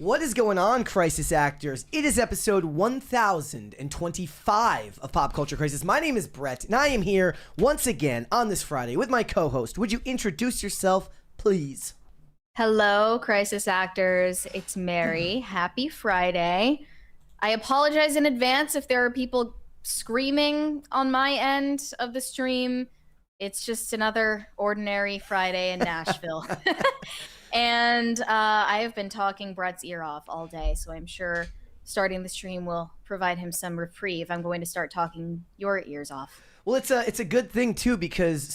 What is going on, Crisis Actors? It is episode 1025 of Pop Culture Crisis. My name is Brett, and I am here once again on this Friday with my co-host. Would you introduce yourself, please? Hello, Crisis Actors. It's Mary. Happy Friday. I apologize in advance if there are people screaming on my end of the stream. It's just another ordinary Friday in Nashville. And I have been talking Brett's ear off all day, so I'm sure starting the stream will provide him some reprieve. I'm going to start talking your ears off. Well, it's a good thing, too, because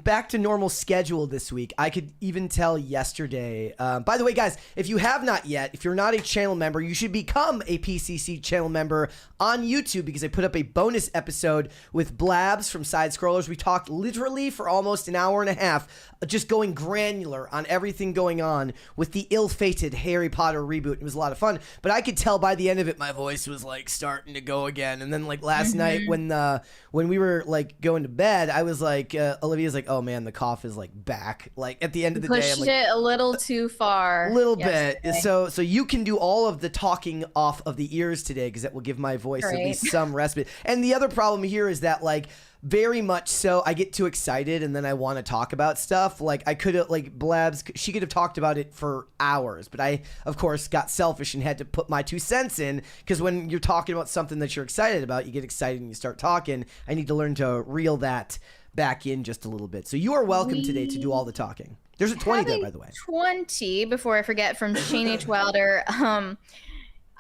back to normal schedule this week. I could even tell yesterday. By the way, guys, if you have not yet, if you're not a channel member, you should become a PCC channel member on YouTube because I put up a bonus episode with Blabs from Side Scrollers. We talked literally for almost an hour and a half, just going granular on everything going on with the ill-fated Harry Potter reboot. It was a lot of fun, but I could tell by the end of it, my voice was like starting to go again. And then like last night when we were like going to bed, I was like, Olivia's like, oh man, the cough is like back. Like at the end of the day, I'm like, pushed it a little too far. A little bit. So you can do all of the talking off of the ears today because that will give my voice at least some respite. And the other problem here is that like very much so I get too excited and then I want to talk about stuff. Like I could have, like Blabs, she could have talked about it for hours, but I of course got selfish and had to put my 2 cents in because when you're talking about something that you're excited about, you get excited and you start talking. I need to learn to reel that back in just a little bit. So you are welcome today to do all the talking. There's a 20 there, by the way. 20 before I forget from Shane H. Wilder.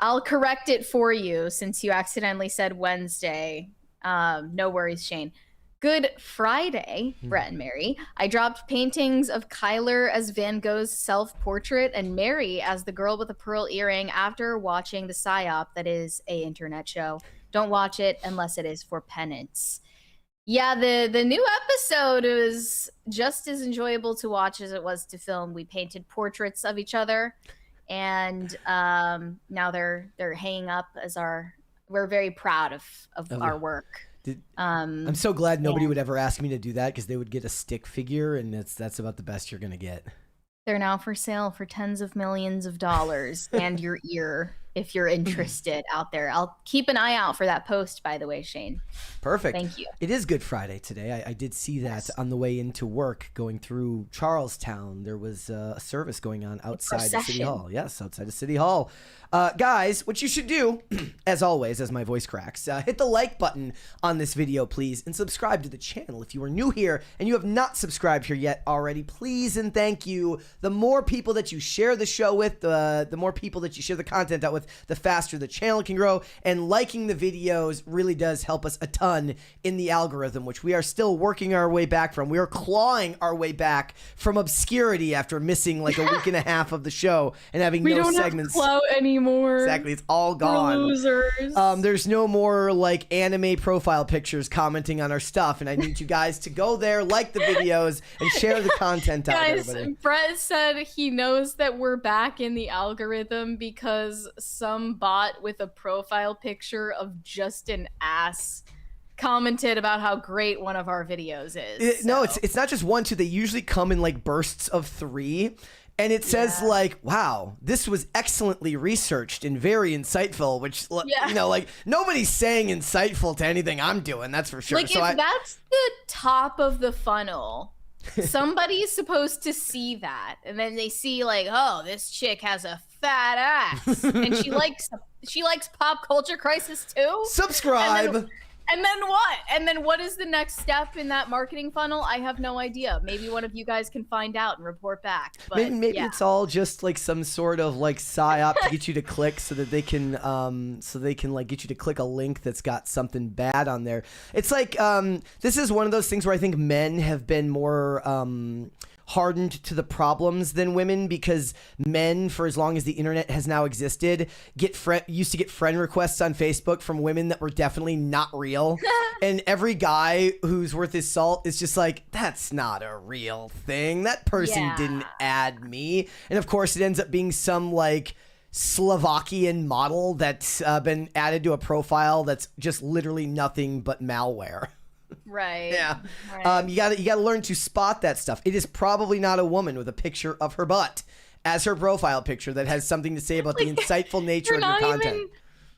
I'll correct it for you since you accidentally said Wednesday. No worries, Shane. Good Friday, Brett and Mary. I dropped paintings of Kyler as Van Gogh's self-portrait and Mary as the girl with a pearl earring after watching the PSYOP that is a internet show. Don't watch it unless it is for penance. Yeah, the new episode was just as enjoyable to watch as it was to film. We painted portraits of each other, and now they're hanging up as we're very proud of our work. I'm so glad nobody would ever ask me to do that because they would get a stick figure, and that's about the best you're gonna get. They're now for sale for tens of millions of dollars and your ear if you're interested out there. I'll keep an eye out for that post, by the way, Shane. Perfect. Thank you. It is Good Friday today. I did see that on the way into work going through Charlestown. There was a service going on outside of City Hall. Yes, outside of City Hall. Guys, what you should do, as always, as my voice cracks, hit the like button on this video, please, and subscribe to the channel. If you are new here and you have not subscribed here yet already, please and thank you. The more people that you share the show with, the more people that you share the content out with, the faster the channel can grow. And liking the videos really does help us a ton in the algorithm, which we are still working our way back from. We are clawing our way back from obscurity after missing like a week and a half of the show and having no segments. We don't have clout anymore. Exactly, it's all gone. We're losers. There's no more like anime profile pictures commenting on our stuff, and I need you guys to go there, like the videos, and share the content out. Guys, Brett said he knows that we're back in the algorithm because some bot with a profile picture of just an ass commented about how great one of our videos is. No, it's not just 1, 2. They usually come in like bursts of 3. And it says like, wow, this was excellently researched and very insightful, which, you know, like nobody's saying insightful to anything I'm doing. That's for sure. Like if that's the top of the funnel, somebody's supposed to see that. And then they see like, oh, this chick has a fat ass and she likes Pop Culture Crisis too. Subscribe. And then what? And then what is the next step in that marketing funnel? I have no idea. Maybe one of you guys can find out and report back. But maybe it's all just like some sort of like psyop to get you to click so that they can like get you to click a link that's got something bad on there. It's like this is one of those things where I think men have been more hardened to the problems than women because men, for as long as the internet has now existed, used to get friend requests on Facebook from women that were definitely not real. And every guy who's worth his salt is just like, that's not a real thing. That person didn't add me. And of course it ends up being some like Slovakian model that's been added to a profile that's just literally nothing but malware. Right. Yeah. Right. You gotta learn to spot that stuff. It is probably not a woman with a picture of her butt. as her profile picture that has something to say about the insightful nature of your content.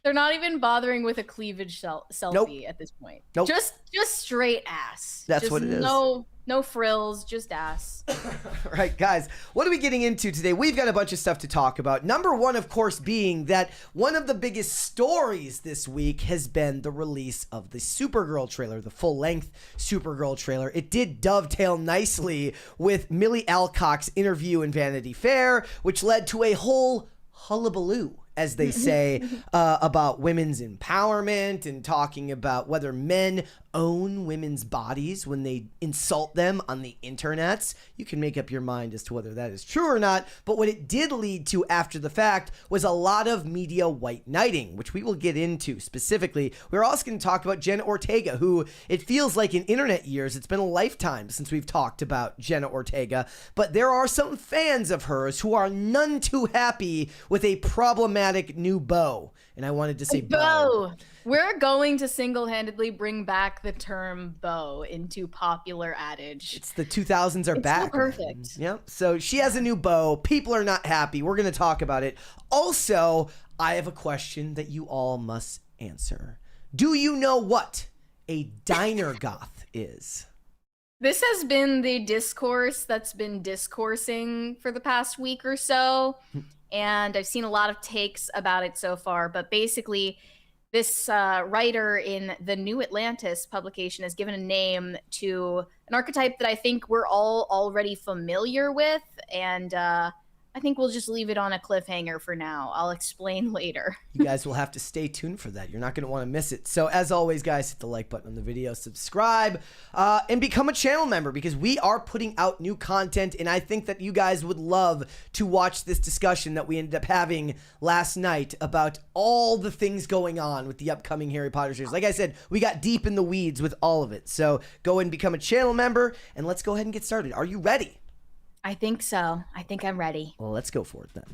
They're not even bothering with a cleavage selfie at this point. Nope. Just straight ass. That's just what it is. No frills, just ass. All right, guys, what are we getting into today? We've got a bunch of stuff to talk about. Number one, of course, being that one of the biggest stories this week has been the release of the Supergirl trailer, the full-length Supergirl trailer. It did dovetail nicely with Millie Alcock's interview in Vanity Fair, which led to a whole hullabaloo, as they say, about women's empowerment and talking about whether men own women's bodies when they insult them on the internets. You can make up your mind as to whether that is true or not, but what it did lead to after the fact was a lot of media white knighting, which we will get into specifically. We're also going to talk about Jenna Ortega, who it feels like in internet years, it's been a lifetime since we've talked about Jenna Ortega, but there are some fans of hers who are none too happy with a problematic new beau. And I wanted to say beau. We're going to single-handedly bring back the term beau into popular adage. It's the 2000s are back. So perfect. Yeah. So she has a new beau. People are not happy. We're going to talk about it. Also, I have a question that you all must answer. Do you know what a diner goth is? This has been the discourse that's been discoursing for the past week or so. And I've seen a lot of takes about it so far. But basically, this writer in the New Atlantis publication has given a name to an archetype that I think we're all already familiar with. And I think we'll just leave it on a cliffhanger for now. I'll explain later. You guys will have to stay tuned for that. You're not going to want to miss it. So as always, guys, hit the like button on the video, subscribe, and become a channel member because we are putting out new content. And I think that you guys would love to watch this discussion that we ended up having last night about all the things going on with the upcoming Harry Potter series. Like I said, we got deep in the weeds with all of it. So go ahead and become a channel member and let's go ahead and get started. Are you ready? I think so. I think I'm ready. Well, let's go for it then.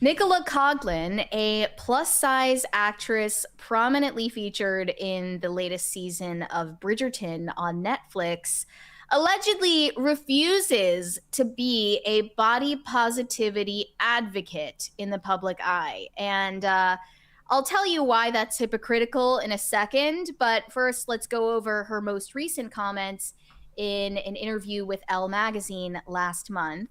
Nicola Coughlan, a plus-size actress prominently featured in the latest season of Bridgerton on Netflix, allegedly refuses to be a body positivity advocate in the public eye. And I'll tell you why that's hypocritical in a second, but first let's go over her most recent comments in an interview with Elle magazine last month.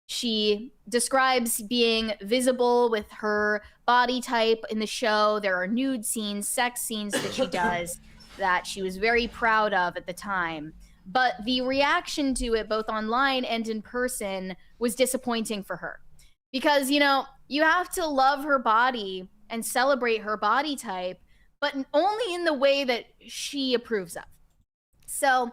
She describes being visible with her body type in the show. There are nude scenes, sex scenes that she does that she was very proud of at the time. But the reaction to it, both online and in person, was disappointing for her. Because, you know, you have to love her body and celebrate her body type, but only in the way that she approves of. So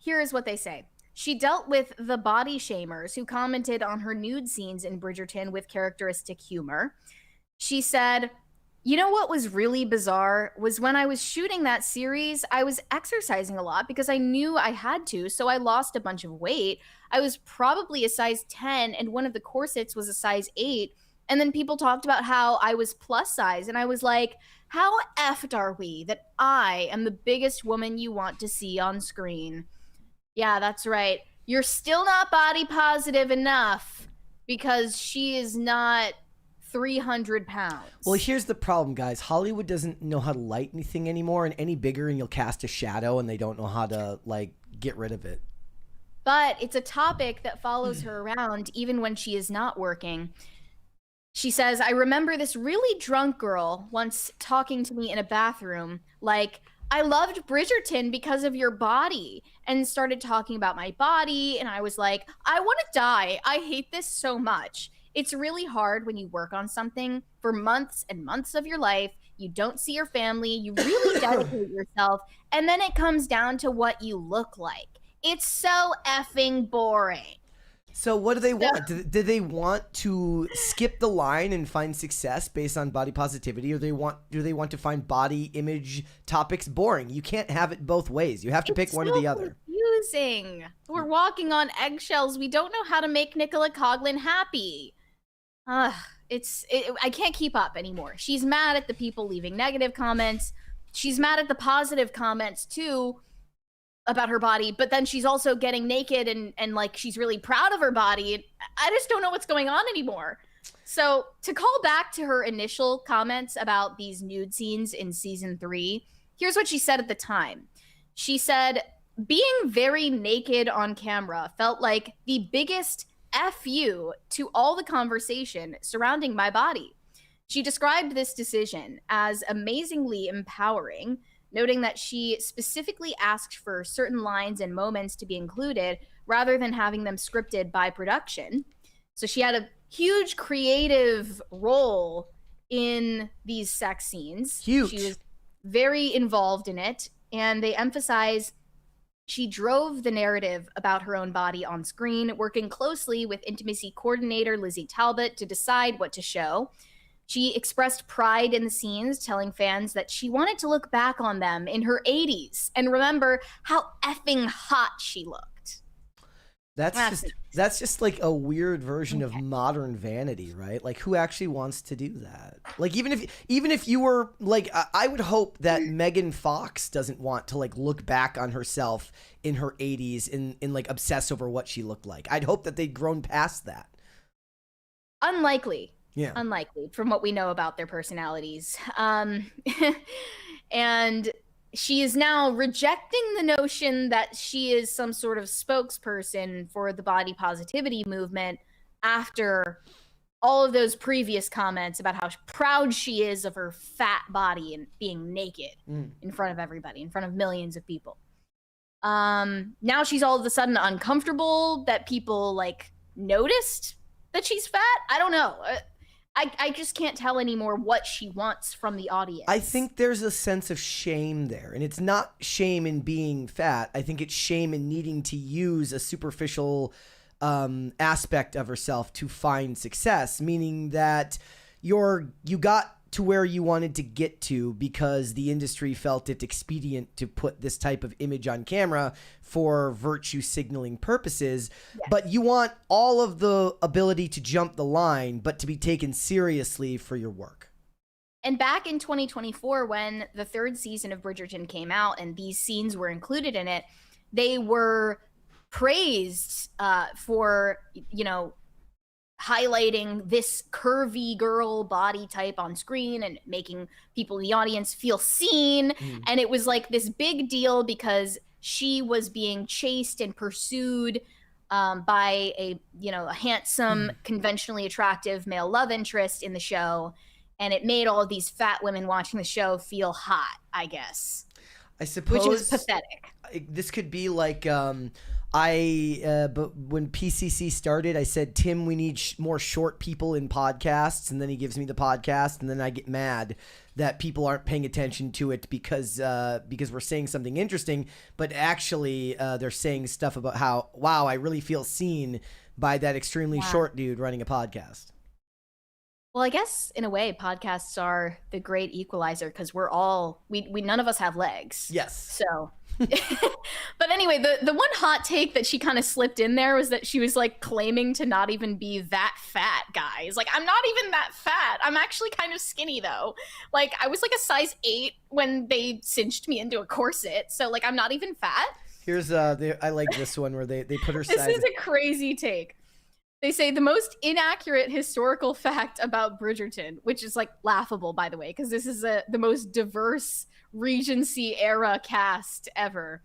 here's what they say. She dealt with the body shamers who commented on her nude scenes in Bridgerton with characteristic humor. She said, you know what was really bizarre was when I was shooting that series, I was exercising a lot because I knew I had to, so I lost a bunch of weight. I was probably a size 10 and one of the corsets was a size 8. And then people talked about how I was plus size and I was like, how effed are we that I am the biggest woman you want to see on screen? Yeah, that's right. You're still not body positive enough because she is not 300 pounds. Well, here's the problem, guys. Hollywood doesn't know how to light anything anymore, and any bigger and you'll cast a shadow and they don't know how to, like, get rid of it. But it's a topic that follows her around even when she is not working. She says, I remember this really drunk girl once talking to me in a bathroom, like, I loved Bridgerton because of your body, and started talking about my body. And I was like, I want to die. I hate this so much. It's really hard when you work on something for months and months of your life. You don't see your family. You really dedicate yourself. And then it comes down to what you look like. It's so effing boring. So what do they want? Do they want to skip the line and find success based on body positivity, or do they want to find body image topics boring? You can't have it both ways. You have to pick one or the other. Confusing. We're walking on eggshells. We don't know how to make Nicola Coughlan happy. I can't keep up anymore. She's mad at the people leaving negative comments. She's mad at the positive comments too. about her body, but then she's also getting naked and like she's really proud of her body. I just don't know what's going on anymore. So to call back to her initial comments about these nude scenes in season 3, here's what she said at the time. She said, being very naked on camera felt like the biggest F you to all the conversation surrounding my body. She described this decision as amazingly empowering, noting that she specifically asked for certain lines and moments to be included rather than having them scripted by production. So she had a huge creative role in these sex scenes. Huge. She was very involved in it, and they emphasize she drove the narrative about her own body on screen, working closely with intimacy coordinator Lizzie Talbot to decide what to show. She expressed pride in the scenes, telling fans that she wanted to look back on them in her 80s and remember how effing hot she looked. That's just like a weird version of modern vanity, right? Like, who actually wants to do that? Like, even if you were like, I would hope that Megan Fox doesn't want to like look back on herself in her 80s and like obsess over what she looked like. I'd hope that they'd grown past that. Unlikely. Yeah. Unlikely from what we know about their personalities. And she is now rejecting the notion that she is some sort of spokesperson for the body positivity movement after all of those previous comments about how proud she is of her fat body and being naked in front of everybody, in front of millions of people. Now she's all of a sudden uncomfortable that people like noticed that she's fat. I don't know. I just can't tell anymore what she wants from the audience. I think there's a sense of shame there, and it's not shame in being fat. I think it's shame in needing to use a superficial aspect of herself to find success, meaning that you got to where you wanted to get to because the industry felt it expedient to put this type of image on camera for virtue signaling purposes. Yes. But you want all of the ability to jump the line, but to be taken seriously for your work. And back in 2024, when the 3rd season of Bridgerton came out and these scenes were included in it, they were praised for, you know, highlighting this curvy girl body type on screen and making people in the audience feel seen. And it was like this big deal because she was being chased and pursued by a handsome, conventionally attractive male love interest in the show. And it made all of these fat women watching the show feel hot, I guess. I suppose. Which is pathetic. This could be like, but when PCC started, I said, Tim, we need more short people in podcasts. And then he gives me the podcast. And then I get mad that people aren't paying attention to it because we're saying something interesting. But actually, they're saying stuff about how, wow, I really feel seen by that extremely short dude running a podcast. Well, I guess in a way, podcasts are the great equalizer because we're all, we none of us have legs. Yes. So. But anyway, the one hot take that she kind of slipped in there was that she was like claiming to not even be that fat, guys. Like, I'm not even that fat. I'm actually kind of skinny though. Like, I was like a size 8 when they cinched me into a corset. So like, I'm not even fat. Here's I like this one where they put her size. This is a crazy take. They say the most inaccurate historical fact about Bridgerton, which is like laughable, by the way, because this is the most diverse Regency era cast ever.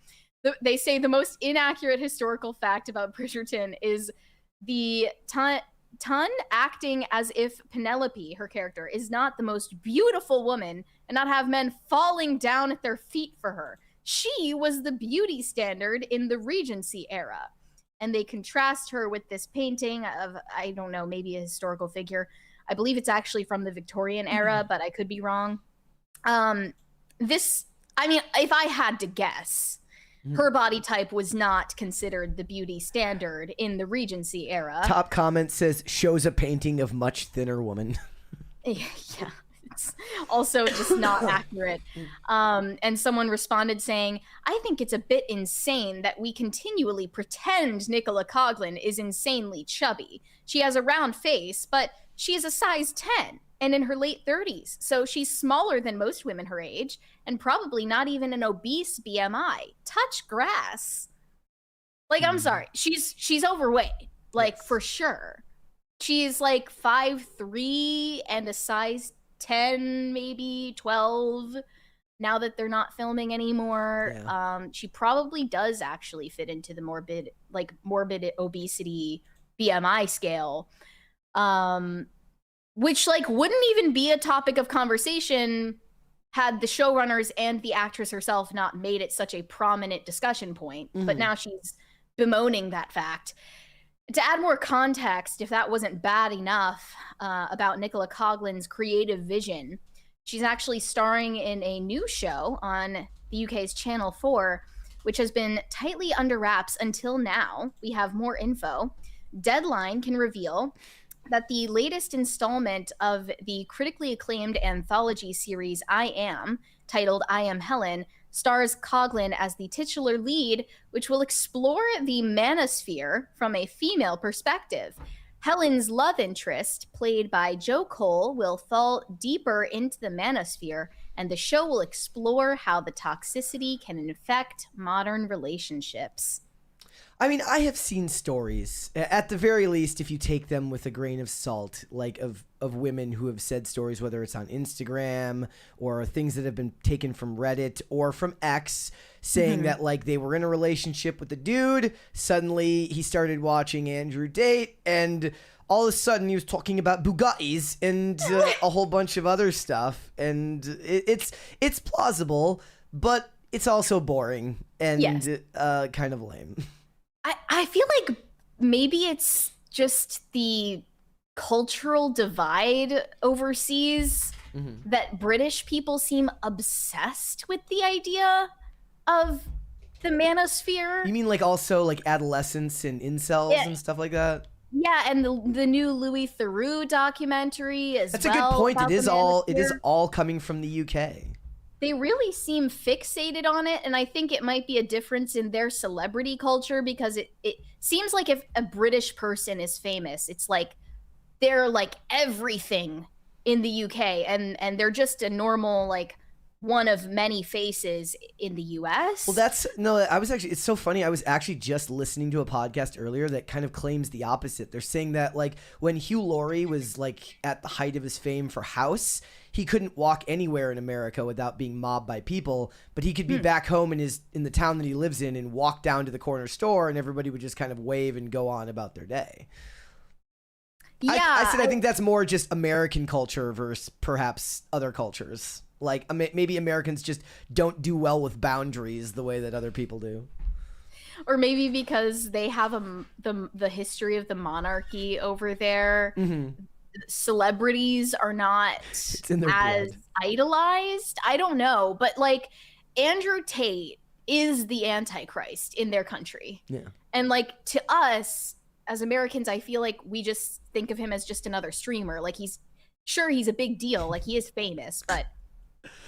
They say the most inaccurate historical fact about Bridgerton is the Tun acting as if Penelope, her character, is not the most beautiful woman and not have men falling down at their feet for her. She was the beauty standard in the Regency era. And they contrast her with this painting of, I don't know, maybe a historical figure. I believe it's actually from the Victorian era, but I could be wrong. If I had to guess, her body type was not considered the beauty standard in the Regency era. Top comment says, shows a painting of much thinner woman. Yeah. It's also just not accurate. And someone responded saying, I think it's a bit insane that we continually pretend Nicola Coughlan is insanely chubby. She has a round face, but she is a size 10. and in her late 30s. So she's smaller than most women her age and probably not even an obese BMI. Touch grass. Like, I'm sorry. She's overweight. Like, for sure. She's like 5'3" and a size 10, maybe 12. Now that they're not filming anymore, she probably does actually fit into the morbid obesity BMI scale, which like wouldn't even be a topic of conversation had the showrunners and the actress herself not made it such a prominent discussion point. But now she's bemoaning that fact. To add more context, if that wasn't bad enough, about Nicola Coughlan's creative vision, she's actually starring in a new show on the UK's Channel 4, which has been tightly under wraps until now. We have more info. Deadline can reveal that the latest installment of the critically acclaimed anthology series I Am, titled I Am Helen, stars Coughlin as the titular lead, which will explore the manosphere from a female perspective. Helen's love interest, played by Joe Cole, will fall deeper into the manosphere, and the show will explore how the toxicity can infect modern relationships. I mean, I have seen stories, at the very least, if you take them with a grain of salt, like of women who have said stories, whether it's on Instagram or things that have been taken from Reddit or from X, saying that like they were in a relationship with a dude, suddenly he started watching Andrew Tate, and all of a sudden he was talking about Bugattis and a whole bunch of other stuff, and it's plausible, but it's also boring and kind of lame. I feel like maybe it's just the cultural divide overseas that British people seem obsessed with the idea of the manosphere. You mean like also like adolescents and incels and stuff like that? Yeah, and the new Louis Theroux documentary as well. That's a good point. It is all coming from the UK. They really seem fixated on it, and I think it might be a difference in their celebrity culture, because it seems like if a British person is famous, it's like they're like everything in the UK, and they're just a normal like one of many faces in the US. Well, it's so funny. I was actually just listening to a podcast earlier that kind of claims the opposite. They're saying that like when Hugh Laurie was like at the height of his fame for House, he couldn't walk anywhere in America without being mobbed by people, but he could be back home in the town that he lives in and walk down to the corner store and everybody would just kind of wave and go on about their day. Yeah. I think that's more just American culture versus perhaps other cultures. Like maybe Americans just don't do well with boundaries the way that other people do. Or maybe because they have the history of the monarchy over there. Celebrities are not as idolized. I don't know, but like Andrew Tate is the Antichrist in their country. Yeah. And like to us as Americans, I feel like we just think of him as just another streamer. Like he's a big deal, like he is famous, but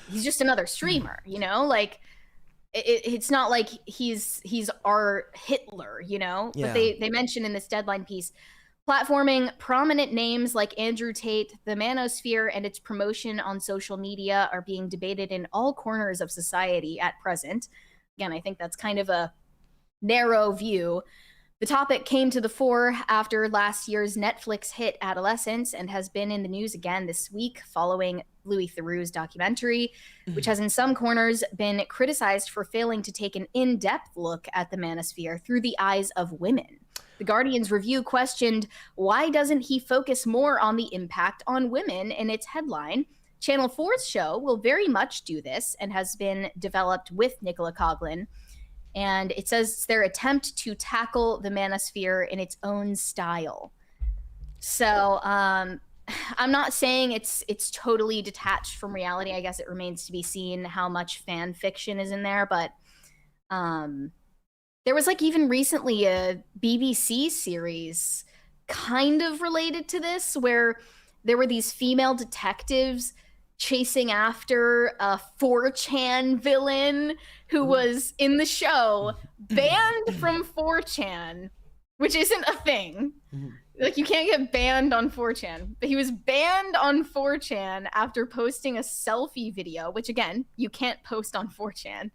he's just another streamer, you know? Like it's not like he's our Hitler, you know? Yeah. But they mention in this Deadline piece, platforming prominent names like Andrew Tate, the manosphere, and its promotion on social media are being debated in all corners of society at present. Again, I think that's kind of a narrow view. The topic came to the fore after last year's Netflix hit Adolescence and has been in the news again this week following Louis Theroux's documentary, which has in some corners been criticized for failing to take an in-depth look at the manosphere through the eyes of women. The Guardian's review questioned, why doesn't he focus more on the impact on women in its headline? Channel 4's show will very much do this and has been developed with Nicola Coughlin. And it says it's their attempt to tackle the manosphere in its own style. So I'm not saying it's totally detached from reality. I guess it remains to be seen how much fan fiction is in there. But there was like even recently a BBC series kind of related to this where there were these female detectives chasing after a 4chan villain who was in the show banned from 4chan, which isn't a thing. Like, you can't get banned on 4chan. But he was banned on 4chan after posting a selfie video, which, again, you can't post on 4chan,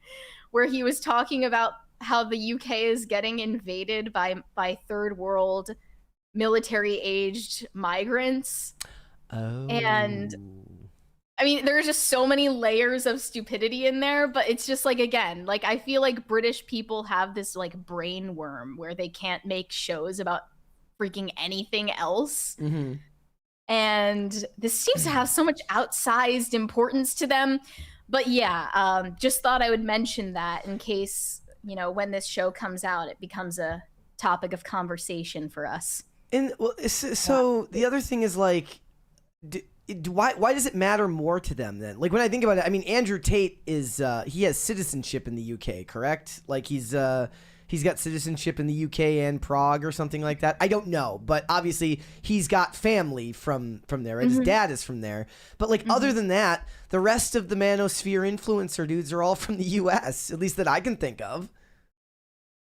where he was talking about how the UK is getting invaded by third world military-aged migrants. Oh. And, I mean, there's just so many layers of stupidity in there, but it's just, like, again, like, I feel like British people have this, like, brain worm where they can't make shows about freaking anything else. Mm-hmm. And this seems to have so much outsized importance to them. But yeah, just thought I would mention that in case, you know, when this show comes out, it becomes a topic of conversation for us. And well, so the other thing is like, why does it matter more to them then? Like when I think about it, I mean, Andrew Tate is he has citizenship in the UK, correct? Like he's got citizenship in the UK and Prague or something like that. I don't know, but obviously he's got family from there, and his dad is from there. But like other than that, the rest of the manosphere influencer dudes are all from the US, at least that I can think of.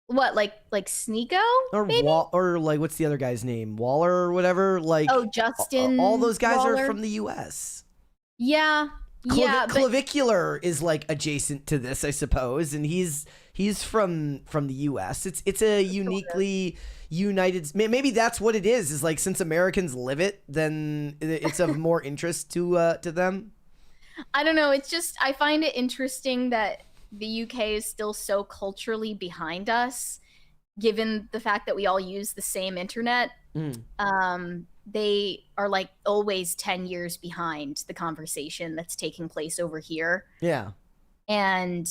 What, like Sneeko? Or maybe? or like what's the other guy's name? Waller or whatever? Like Justin. All those guys Waller. are from the US. Yeah. Clavicular is like adjacent to this, I suppose, and he's from the U.S. It's a uniquely united. Maybe that's what it is like since Americans live it, then it's of more interest to them. I don't know. It's just I find it interesting that the UK is still so culturally behind us, given the fact that we all use the same internet. They are like always 10 years behind the conversation that's taking place over here. Yeah. And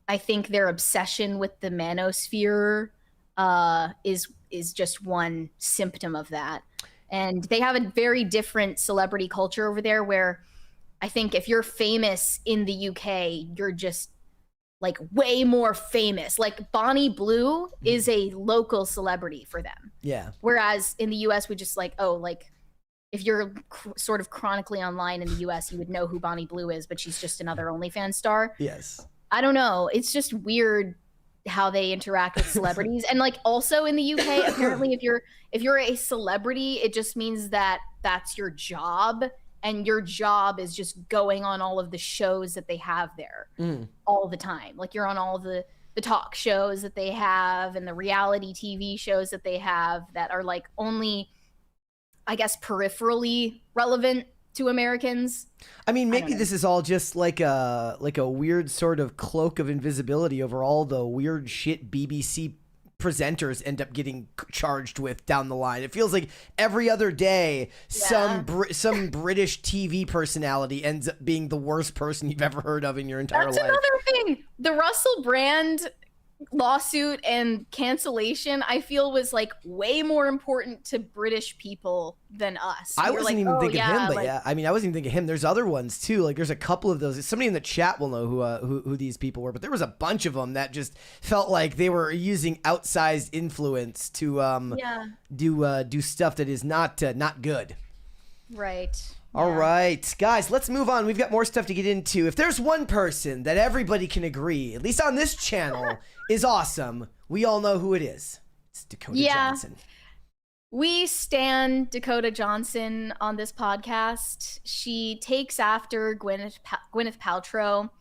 I think their obsession with the manosphere is just one symptom of that. And they have a very different celebrity culture over there where I think if you're famous in the UK, you're just like way more famous. Like Bonnie Blue is a local celebrity for them. Yeah. Whereas in the US, we just like, oh, like if you're sort of chronically online in the US, you would know who Bonnie Blue is, but she's just another OnlyFans star. Yes. I don't know. It's just weird how they interact with celebrities. And like also in the UK, apparently if you're a celebrity, it just means that that's your job. And your job is just going on all of the shows that they have there all the time. Like you're on all the talk shows that they have and the reality TV shows that they have that are like only, I guess, peripherally relevant to Americans. I mean, maybe this is all just like a weird sort of cloak of invisibility over all the weird shit BBC presenters end up getting charged with down the line. It feels like every other day some British TV personality ends up being the worst person you've ever heard of in your entire life. That's another thing. The Russell Brand lawsuit and cancellation, I feel, was like way more important to British people than us. I wasn't even thinking of him, but like, yeah, I mean, I wasn't even thinking of him. There's other ones too. Like there's a couple of those. Somebody in the chat will know who these people were, but there was a bunch of them that just felt like they were using outsized influence to do stuff that is not good. Right. All right, guys, let's move on. We've got more stuff to get into. If there's one person that everybody can agree, at least on this channel, is awesome, we all know who it is. It's Dakota Johnson. We stan Dakota Johnson on this podcast. She takes after Gwyneth Paltrow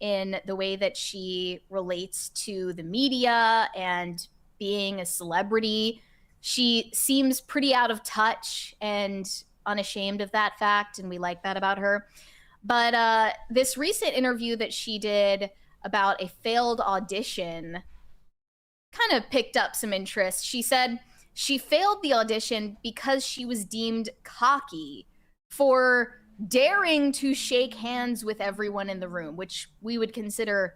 in the way that she relates to the media and being a celebrity. She seems pretty out of touch and unashamed of that fact, and we like that about her. But this recent interview that she did about a failed audition kind of picked up some interest. She said she failed the audition because she was deemed cocky for daring to shake hands with everyone in the room, which we would consider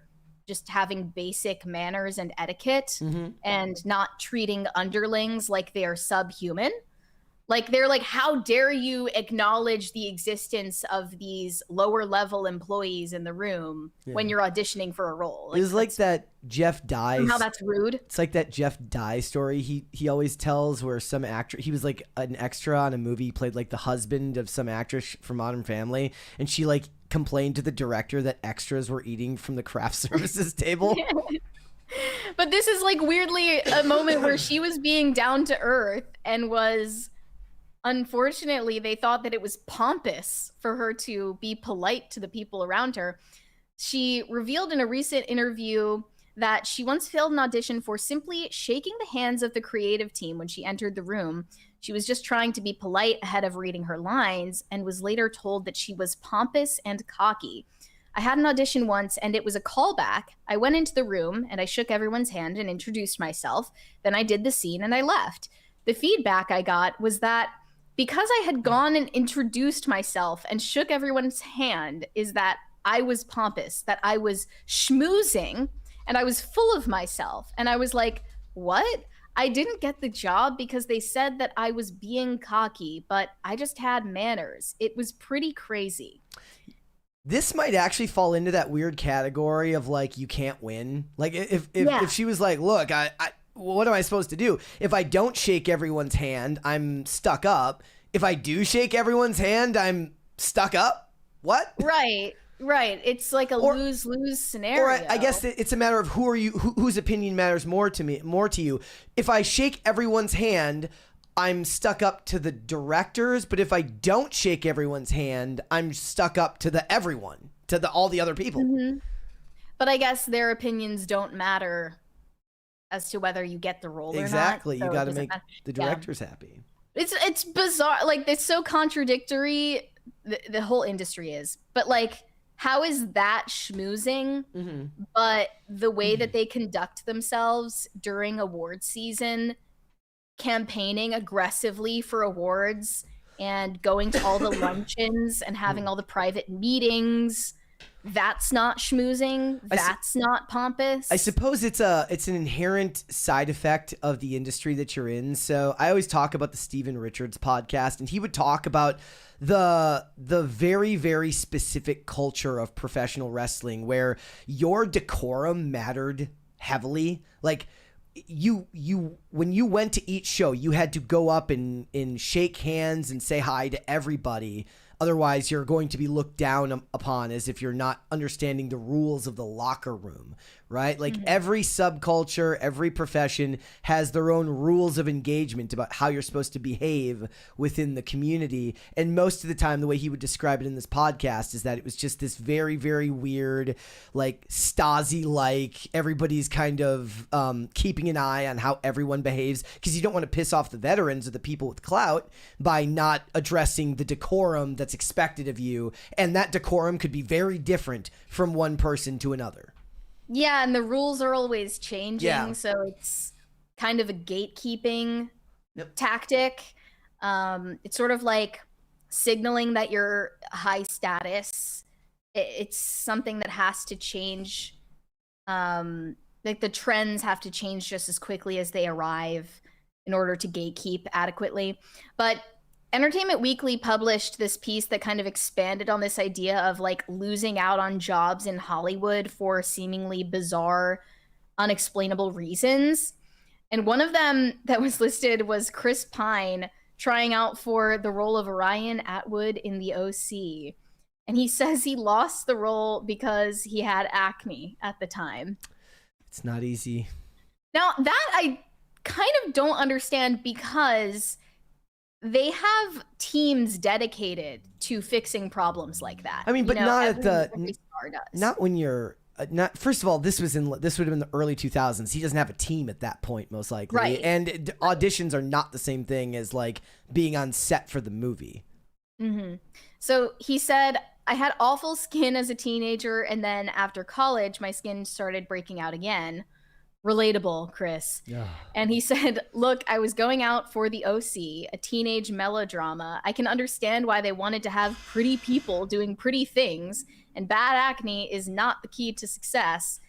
just having basic manners and etiquette and not treating underlings like they are subhuman. Like, they're like, how dare you acknowledge the existence of these lower level employees in the room when you're auditioning for a role? Like, it was like that Jeff Dye. How that's rude. It's like that Jeff Dye story he always tells where some actor, he was like an extra on a movie, played like the husband of some actress from Modern Family, and she like complained to the director that extras were eating from the craft services table. But this is like weirdly a moment where she was being down to earth and was, unfortunately, they thought that it was pompous for her to be polite to the people around her. She revealed in a recent interview that she once failed an audition for simply shaking the hands of the creative team when she entered the room. She was just trying to be polite ahead of reading her lines and was later told that she was pompous and cocky. I had an audition once and it was a callback. I went into the room and I shook everyone's hand and introduced myself. Then I did the scene and I left. The feedback I got was that because I had gone and introduced myself and shook everyone's hand is that I was pompous, that I was schmoozing and I was full of myself. And I was like, what? I didn't get the job because they said that I was being cocky, but I just had manners. It was pretty crazy. This might actually fall into that weird category of like, you can't win. Like if she was like, look, I what am I supposed to do? If I don't shake everyone's hand, I'm stuck up. If I do shake everyone's hand, I'm stuck up. What? Right. It's like a lose-lose scenario. Or I guess it's a matter of whose opinion matters more to you. If I shake everyone's hand, I'm stuck up to the directors, but if I don't shake everyone's hand, I'm stuck up to everyone, to all the other people. Mm-hmm. But I guess their opinions don't matter as to whether you get the role or not. Exactly. So you got to make the directors happy. It's bizarre. Like, it's so contradictory. The whole industry is. But like, how is that schmoozing? Mm-hmm. But the way that they conduct themselves during award season, campaigning aggressively for awards and going to all the luncheons and having all the private meetings, that's not schmoozing. That's not pompous. I suppose it's an inherent side effect of the industry that you're in. So I always talk about the Steven Richards podcast, and he would talk about the very, very specific culture of professional wrestling where your decorum mattered heavily. Like, you when you went to each show, you had to go up and shake hands and say hi to everybody. Otherwise, you're going to be looked down upon as if you're not understanding the rules of the locker room, right? Like, every subculture, every profession has their own rules of engagement about how you're supposed to behave within the community. And most of the time, the way he would describe it in this podcast is that it was just this very, very weird, like Stasi-like, everybody's kind of keeping an eye on how everyone behaves, because you don't want to piss off the veterans or the people with clout by not addressing the decorum that's expected of you, and that decorum could be very different from one person to another. Yeah, and the rules are always changing, so it's kind of a gatekeeping tactic. It's sort of like signaling that you're high status. It's something that has to change. Like, the trends have to change just as quickly as they arrive in order to gatekeep adequately. But Entertainment Weekly published this piece that kind of expanded on this idea of like losing out on jobs in Hollywood for seemingly bizarre, unexplainable reasons. And one of them that was listed was Chris Pine trying out for the role of Ryan Atwood in The OC. And he says he lost the role because he had acne at the time. It's not easy. Now, that I kind of don't understand, because they have teams dedicated to fixing problems like that. I mean, but not at the star does. Not when you're not. First of all, this would have been the early 2000s. He doesn't have a team at that point, most likely. Right. And auditions are not the same thing as like being on set for the movie. Mm-hmm. So he said, I had awful skin as a teenager, and then after college, my skin started breaking out again. Relatable, Chris. Yeah. And he said, look, I was going out for The OC, a teenage melodrama. I can understand why they wanted to have pretty people doing pretty things, and bad acne is not the key to success.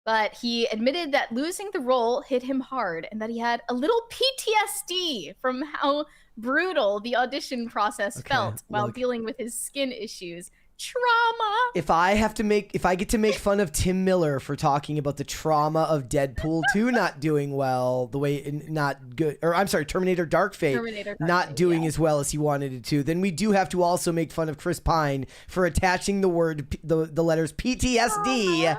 But he admitted that losing the role hit him hard and that he had a little PTSD from how brutal the audition process felt while dealing with his skin issues. Trauma. If I get to make fun of Tim Miller for talking about the trauma of Deadpool 2 not doing well, Terminator Dark Fate not doing as well as he wanted it to, then we do have to also make fun of Chris Pine for attaching the letters PTSD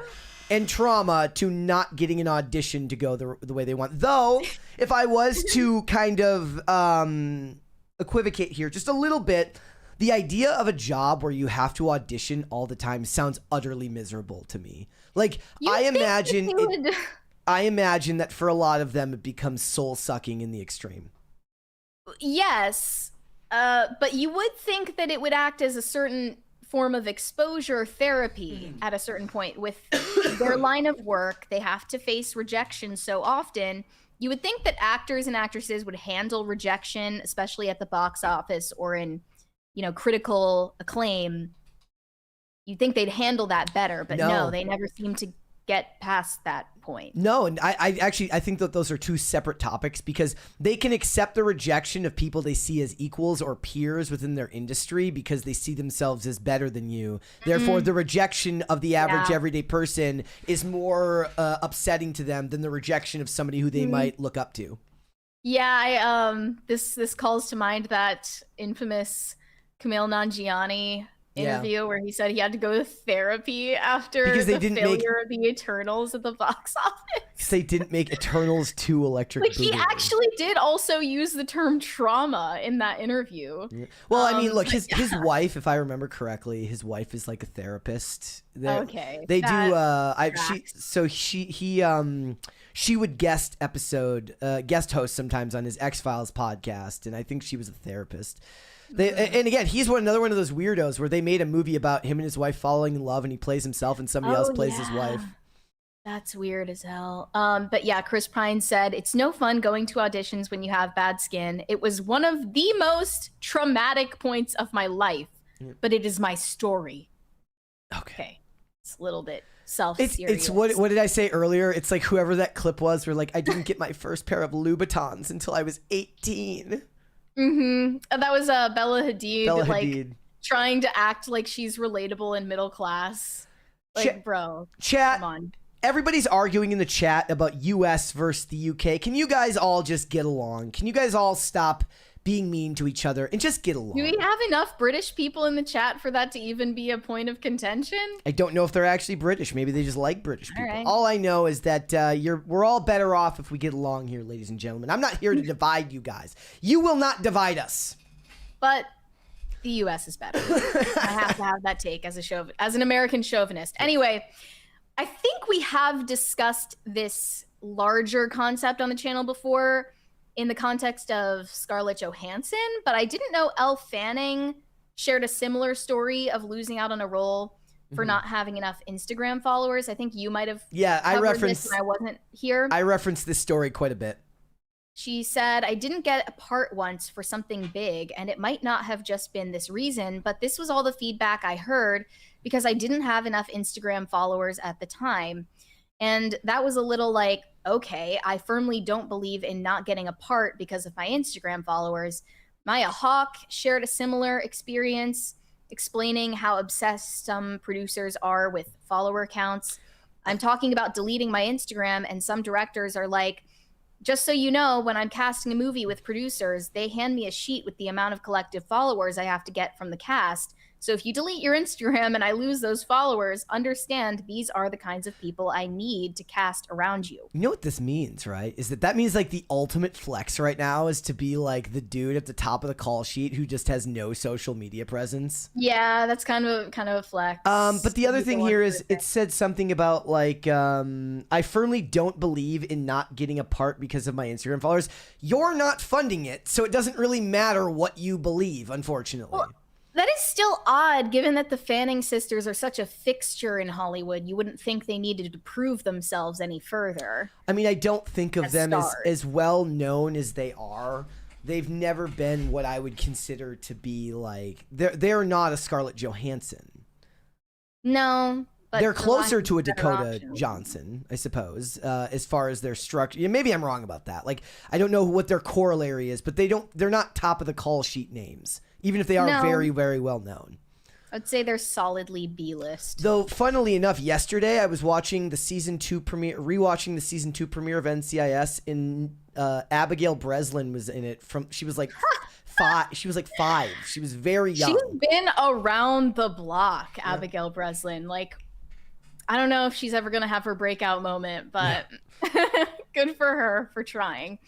and trauma to not getting an audition to go the way they want. Though, if I was to kind of equivocate here just a little bit, the idea of a job where you have to audition all the time sounds utterly miserable to me. Like, I imagine that for a lot of them, it becomes soul-sucking in the extreme. Yes, but you would think that it would act as a certain form of exposure therapy at a certain point. With their line of work, they have to face rejection so often. You would think that actors and actresses would handle rejection, especially at the box office or in, critical acclaim. You'd think they'd handle that better, but no, they never seem to get past that point. No, and I think that those are two separate topics, because they can accept the rejection of people they see as equals or peers within their industry because they see themselves as better than you. Therefore, the rejection of the average everyday person is more upsetting to them than the rejection of somebody who they might look up to. Yeah, this calls to mind that infamous Kumail Nanjiani interview where he said he had to go to therapy after because they didn't failure of the Eternals at the box office. They didn't make Eternals 2 Electric Boogaloo. He actually did also use the term trauma in that interview. Well, I mean, look, his wife, if I remember correctly, his wife is like a therapist. They do. She would guest host sometimes on his X-Files podcast, and I think she was a therapist. And again, he's another one of those weirdos where they made a movie about him and his wife falling in love, and he plays himself and somebody else plays his wife. That's weird as hell. But yeah, Chris Pine said, it's no fun going to auditions when you have bad skin. It was one of the most traumatic points of my life, but it is my story. Okay. It's a little bit self-serious. It's what did I say earlier? It's like whoever that clip was where like, I didn't get my first pair of Louboutins until I was 18. That was Bella Hadid, trying to act like she's relatable and middle class. Like, bro, chat. Come on. Everybody's arguing in the chat about US versus the UK. Can you guys all just get along? Can you guys all stop being mean to each other and just get along? Do we have enough British people in the chat for that to even be a point of contention? I don't know if they're actually British. Maybe they just like British people. All right. All I know is that we're all better off if we get along here, ladies and gentlemen. I'm not here to divide you guys. You will not divide us. But the US is better. I have to have that take as an American chauvinist. Anyway, I think we have discussed this larger concept on the channel before, in the context of Scarlett Johansson, but I didn't know Elle Fanning shared a similar story of losing out on a role for not having enough Instagram followers. I think you might have I referenced this when I wasn't here. I referenced this story quite a bit. She said, I didn't get a part once for something big, and it might not have just been this reason, but this was all the feedback I heard because I didn't have enough Instagram followers at the time. And that was a little like, okay, I firmly don't believe in not getting a part because of my Instagram followers. Maya Hawke shared a similar experience, explaining how obsessed some producers are with follower counts. I'm talking about deleting my Instagram, and some directors are like, just so you know, when I'm casting a movie with producers, they hand me a sheet with the amount of collective followers I have to get from the cast. So if you delete your Instagram and I lose those followers, understand these are the kinds of people I need to cast around you. You know what this means, right? Is that means like the ultimate flex right now is to be like the dude at the top of the call sheet who just has no social media presence. Yeah, that's kind of a flex. But the other thing here is it said something about like, I firmly don't believe in not getting a part because of my Instagram followers. You're not funding it, so it doesn't really matter what you believe, unfortunately. Well, that is still odd, given that the Fanning sisters are such a fixture in Hollywood. You wouldn't think they needed to prove themselves any further. I mean, I don't think of them as well known as they are. They've never been what I would consider to be like... They're not a Scarlett Johansson. No, but they're closer to a Dakota Johnson, I suppose, as far as their structure. Yeah, maybe I'm wrong about that. Like, I don't know what their corollary is, but they're not top of the call sheet names. Even if they are very, very well known. I'd say they're solidly B-list. Though, funnily enough, yesterday I was watching the season 2 premiere, rewatching the season 2 premiere of NCIS, and Abigail Breslin was in it. She was like 5. She was like 5. She was very young. She's been around the block, Abigail Breslin. Like, I don't know if she's ever gonna have her breakout moment, but good for her for trying.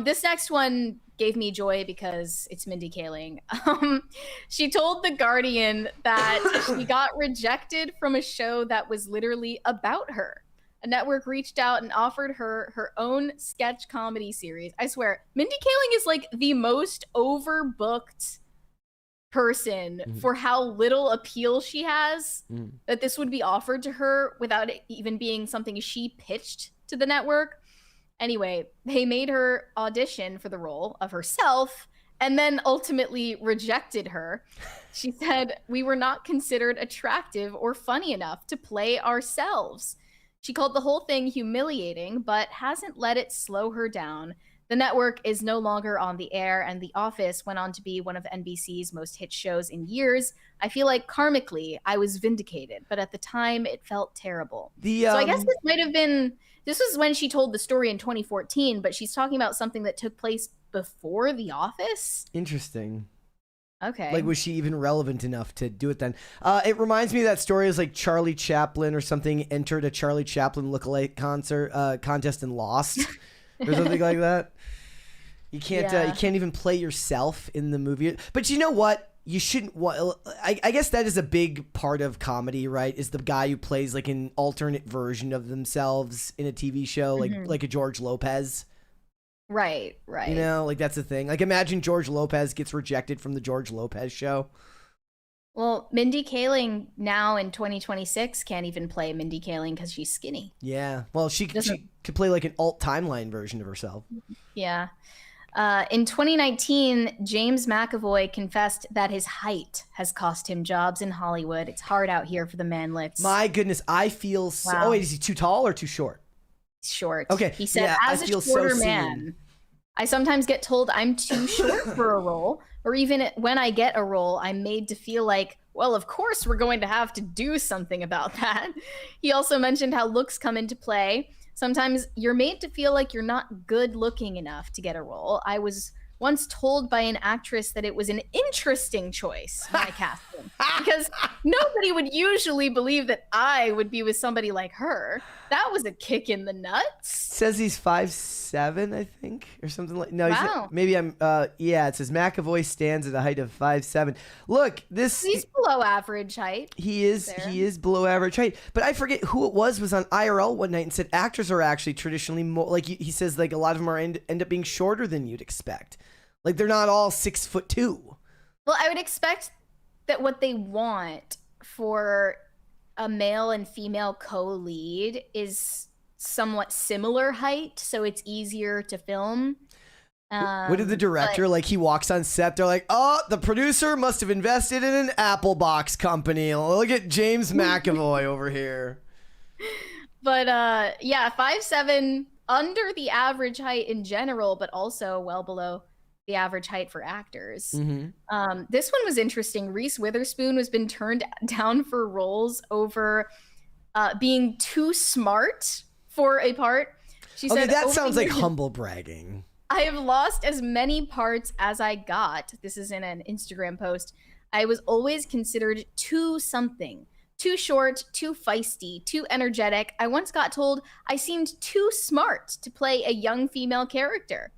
This next one gave me joy because it's Mindy Kaling. She told The Guardian that she got rejected from a show that was literally about her. A network reached out and offered her her own sketch comedy series. I swear, Mindy Kaling is like the most overbooked person for how little appeal she has, that this would be offered to her without it even being something she pitched to the network. Anyway, they made her audition for the role of herself and then ultimately rejected her. She said, "We were not considered attractive or funny enough to play ourselves." She called the whole thing humiliating, but hasn't let it slow her down. The network is no longer on the air, and The Office went on to be one of NBC's most hit shows in years. I feel like karmically, I was vindicated, but at the time, it felt terrible. So I guess this might have been, this was when she told the story in 2014, but she's talking about something that took place before The Office. Interesting. Okay. Like, was she even relevant enough to do it then? It reminds me of that story is like Charlie Chaplin or something entered a Charlie Chaplin lookalike contest and lost or something like that. You can't even play yourself in the movie. But you know what? You shouldn't. I guess that is a big part of comedy, right? Is the guy who plays like an alternate version of themselves in a TV show, like a George Lopez. Right. You know, like that's the thing. Like imagine George Lopez gets rejected from the George Lopez show. Well, Mindy Kaling now in 2026 can't even play Mindy Kaling because she's skinny. Yeah. Well, she could play like an alt timeline version of herself. Yeah. In 2019, James McAvoy confessed that his height has cost him jobs in Hollywood. It's hard out here for the manlets. My goodness, I feel so. Wow. Oh, wait, is he too tall or too short? Short. Okay. He said, yeah, as a shorter man, I sometimes get told I'm too short for a role, or even when I get a role, I'm made to feel like, well, of course we're going to have to do something about that. He also mentioned how looks come into play. Sometimes you're made to feel like you're not good looking enough to get a role. I was once told by an actress that it was an interesting choice, my casting, because nobody would usually believe that I would be with somebody like her. That was a kick in the nuts. Says he's 5'7", I think, or something like. No, wow. Maybe I'm. Yeah, it says McAvoy stands at a height of 5'7". Look, he's below average height. He is. There. He is below average height. But I forget who it was on IRL one night and said actors are actually traditionally more like he says like a lot of them are end up being shorter than you'd expect. Like they're not all 6'2". Well, I would expect that what they want for a male and female co-lead is somewhat similar height, so it's easier to film. What did the director like? He walks on set. They're like, "Oh, the producer must have invested in an Apple box company. Look at James McAvoy over here." But yeah, 5'7", under the average height in general, but also well below the average height for actors. This one was interesting. Reese Witherspoon has been turned down for roles over being too smart for a part. She said, that sounds like humble bragging. I have lost as many parts as I got. This is in an Instagram post. I was always considered too something. Too short, too feisty, too energetic. I once got told I seemed too smart to play a young female character.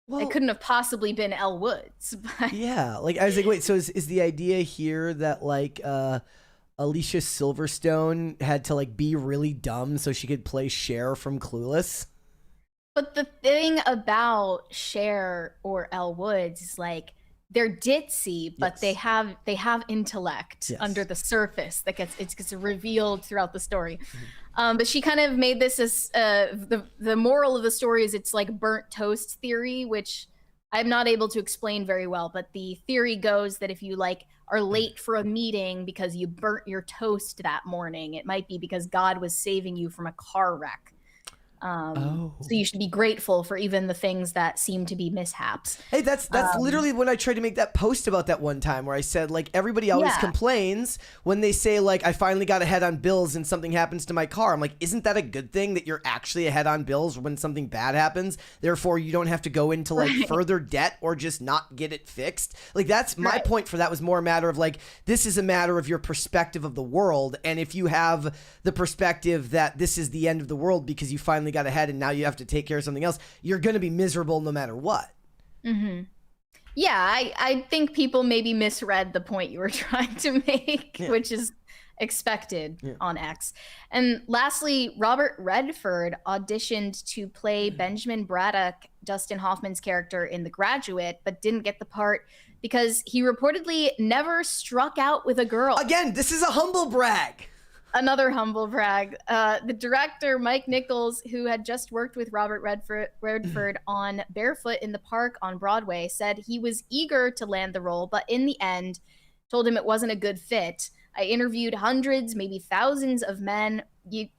Well, it couldn't have possibly been Elle Woods. But yeah, like I was like, wait, so is the idea here that like Alicia Silverstone had to like be really dumb so she could play Cher from Clueless? But the thing about Cher or Elle Woods is like they're ditzy, but they have intellect under the surface that gets revealed throughout the story. But she kind of made this as the moral of the story is it's like burnt toast theory, which I'm not able to explain very well. But the theory goes that if you like are late for a meeting because you burnt your toast that morning, it might be because God was saving you from a car wreck. So you should be grateful for even the things that seem to be mishaps. Hey, that's literally when I tried to make that post about that one time where I said, like, everybody always complains when they say, like, I finally got ahead on bills and something happens to my car. I'm like, isn't that a good thing that you're actually ahead on bills when something bad happens? Therefore, you don't have to go into, like, further debt or just not get it fixed. Like, that's my point for that was more a matter of, like, this is a matter of your perspective of the world. And if you have the perspective that this is the end of the world because you finally got ahead and now you have to take care of something else, you're going to be miserable no matter what. Yeah, I think people maybe misread the point you were trying to make, which is expected on X. And lastly, Robert Redford auditioned to play Benjamin Braddock, Dustin Hoffman's character in The Graduate, but didn't get the part because he reportedly never struck out with a girl. Again, this is a humble brag. Another humble brag. The director, Mike Nichols, who had just worked with Robert Redford on Barefoot in the Park on Broadway, said he was eager to land the role, but in the end told him it wasn't a good fit. I interviewed hundreds, maybe thousands of men.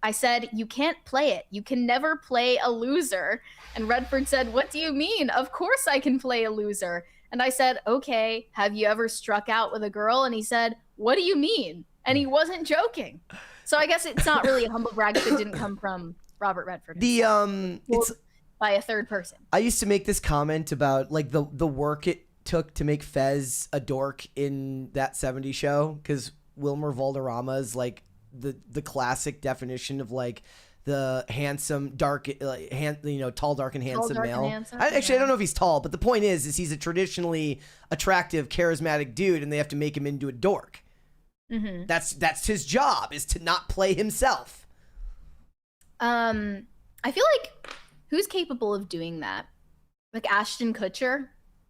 I said, you can't play it. You can never play a loser. And Redford said, what do you mean? Of course I can play a loser. And I said, okay, have you ever struck out with a girl? And he said, what do you mean? And he wasn't joking. So I guess it's not really a humble brag if it didn't come from Robert Redford. It's by a third person. I used to make this comment about, like, the work it took to make Fez a dork in that 70s show, because Wilmer Valderrama is, like, the classic definition of, like, the handsome, dark, tall, dark, and handsome male. I don't know if he's tall, but the point is he's a traditionally attractive, charismatic dude, and they have to make him into a dork. That's his job, is to not play himself. I feel like who's capable of doing that? Like Ashton Kutcher?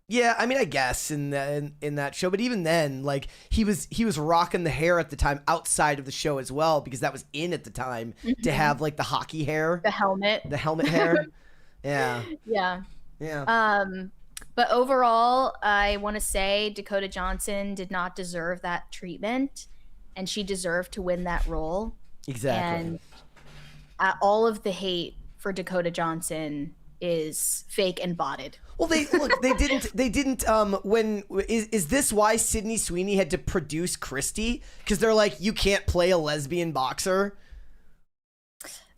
Yeah, I mean, I guess in that show, but even then, like, he was rocking the hair at the time outside of the show as well, because that was in at the time to have, like, the hockey hair, the helmet hair. Yeah. But overall, I want to say Dakota Johnson did not deserve that treatment, and she deserved to win that role. Exactly. And all of the hate for Dakota Johnson is fake and botted. Well, they didn't. Is this why Sydney Sweeney had to produce Christy? Because they're like, you can't play a lesbian boxer.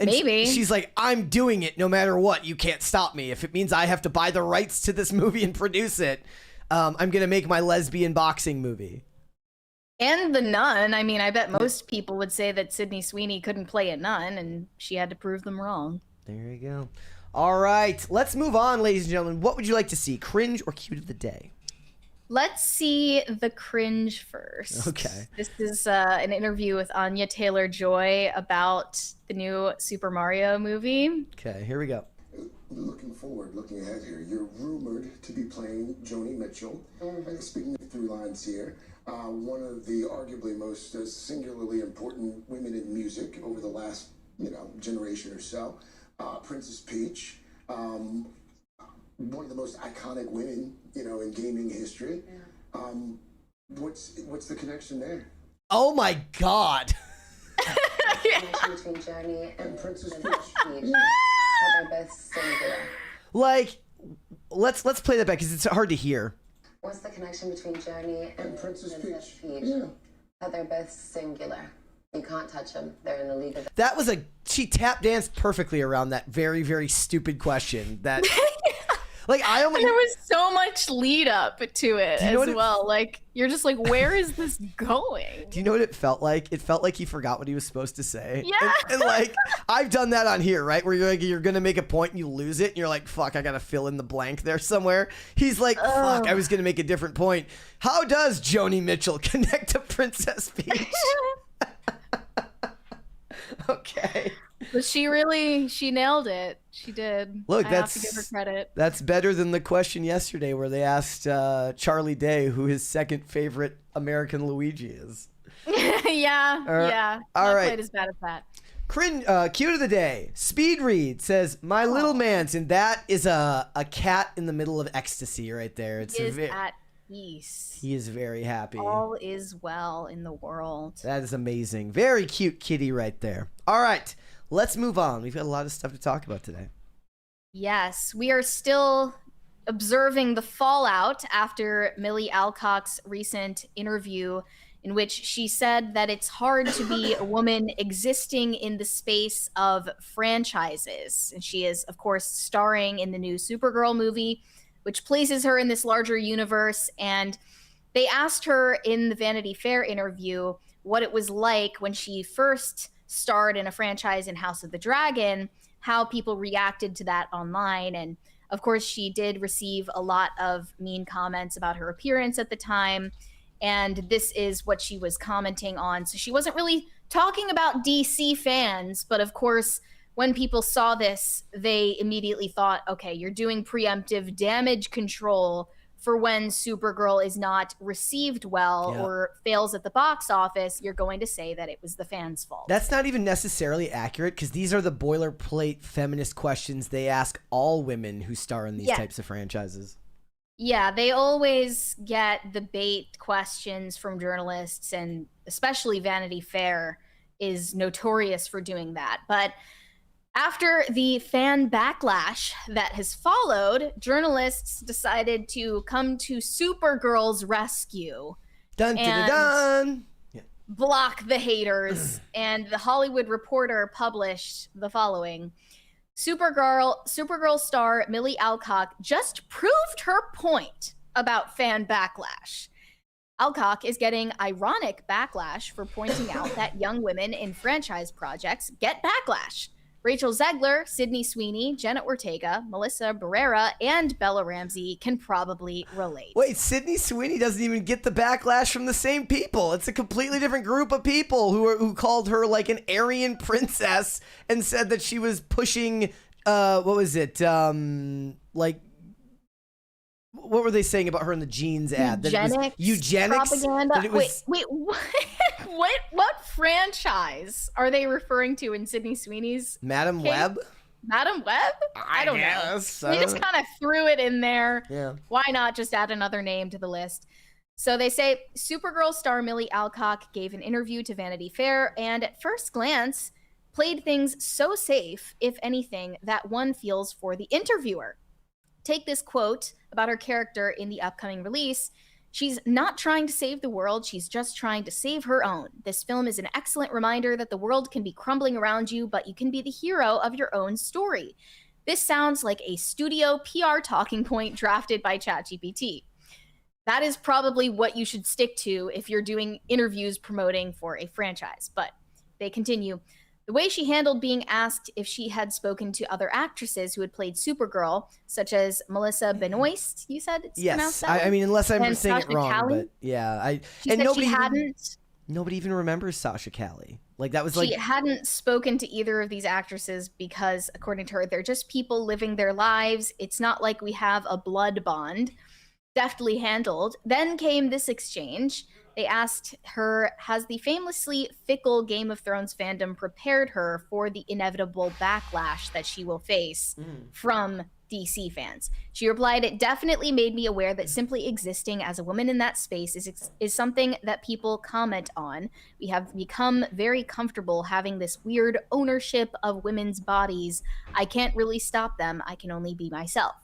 And maybe. She's like, I'm doing it no matter what. You can't stop me. If it means I have to buy the rights to this movie and produce it, I'm going to make my lesbian boxing movie. And the nun. I mean, I bet most people would say that Sydney Sweeney couldn't play a nun, and she had to prove them wrong. There you go. All right. Let's move on, ladies and gentlemen. What would you like to see? Cringe or cute of the day? Let's see the cringe first. Okay. This is an interview with Anya Taylor-Joy about the new Super Mario movie. Okay, here we go. Looking ahead here, you're rumored to be playing Joni Mitchell. Speaking of through lines here, one of the arguably most singularly important women in music over the last, generation or so, Princess Peach. One of the most iconic women, in gaming history. What's the connection there? Oh my God! Connection between Joni and Princess Peach. They're both singular. Like, let's play that back because it's hard to hear. What's the connection between Joni and Princess Peach? Yeah. That they're both singular. You can't touch them. They're in the league of... That was she tap danced perfectly around that very, very stupid question. That, like, there was so much lead up to it as well. Like, you're just like, where is this going? Do you know what it felt like? It felt like he forgot what he was supposed to say. Yeah. And like, I've done that on here, right? Where you're like, you're gonna make a point and you lose it, and you're like, fuck, I gotta fill in the blank there somewhere. He's like, fuck, I was gonna make a different point. How does Joni Mitchell connect to Princess Peach? Okay. But she nailed it. She did. Look, I have to give her credit. That's better than the question yesterday where they asked Charlie Day who his second favorite American Luigi is. Yeah. All right. Not quite as bad as that. Cute of the day. Speed Read says, my little man's, and that is a cat in the middle of ecstasy right there. It's at peace. He is very happy. All is well in the world. That is amazing. Very cute kitty right there. All right, let's move on. We've got a lot of stuff to talk about today. Yes, we are still observing the fallout after Millie Alcock's recent interview in which she said that it's hard to be a woman existing in the space of franchises. And she is, of course, starring in the new Supergirl movie, which places her in this larger universe. And they asked her in the Vanity Fair interview what it was like when she first starred in a franchise in House of the Dragon, how people reacted to that online. And of course, she did receive a lot of mean comments about her appearance at the time. And this is what she was commenting on. So she wasn't really talking about DC fans, but of course, when people saw this, they immediately thought, okay, you're doing preemptive damage control for when Supergirl is not received well or fails at the box office. You're going to say that it was the fans' fault. That's not even necessarily accurate, because these are the boilerplate feminist questions they ask all women who star in these types of franchises. Yeah, they always get the bait questions from journalists, and especially Vanity Fair is notorious for doing that. But after the fan backlash that has followed, journalists decided to come to Supergirl's rescue. Dun, dun, dun, dun. Block the haters. And the Hollywood Reporter published the following. Supergirl star Millie Alcock just proved her point about fan backlash. Alcock is getting ironic backlash for pointing out that young women in franchise projects get backlash. Rachel Zegler, Sydney Sweeney, Jenna Ortega, Melissa Barrera, and Bella Ramsey can probably relate. Wait, Sydney Sweeney doesn't even get the backlash from the same people. It's a completely different group of people who called her like an Aryan princess and said that she was pushing, what was it? Like, what were they saying about her in the jeans ad? Eugenics propaganda. That it was, wait, what franchise are they referring to in Sydney Sweeney's Madam case? Web? Madam Web? I don't guess. know. They just kind of threw it in there. Yeah. Why not just add another name to the list? So they say Supergirl star Millie Alcock gave an interview to Vanity Fair and at first glance played things so safe, if anything, that one feels for the interviewer. Take this quote about her character in the upcoming release. She's not trying to save the world, she's just trying to save her own. This film is an excellent reminder that the world can be crumbling around you, but you can be the hero of your own story. This sounds like a studio PR talking point drafted by ChatGPT. That is probably what you should stick to if you're doing interviews promoting for a franchise. But they continue. The way she handled being asked if she had spoken to other actresses who had played Supergirl, such as Melissa Benoist, you said it's pronounced that way? I mean, unless I'm saying Sasha it wrong, Calle? but yeah, She said she hadn't. Nobody even remembers Sasha Calle. Like that was She hadn't spoken to either of these actresses because, according to her, they're just people living their lives. It's not like we have a blood bond. Deftly handled. Then came this exchange. They asked her, has the famously fickle Game of Thrones fandom prepared her for the inevitable backlash that she will face from DC fans? She replied, it definitely made me aware that simply existing as a woman in that space is something that people comment on. We have become very comfortable having this weird ownership of women's bodies. I can't really stop them. I can only be myself.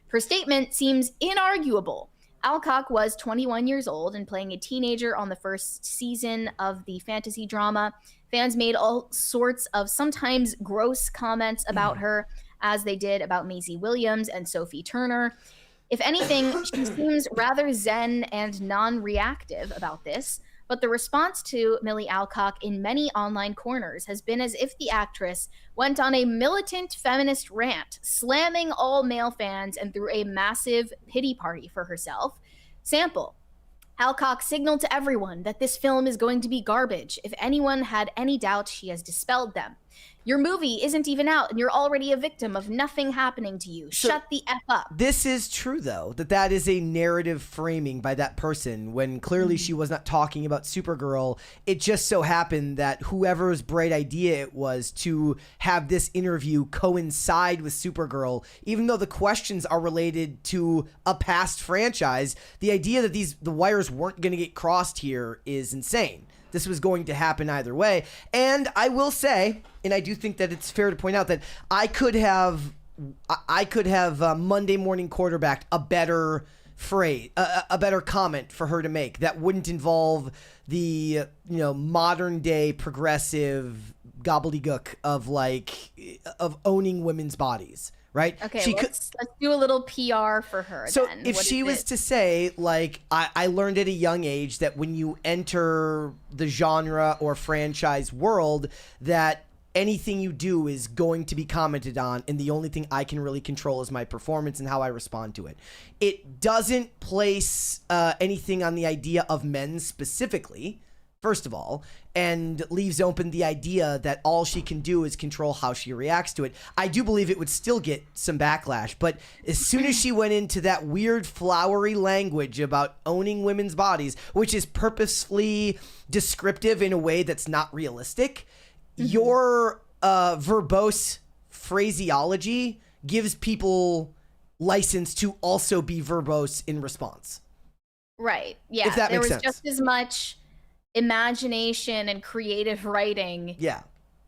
Her statement seems inarguable. Alcock was 21 years old and playing a teenager on the first season of the fantasy drama. Fans made all sorts of sometimes gross comments about her, as they did about Maisie Williams and Sophie Turner. If anything, she seems rather zen and non-reactive about this, but the response to Millie Alcock in many online corners has been as if the actress went on a militant feminist rant, slamming all male fans and threw a massive pity party for herself. Sample. Alcock signaled to everyone that this film is going to be garbage. If anyone had any doubts, she has dispelled them. Your movie isn't even out and you're already a victim of nothing happening to you. So Shut the F up. This is true, though, that is a narrative framing by that person when clearly she was not talking about Supergirl. It just so happened that whoever's bright idea it was to have this interview coincide with Supergirl, even though the questions are related to a past franchise, the idea that the wires weren't going to get crossed here is insane. This was going to happen either way. And I will say, and I do think that it's fair to point out that I could have Monday morning quarterbacked a better phrase, a better comment for her to make that wouldn't involve the modern day progressive gobbledygook of owning women's bodies. Right? Okay, let's do a little PR for her. So then. if she was to say, like, I learned at a young age that when you enter the genre or franchise world, that anything you do is going to be commented on, and the only thing I can really control is my performance and how I respond to it. It doesn't place anything on the idea of men specifically, first of all, and leaves open the idea that all she can do is control how she reacts to it. I do believe it would still get some backlash, but as soon as she went into that weird flowery language about owning women's bodies, which is purposefully descriptive in a way that's not realistic, your verbose phraseology gives people license to also be verbose in response. Right. Yeah. If that there makes was sense. just as much imagination and creative writing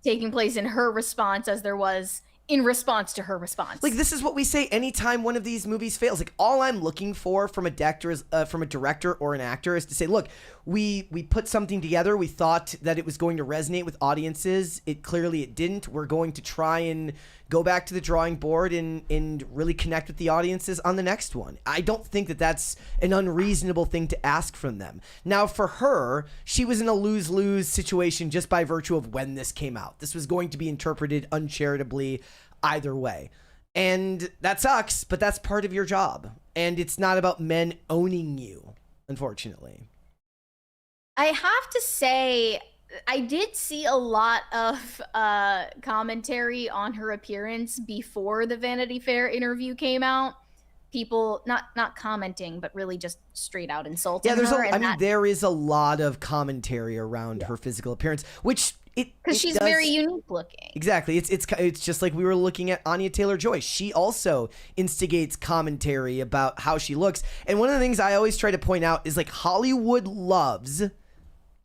taking place in her response as there was in response to her response. Like, this is what we say anytime one of these movies fails. Like, all I'm looking for from a director or an actor is to say, look, we put something together. We thought that it was going to resonate with audiences. It didn't. We're going to try and go back to the drawing board and really connect with the audiences on the next one. I don't think that that's an unreasonable thing to ask from them. Now, for her, she was in a lose-lose situation just by virtue of when this came out. This was going to be interpreted uncharitably either way. And that sucks, but that's part of your job. And it's not about men owning you, unfortunately. I have to say, I did see a lot of commentary on her appearance before the Vanity Fair interview came out. People not commenting, but really just straight out insulting her. There is a lot of commentary around her physical appearance, which because she's very unique looking. Exactly. It's just like we were looking at Anya Taylor-Joy. She also instigates commentary about how she looks. And one of the things I always try to point out is, like, Hollywood loves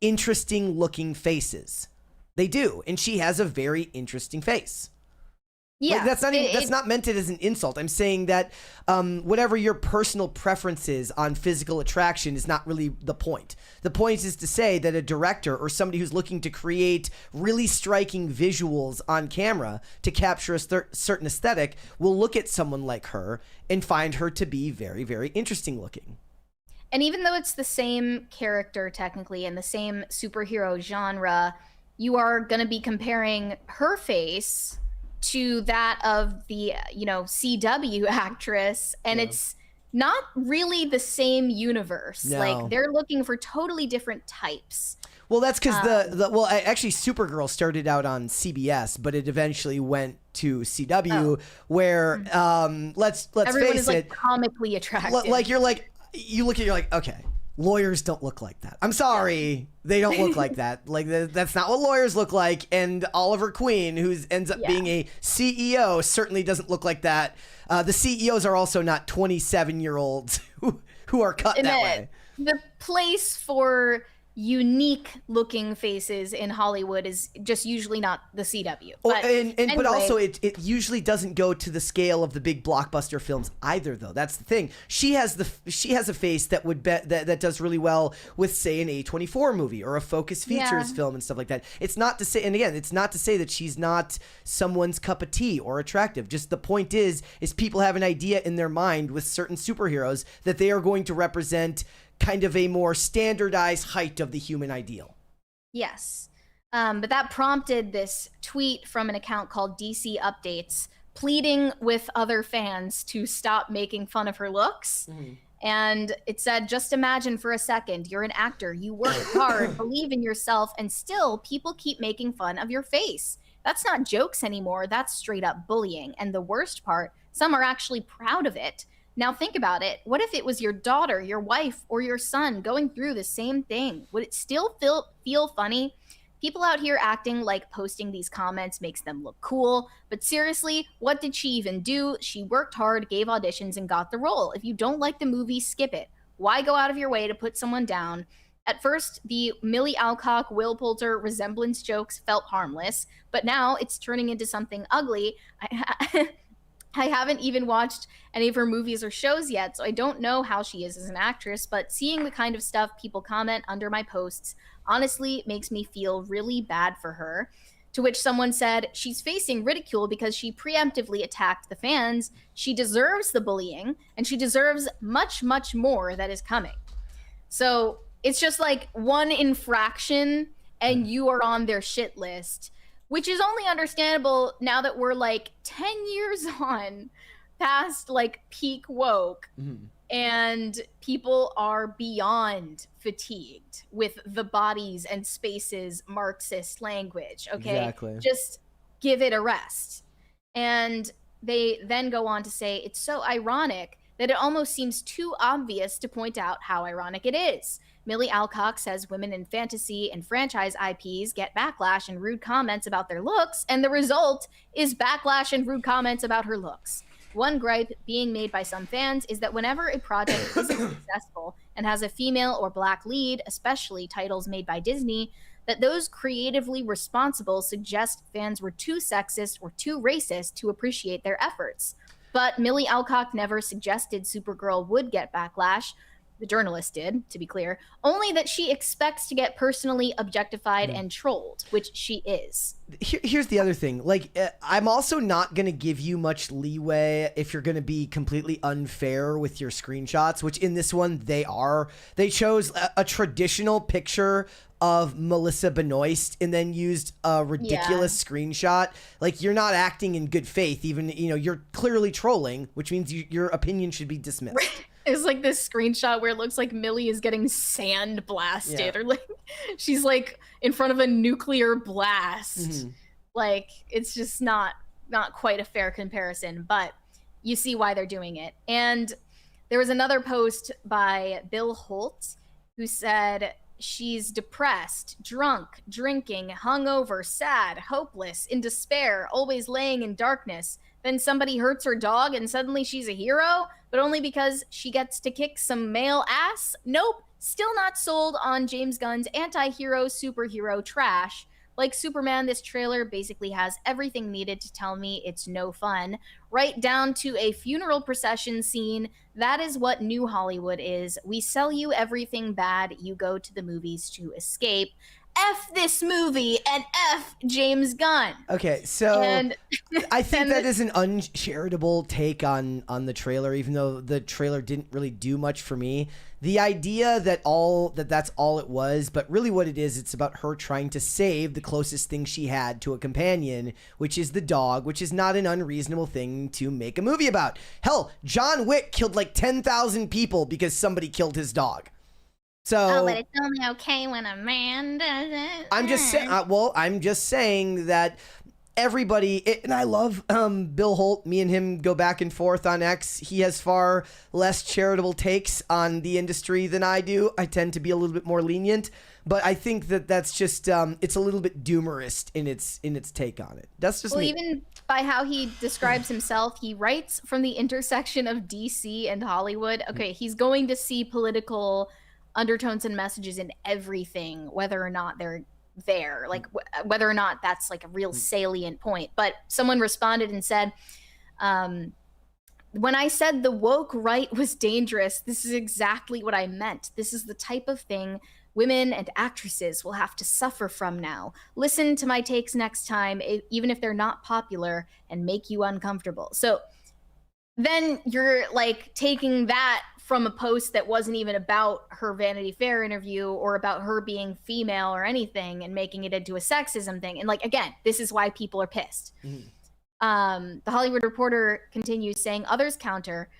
interesting looking faces. They do. And she has a very interesting face. Yeah. Like, that's not meant as an insult. I'm saying that whatever your personal preference is on physical attraction is not really the point. The point is to say that a director or somebody who's looking to create really striking visuals on camera to capture a certain aesthetic will look at someone like her and find her to be very, very interesting looking. And even though it's the same character technically and the same superhero genre, you are going to be comparing her face to that of the CW actress, and it's not really the same universe. No. Like, they're looking for totally different types. Well, that's because actually Supergirl started out on CBS, but it eventually went to CW, where let's everyone face is like it, comically attractive. You look at you're like, okay, lawyers don't look like that. I'm sorry, they don't look like that. Like, that's not what lawyers look like. And Oliver Queen, who ends up being a CEO, certainly doesn't look like that. The CEOs are also not 27-year-olds who are cut that way. The place for unique looking faces in Hollywood is just usually not the CW. But also it usually doesn't go to the scale of the big blockbuster films either, though. That's the thing. She has a face that would that does really well with, say, an A24 movie or a Focus Features film and stuff like that. It's not to say, and again, it's not to say that she's not someone's cup of tea or attractive. Just the point is people have an idea in their mind with certain superheroes that they are going to represent kind of a more standardized height of the human ideal. Yes. But that prompted this tweet from an account called DC Updates, pleading with other fans to stop making fun of her looks. Mm-hmm. And it said, just imagine for a second, you're an actor, you work hard, believe in yourself, and still people keep making fun of your face. That's not jokes anymore. That's straight up bullying. And the worst part, some are actually proud of it. Now think about it. What if it was your daughter, your wife, or your son going through the same thing? Would it still feel funny? People out here acting like posting these comments makes them look cool. But seriously, what did she even do? She worked hard, gave auditions, and got the role. If you don't like the movie, skip it. Why go out of your way to put someone down? At first, the Millie Alcock, Will Poulter resemblance jokes felt harmless, but now it's turning into something ugly. I haven't even watched any of her movies or shows yet, so I don't know how she is as an actress, but seeing the kind of stuff people comment under my posts honestly makes me feel really bad for her. To which someone said, she's facing ridicule because she preemptively attacked the fans. She deserves the bullying, and she deserves much, much more that is coming. So it's just like one infraction and you are on their shit list, which is only understandable now that we're like 10 years on past like peak woke. And people are beyond fatigued with the bodies and spaces Marxist language. Okay, Exactly. just give it a rest. And they then go on to say it's so ironic that it almost seems too obvious to point out how ironic it is. Millie Alcock says women in fantasy and franchise IPs get backlash and rude comments about their looks, and the result is backlash and rude comments about her looks. One gripe being made by some fans is that whenever a project isn't successful and has a female or black lead, especially titles made by Disney, that those creatively responsible suggest fans were too sexist or too racist to appreciate their efforts. But Millie Alcock never suggested Supergirl would get backlash. The journalist did, to be clear, only that she expects to get personally objectified and trolled, which she is. Here's the other thing. Like, I'm also not going to give you much leeway if you're going to be completely unfair with your screenshots, which in this one they are. They chose a traditional picture of Melissa Benoist and then used a ridiculous screenshot. Like, you're not acting in good faith. Even, you know, you're clearly trolling, which means your opinion should be dismissed. It's like this screenshot where it looks like Millie is getting sand blasted, or like she's like in front of a nuclear blast. Like, it's just not quite a fair comparison, but you see why they're doing it. And there was another post by Bill Holt who said she's depressed, drunk, drinking, hungover, sad, hopeless, in despair, always laying in darkness. Then somebody hurts her dog and suddenly she's a hero, but only because she gets to kick some male ass? Nope, still not sold on James Gunn's anti-hero superhero trash. Like Superman, this trailer basically has everything needed to tell me it's no fun, right down to a funeral procession scene. That is what New Hollywood is. We sell you everything bad. You go to the movies to escape. F this movie and F James Gunn. Okay, so I think that is an uncharitable take on the trailer, even though the trailer didn't really do much for me. The idea that that's all it was, but really what it is, it's about her trying to save the closest thing she had to a companion, which is the dog, which is not an unreasonable thing to make a movie about. Hell, John Wick killed like 10,000 people because somebody killed his dog. So, but it's only okay when a man does it. I'm just saying. I'm just saying that everybody, and I love Bill Holt. Me and him go back and forth on X. He has far less charitable takes on the industry than I do. I tend to be a little bit more lenient, but I think that's just it's a little bit doomerist in its take on it. That's just me. Even by how he describes himself, he writes from the intersection of DC and Hollywood. Okay, he's going to see political undertones and messages in everything, whether or not they're there, like whether or not that's like a real salient point. But someone responded and said, when I said the woke right was dangerous, this is exactly what I meant. This is the type of thing women and actresses will have to suffer from now. Listen to my takes next time, even if they're not popular and make you uncomfortable. So then you're like taking that from a post that wasn't even about her Vanity Fair interview or about her being female or anything and making it into a sexism thing. And like, again, this is why people are pissed. The Hollywood Reporter continues saying, others counter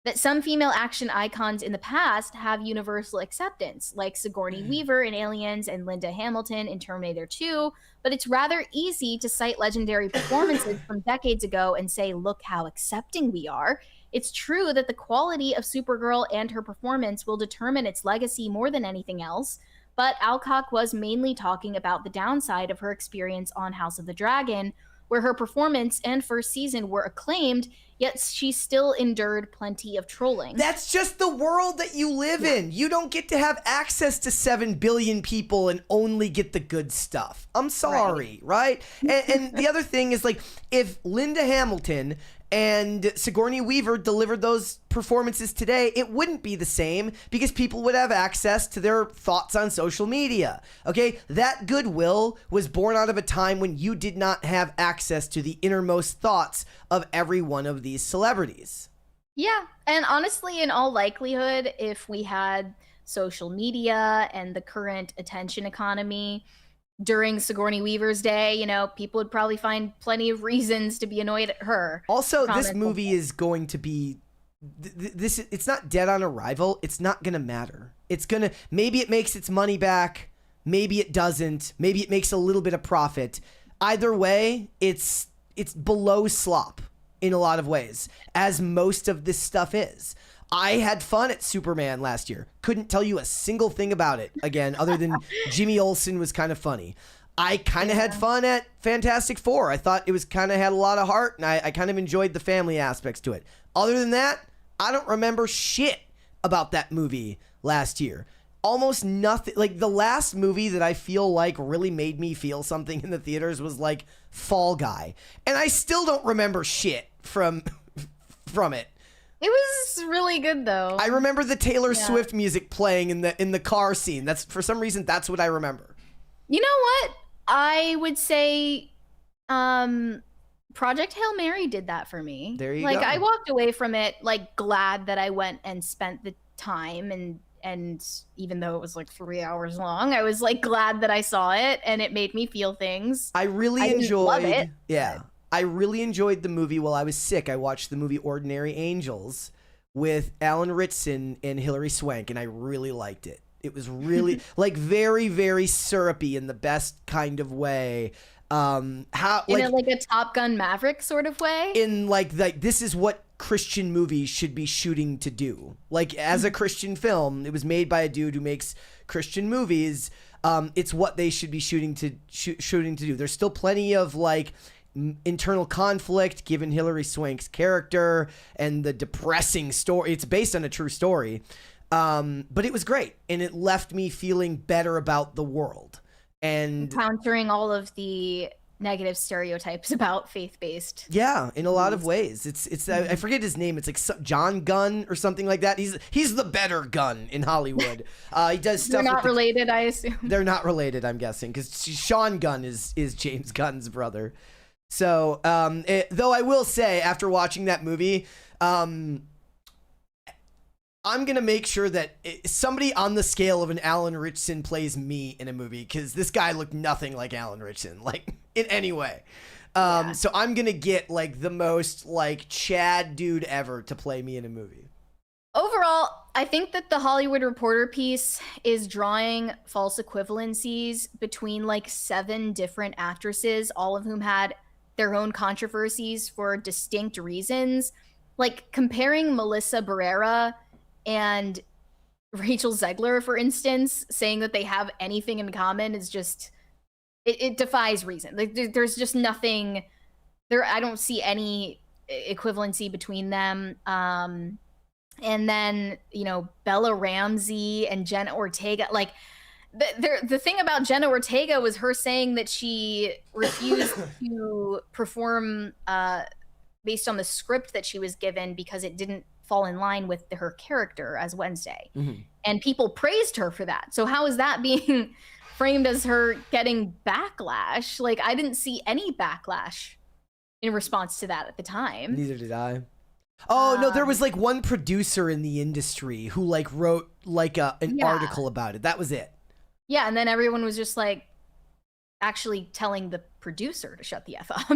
that some female action icons in the past have universal acceptance, like Sigourney Weaver in Aliens and Linda Hamilton in Terminator 2, but it's rather easy to cite legendary performances from decades ago and say, look how accepting we are. It's true that the quality of Supergirl and her performance will determine its legacy more than anything else, but Alcock was mainly talking about the downside of her experience on House of the Dragon, where her performance and first season were acclaimed, yet she still endured plenty of trolling. That's just the world that you live in. You don't get to have access to 7 billion people and only get the good stuff. I'm sorry, right? And the other thing is, like, if Linda Hamilton and Sigourney Weaver delivered those performances today, it wouldn't be the same because people would have access to their thoughts on social media. Okay? That goodwill was born out of a time when you did not have access to the innermost thoughts of every one of these celebrities. Yeah. And honestly, in all likelihood, if we had social media and the current attention economy during Sigourney Weaver's day, you know, people would probably find plenty of reasons to be annoyed at her. Also, this movie is going to be this. It's not dead on arrival. It's not gonna matter. It's gonna, maybe it makes its money back, maybe it doesn't, maybe it makes a little bit of profit. Either way, it's below slop in a lot of ways, as most of this stuff is. I had fun at Superman last year. Couldn't tell you a single thing about it, again, other than Jimmy Olsen was kind of funny. I kind of had fun at Fantastic Four. I thought it was kind of had a lot of heart, and I kind of enjoyed the family aspects to it. Other than that, I don't remember shit about that movie last year. Almost nothing. Like, the last movie that I feel like really made me feel something in the theaters was, like, Fall Guy. And I still don't remember shit from it. It was really good, though. I remember the Taylor Swift music playing in the car scene. That's, for some reason, that's what I remember. You know what? I would say Project Hail Mary did that for me. There you go. Like, I walked away from it, like, glad that I went and spent the time, and even though it was like 3 hours long, I was like glad that I saw it, and it made me feel things. I really enjoyed love it. Yeah. I really enjoyed the movie while I was sick. I watched the movie Ordinary Angels with Alan Ritson and Hilary Swank, and I really liked it. It was really like very, very syrupy in the best kind of way. In like a Top Gun Maverick sort of way. In like this is what Christian movies should be shooting to do. Like, as a Christian film, it was made by a dude who makes Christian movies. It's what they should be shooting to do. There's still plenty of like internal conflict given Hilary Swank's character and the depressing story. It's based on a true story. But it was great, and it left me feeling better about the world and countering all of the negative stereotypes about faith-based. Yeah, in a lot of ways. It's I forget his name. It's like John Gunn or something like that. He's the better Gunn in Hollywood. He does stuff. They're not related, I assume. They're not related, I'm guessing, because Sean Gunn is James Gunn's brother. So, though I will say, after watching that movie, I'm going to make sure that somebody on the scale of an Alan Ritchson plays me in a movie, because this guy looked nothing like Alan Ritchson, like, in any way. So I'm going to get, like, the most, like, Chad dude ever to play me in a movie. Overall, I think that the Hollywood Reporter piece is drawing false equivalencies between, like, 7 different actresses, all of whom had their own controversies for distinct reasons. Like, comparing Melissa Barrera and Rachel Zegler, for instance, saying that they have anything in common is just, it defies reason. Like, there's just nothing there. I don't see any equivalency between them. And then, you know, Bella Ramsey and Jenna Ortega, like, the thing about Jenna Ortega was her saying that she refused to perform based on the script that she was given because it didn't fall in line with her character as Wednesday. Mm-hmm. And people praised her for that. So how is that being framed as her getting backlash? Like, I didn't see any backlash in response to that at the time. Neither did I. Oh, no, there was like one producer in the industry who like wrote like an article about it. That was it. Yeah, and then everyone was just like, actually telling the producer to shut the F up.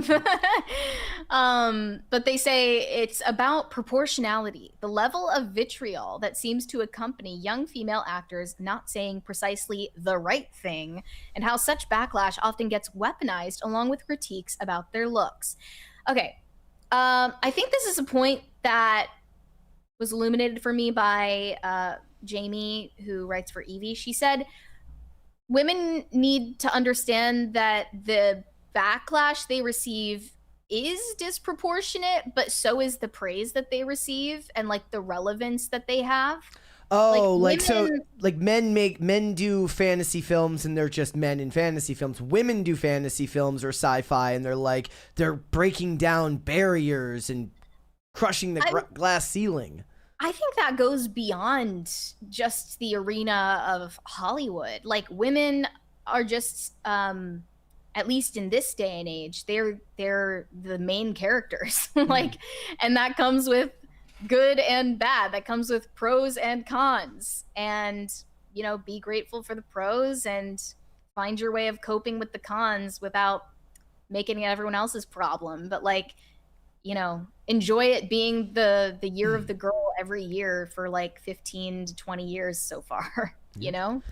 But they say it's about proportionality, the level of vitriol that seems to accompany young female actors not saying precisely the right thing, and how such backlash often gets weaponized along with critiques about their looks. Okay, I think this is a point that was illuminated for me by Jamie, who writes for Evie. She said, women need to understand that the backlash they receive is disproportionate, but so is the praise that they receive and like the relevance that they have. Oh, like so women- like men do fantasy films and they're just men in fantasy films. Women do fantasy films or sci-fi and they're breaking down barriers and crushing the glass ceiling. I think that goes beyond just the arena of Hollywood. Like, women are just, at least in this day and age, they're the main characters. Like, and that comes with good and bad. That comes with pros and cons. And, you know, be grateful for the pros and find your way of coping with the cons without making it everyone else's problem. But like, you know, enjoy it being the year of the girl every year for like 15 to 20 years so far, you know?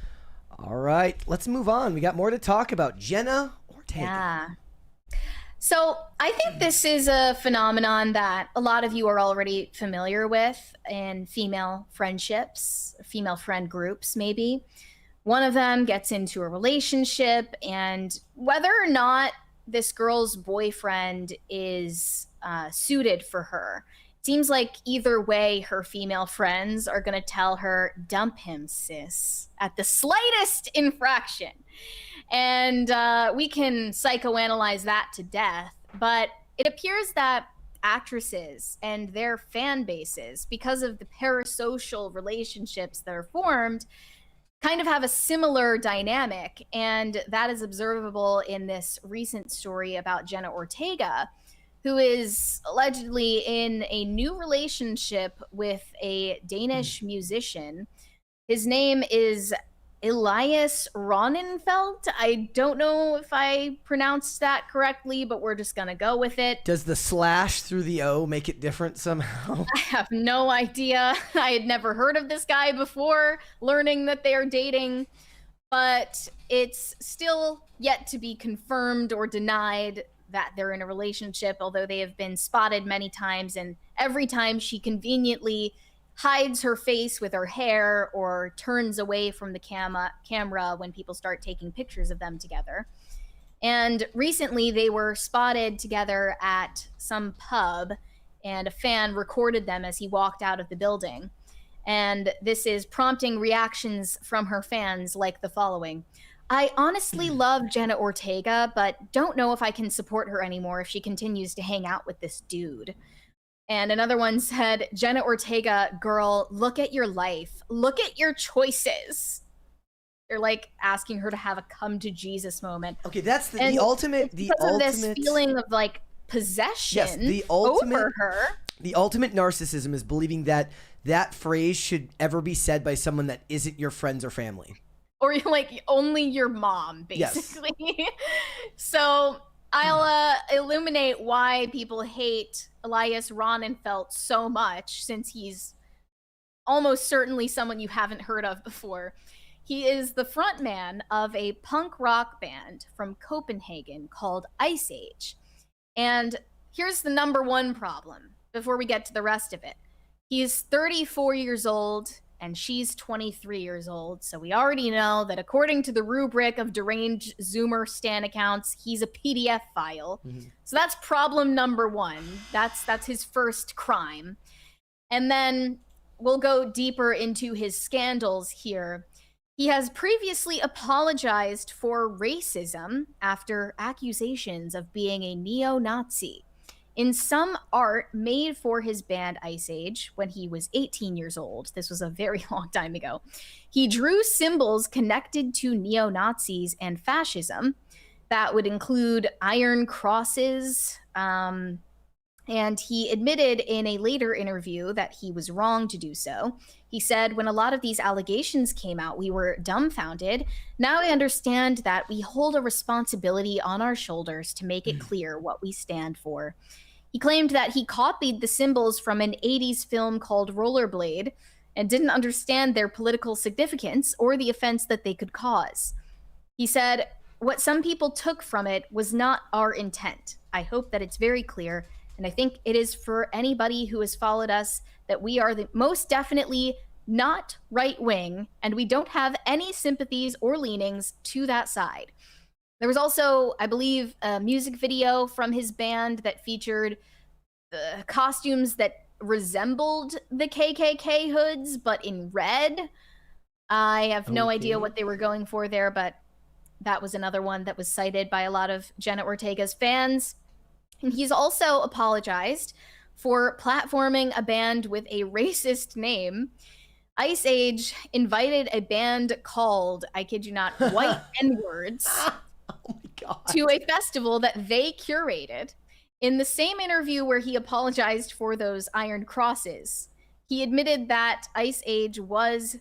All right, let's move on. We got more to talk about. Jenna Ortega. Yeah. So I think this is a phenomenon that a lot of you are already familiar with in female friendships, female friend groups, maybe. One of them gets into a relationship, and whether or not this girl's boyfriend is suited for her, it seems like either way her female friends are going to tell her, dump him, sis, at the slightest infraction. And we can psychoanalyze that to death, but it appears that actresses and their fan bases, because of the parasocial relationships that are formed, kind of have a similar dynamic. And that is observable in this recent story about Jenna Ortega, who is allegedly in a new relationship with a Danish musician. His name is Elias Ronenfeldt. I don't know if I pronounced that correctly, but we're just gonna go with it. Does the slash through the O make it different somehow? I have no idea. I had never heard of this guy before learning that they are dating, but it's still yet to be confirmed or denied that they're in a relationship, although they have been spotted many times, and every time she conveniently hides her face with her hair or turns away from the camera when people start taking pictures of them together. And recently they were spotted together at some pub, and a fan recorded them as he walked out of the building. And this is prompting reactions from her fans like the following. I honestly love Jenna Ortega, but don't know if I can support her anymore if she continues to hang out with this dude. And another one said, Jenna Ortega, girl, look at your life. Look at your choices. They're like asking her to have a come to Jesus moment. Okay, that's the ultimate. Because of this feeling of like possession over her. The ultimate narcissism is believing that that phrase should ever be said by someone that isn't your friends or family. Or like only your mom, basically. Yes. So I'll illuminate why people hate Elias Ronenfeldt so much, since he's almost certainly someone you haven't heard of before. He is the frontman of a punk rock band from Copenhagen called Ice Age. And here's the number one problem before we get to the rest of it. He's 34 years old and she's 23 years old. So we already know that according to the rubric of deranged Zoomer stan accounts, he's a PDF file. Mm-hmm. So that's problem number one. That's his first crime. And then we'll go deeper into his scandals here. He has previously apologized for racism after accusations of being a neo-Nazi. In some art made for his band Ice Age when he was 18 years old, this was a very long time ago, he drew symbols connected to neo-Nazis and fascism that would include iron crosses, and And he admitted in a later interview that he was wrong to do so. He said, when a lot of these allegations came out, we were dumbfounded. Now I understand that we hold a responsibility on our shoulders to make it clear what we stand for. He claimed that he copied the symbols from an 80s film called Rollerblade and didn't understand their political significance or the offense that they could cause. He said, what some people took from it was not our intent. I hope that it's very clear. And I think it is for anybody who has followed us that we are the most definitely not right-wing, and we don't have any sympathies or leanings to that side. There was also, I believe, a music video from his band that featured costumes that resembled the KKK hoods, but in red. I have no idea what they were going for there, but that was another one that was cited by a lot of Jenna Ortega's fans. And he's also apologized for platforming a band with a racist name. Ice Age invited a band called, I kid you not, White N-Words to a festival that they curated. In the same interview where he apologized for those iron crosses, he admitted that Ice Age was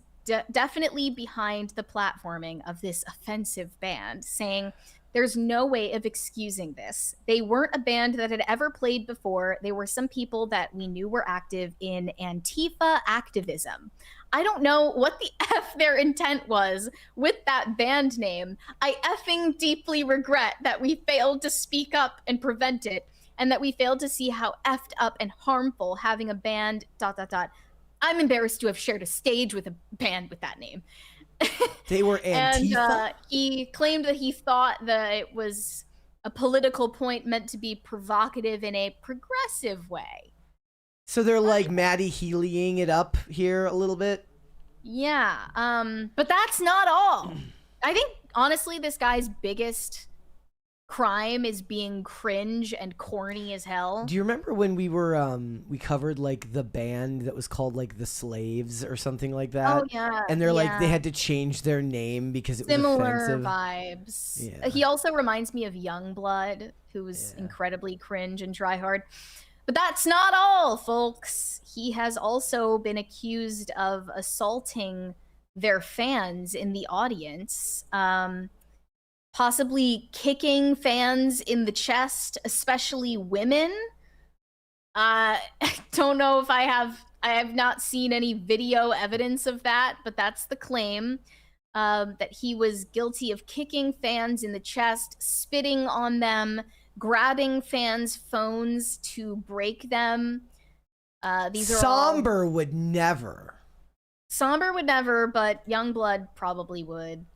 definitely behind the platforming of this offensive band, saying, there's no way of excusing this. They weren't a band that had ever played before. They were some people that we knew were active in Antifa activism. I don't know what the F their intent was with that band name. I effing deeply regret that we failed to speak up and prevent it, and that we failed to see how effed up and harmful having a band ... I'm embarrassed to have shared a stage with a band with that name. They were Antifa? And he claimed that he thought that it was a political point meant to be provocative in a progressive way. So they're like Maddie Healying it up here a little bit? Yeah, but that's not all. I think, honestly, this guy's biggest crime is being cringe and corny as hell. Do you remember when we were we covered like the band that was called like the Slaves or something like that? Oh yeah. And they're like they had to change their name because it was offensive. Vibes. Yeah. He also reminds me of Youngblood, who was incredibly cringe and try hard. But that's not all, folks. He has also been accused of assaulting their fans in the audience. Possibly kicking fans in the chest, especially women. I don't know if I have not seen any video evidence of that, but that's the claim, that he was guilty of kicking fans in the chest, spitting on them, grabbing fans' phones to break them. These are Somber would never. Somber would never, but Youngblood probably would.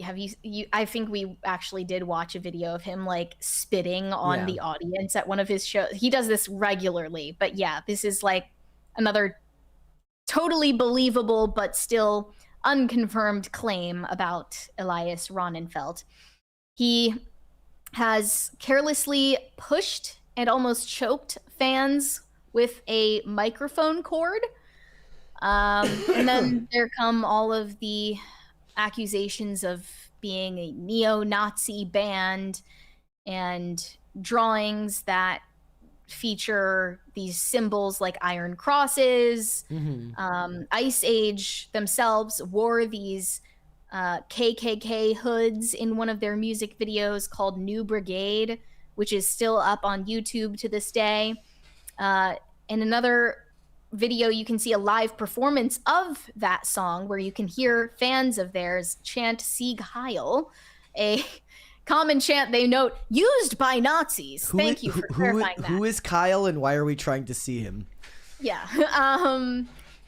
Have you I think we actually did watch a video of him like spitting on the audience at one of his shows. He does this regularly, but yeah, this is like another totally believable but still unconfirmed claim about Elias Ronenfeld. He has carelessly pushed and almost choked fans with a microphone cord. And then there come all of the accusations of being a neo-Nazi band and drawings that feature these symbols like iron crosses. Ice Age themselves wore these KKK hoods in one of their music videos called New Brigade, which is still up on YouTube to this day. In another video, you can see a live performance of that song where you can hear fans of theirs chant Sieg Heil, a common chant they note used by Nazis. Thank you for clarifying that. Who is Kyle and why are we trying to see him? Yeah.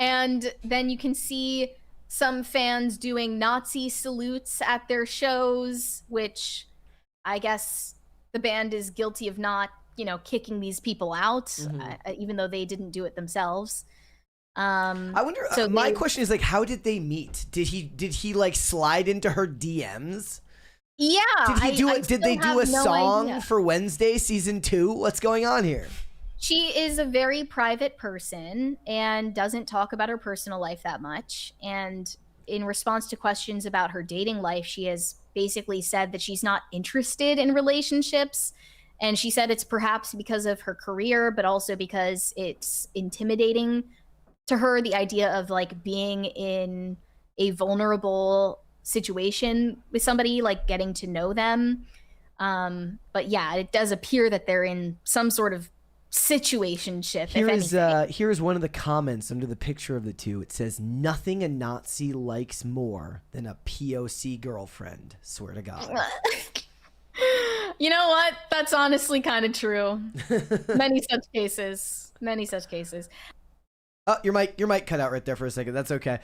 And then you can see some fans doing Nazi salutes at their shows, which I guess the band is guilty of not, kicking these people out, even though they didn't do it themselves. I wonder. So my question is like, how did they meet? Did he like slide into her DMs? Yeah. Did they do a song for Wednesday season 2? What's going on here? She is a very private person and doesn't talk about her personal life that much. And in response to questions about her dating life, she has basically said that she's not interested in relationships And she said it's perhaps because of her career, but also because it's intimidating to her, the idea of like being in a vulnerable situation with somebody, like getting to know them. But yeah, it does appear that they're in some sort of situationship. Here's one of the comments under the picture of the two. It says, "Nothing a Nazi likes more than a POC girlfriend." Swear to God. You know what? That's honestly kind of true. Many such cases. Oh, your mic cut out right there for a second. That's okay.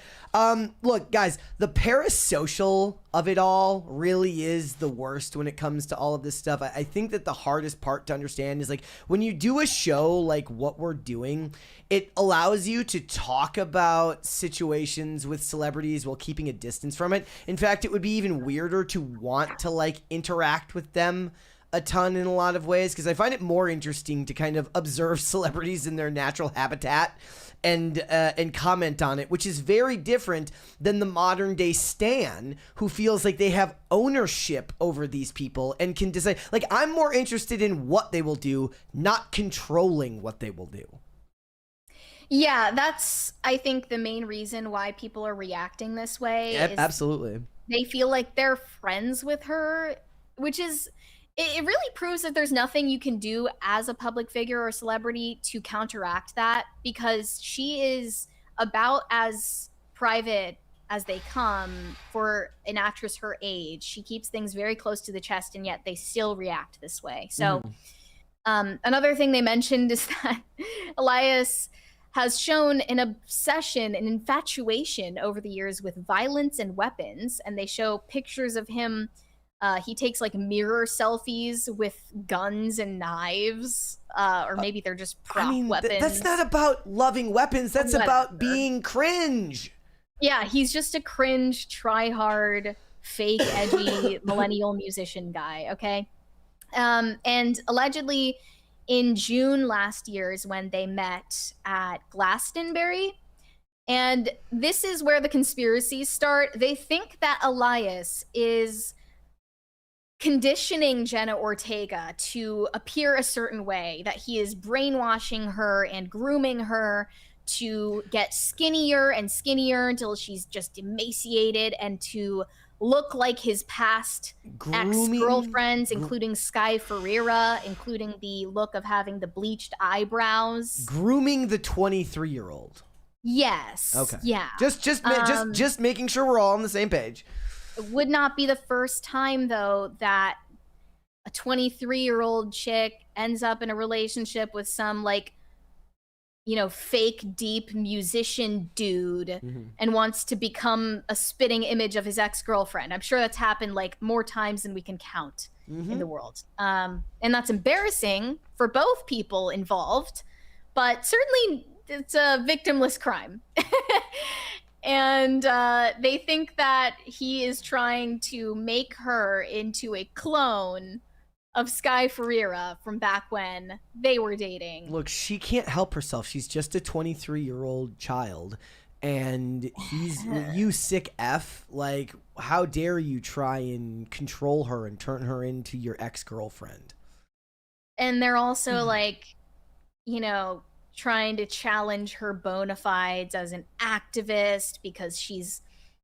Look, guys, the parasocial of it all really is the worst when it comes to all of this stuff. I think that the hardest part to understand is like when you do a show like what we're doing, it allows you to talk about situations with celebrities while keeping a distance from it. In fact, it would be even weirder to want to like interact with them a ton in a lot of ways, because I find it more interesting to kind of observe celebrities in their natural habitat and comment on it, which is very different than the modern day stan who feels like they have ownership over these people and can decide. Like, I'm more interested in what they will do, not controlling what they will do. Yeah, that's, I think, the main reason why people are reacting this way. Yep, absolutely. They feel like they're friends with her, which is, it really proves that there's nothing you can do as a public figure or celebrity to counteract that, because she is about as private as they come for an actress her age. She keeps things very close to the chest, and yet they still react this way. So another thing they mentioned is that Elias has shown an obsession, an infatuation over the years with violence and weapons, and they show pictures of him. He takes like mirror selfies with guns and knives, or maybe they're just prop weapons. That's not about loving weapons. That's about being cringe. Yeah, he's just a cringe, try-hard, fake, edgy millennial musician guy, okay? And allegedly in June last year is when they met at Glastonbury. And this is where the conspiracies start. They think that Elias is conditioning Jenna Ortega to appear a certain way, that he is brainwashing her and grooming her to get skinnier and skinnier until she's just emaciated and to look like his past ex-girlfriends, including Sky Ferreira, including the look of having the bleached eyebrows. Grooming the 23-year-old. Yes. Okay. Yeah. Just making sure we're all on the same page. It would not be the first time, though, that a 23-year-old chick ends up in a relationship with some, like, you know, fake deep musician dude and wants to become a spitting image of his ex-girlfriend. I'm sure that's happened like more times than we can count in the world. And that's embarrassing for both people involved, but certainly it's a victimless crime. And they think that he is trying to make her into a clone of Sky Ferreira from back when they were dating. Look, she can't help herself. She's just a 23-year-old child. And he's, you sick F, like, how dare you try and control her and turn her into your ex-girlfriend? And they're also, like, you know, trying to challenge her bona fides as an activist because she's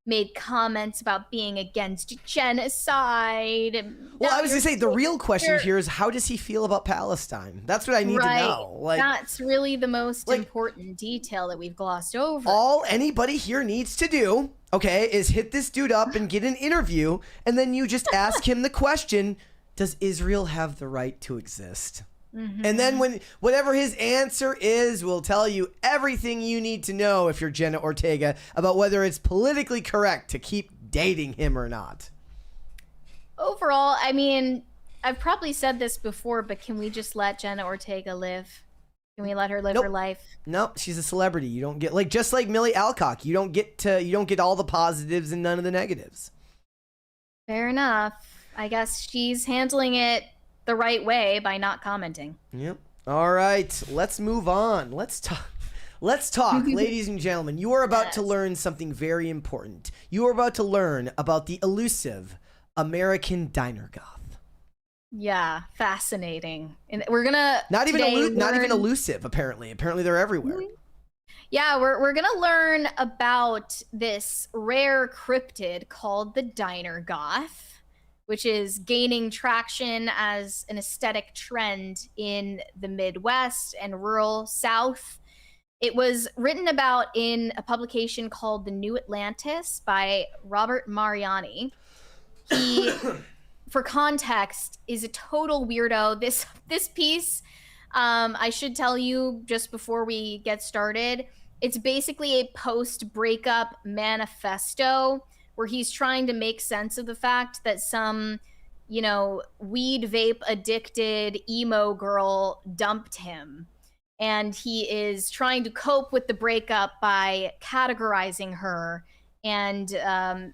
made comments about being against genocide. Well, I was going to say, the real question here is, how does he feel about Palestine? That's what I need to know. Like, that's really the most important detail that we've glossed over. All anybody here needs to do, okay, is hit this dude up and get an interview, and then you just ask him the question, does Israel have the right to exist? And then when whatever his answer is, will tell you everything you need to know if you're Jenna Ortega about whether it's politically correct to keep dating him or not. Overall, I mean, I've probably said this before, but can we just let Jenna Ortega live? Can we let her live her life? Nope, she's a celebrity. You don't get, like, just like Millie Alcock, you don't get all the positives and none of the negatives. Fair enough. I guess she's handling it the right way by not commenting. Yep. All right, let's move on. Let's talk, ladies and gentlemen. You are about to learn something very important. You are about to learn about the elusive American diner goth. Yeah, fascinating. And we're gonna Not even today not even learn- elusive. Apparently they're everywhere. Yeah, we're gonna learn about this rare cryptid called the Diner Goth, which is gaining traction as an aesthetic trend in the Midwest and rural South. It was written about in a publication called The New Atlantis by Robert Mariani. He, for context, is a total weirdo. This piece, I should tell you just before we get started, it's basically a post-breakup manifesto where he's trying to make sense of the fact that some, weed vape addicted emo girl dumped him. And he is trying to cope with the breakup by categorizing her and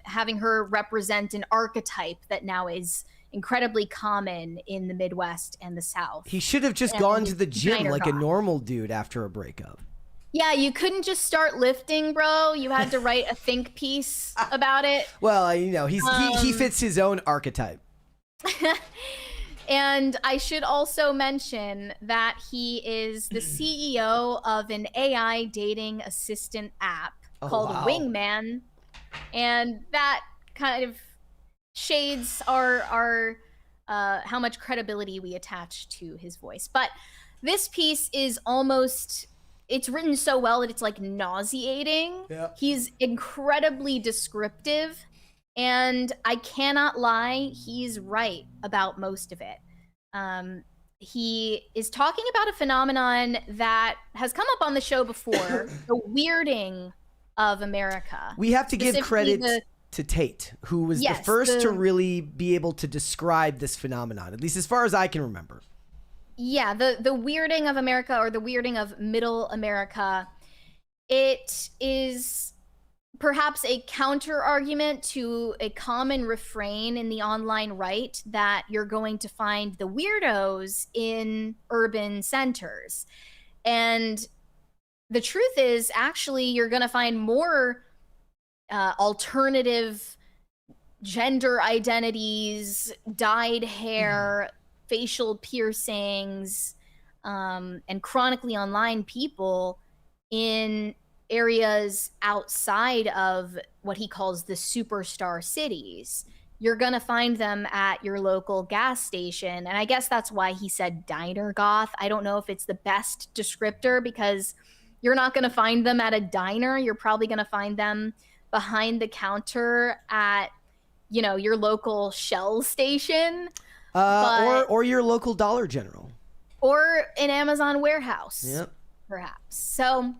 having her represent an archetype that now is incredibly common in the Midwest and the South. He should have just gone to the gym like a normal dude after a breakup. Yeah, you couldn't just start lifting, bro. You had to write a think piece about it. Well, he fits his own archetype. And I should also mention that he is the CEO of an AI dating assistant app called Wingman. And that kind of shades our how much credibility we attach to his voice. But this piece is it's written so well that it's like nauseating. Yeah. He's incredibly descriptive, and I cannot lie, he's right about most of it. He is talking about a phenomenon that has come up on the show before, the weirding of America. We have to give credit to Tate, who was the first to really be able to describe this phenomenon, at least as far as I can remember. Yeah, the weirding of America, or the weirding of middle America, it is perhaps a counter argument to a common refrain in the online right that you're going to find the weirdos in urban centers. And the truth is, actually, you're going to find more alternative gender identities, dyed hair, facial piercings, and chronically online people in areas outside of what he calls the superstar cities. You're going to find them at your local gas station. And I guess that's why he said diner goth. I don't know if it's the best descriptor, because you're not going to find them at a diner. You're probably going to find them behind the counter at, your local Shell station. Or your local Dollar General. Or an Amazon warehouse. Yep. Perhaps. So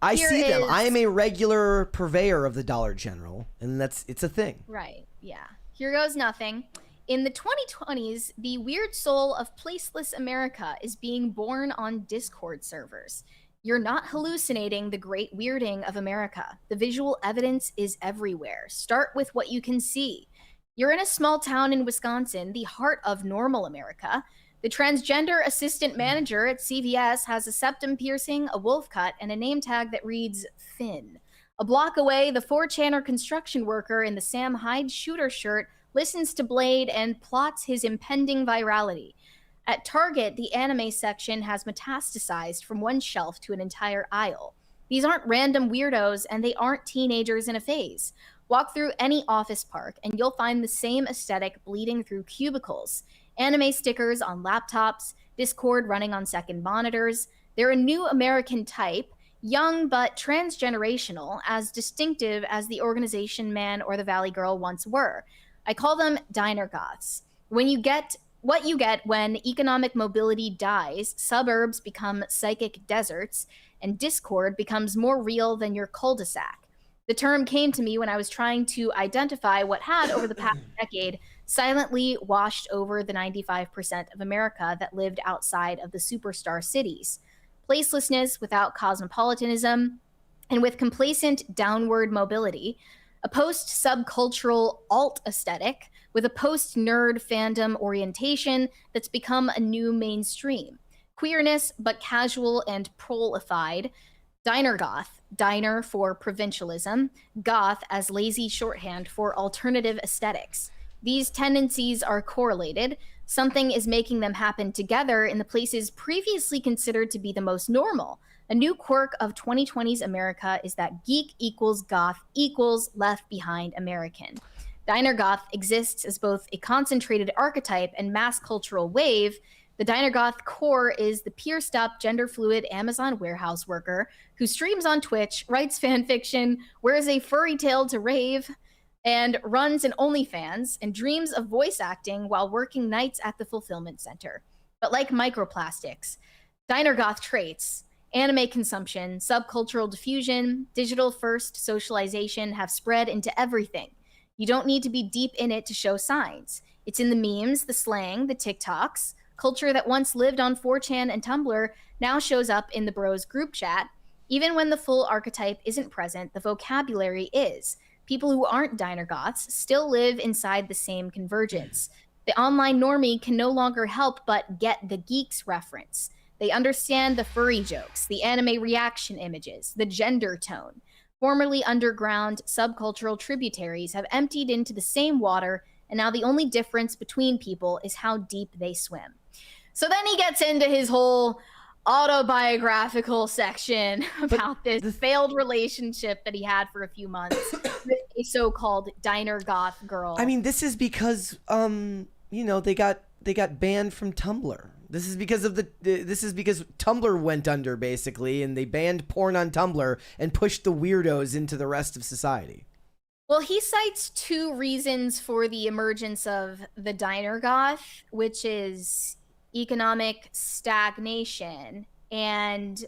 I see them. I am a regular purveyor of the Dollar General, and it's a thing. Right. Yeah. Here goes nothing. In the 2020s, the weird soul of placeless America is being born on Discord servers. You're not hallucinating the great weirding of America. The visual evidence is everywhere. Start with what you can see. You're in a small town in Wisconsin, the heart of normal America. The transgender assistant manager at CVS has a septum piercing, a wolf cut, and a name tag that reads Finn. A block away, the 4chaner construction worker in the Sam Hyde shooter shirt listens to Blade and plots his impending virality. At Target, the anime section has metastasized from one shelf to an entire aisle. These aren't random weirdos, and they aren't teenagers in a phase. Walk through any office park, and you'll find the same aesthetic bleeding through cubicles. Anime stickers on laptops, Discord running on second monitors. They're a new American type, young but transgenerational, as distinctive as the Organization Man or the Valley Girl once were. I call them diner goths. What you get when economic mobility dies, suburbs become psychic deserts, and Discord becomes more real than your cul-de-sac. The term came to me when I was trying to identify what had, over the past decade, silently washed over the 95% of America that lived outside of the superstar cities. Placelessness without cosmopolitanism, and with complacent downward mobility, a post-subcultural alt aesthetic with a post-nerd fandom orientation that's become a new mainstream. Queerness, but casual and prolified. Diner goth, diner for provincialism, goth as lazy shorthand for alternative aesthetics. These tendencies are correlated. Something is making them happen together in the places previously considered to be the most normal. A new quirk of 2020's America is that geek equals goth equals left behind American. Diner goth exists as both a concentrated archetype and mass cultural wave. The Diner goth core is the pierced up, gender fluid Amazon warehouse worker who streams on Twitch, writes fan fiction, wears a furry tail to rave, and runs an OnlyFans and dreams of voice acting while working nights at the fulfillment center. But like microplastics, Diner goth traits, anime consumption, subcultural diffusion, digital first socialization have spread into everything. You don't need to be deep in it to show signs. It's in the memes, the slang, the TikToks. Culture that once lived on 4chan and Tumblr now shows up in the bros group chat. Even when the full archetype isn't present, the vocabulary is. People who aren't diner goths still live inside the same convergence. The online normie can no longer help but get the geeks reference. They understand the furry jokes, the anime reaction images, the gender tone. Formerly underground subcultural tributaries have emptied into the same water, and now the only difference between people is how deep they swim. So then he gets into his whole autobiographical section about this failed relationship that he had for a few months with a so-called diner goth girl. I mean, this is because they got banned from Tumblr. This is because Tumblr went under, basically, and they banned porn on Tumblr and pushed the weirdos into the rest of society. Well, he cites two reasons for the emergence of the diner goth, which is economic stagnation and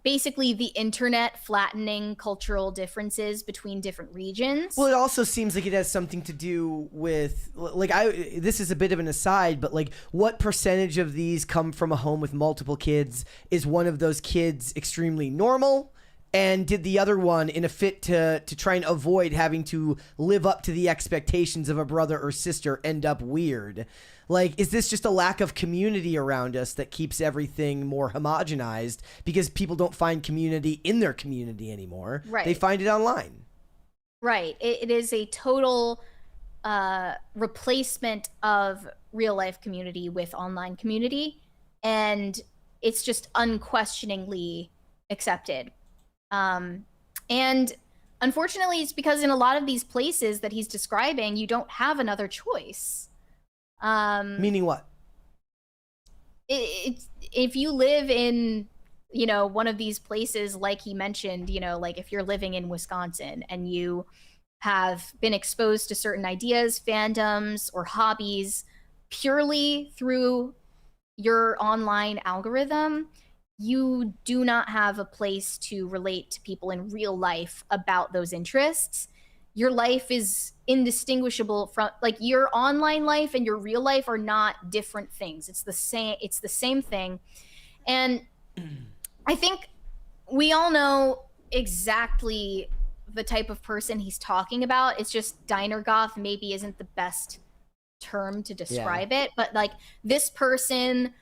basically the internet flattening cultural differences between different regions. Well, it also seems like it has something to do with, this is a bit of an aside, but what percentage of these come from a home with multiple kids? Is one of those kids extremely normal? And did the other one, in a fit to try and avoid having to live up to the expectations of a brother or sister, end up weird? Is this just a lack of community around us that keeps everything more homogenized because people don't find community in their community anymore? Right. They find it online. Right. It is a total replacement of real life community with online community. And it's just unquestioningly accepted. And unfortunately, it's because in a lot of these places that he's describing, you don't have another choice. Meaning what? If you live in, one of these places, like he mentioned, if you're living in Wisconsin and you have been exposed to certain ideas, fandoms, or hobbies purely through your online algorithm, you do not have a place to relate to people in real life about those interests. Your life is indistinguishable from your online life and your real life are not different things. It's the same thing. And I think we all know exactly the type of person he's talking about. It's just diner goth maybe isn't the best term to describe it, but this person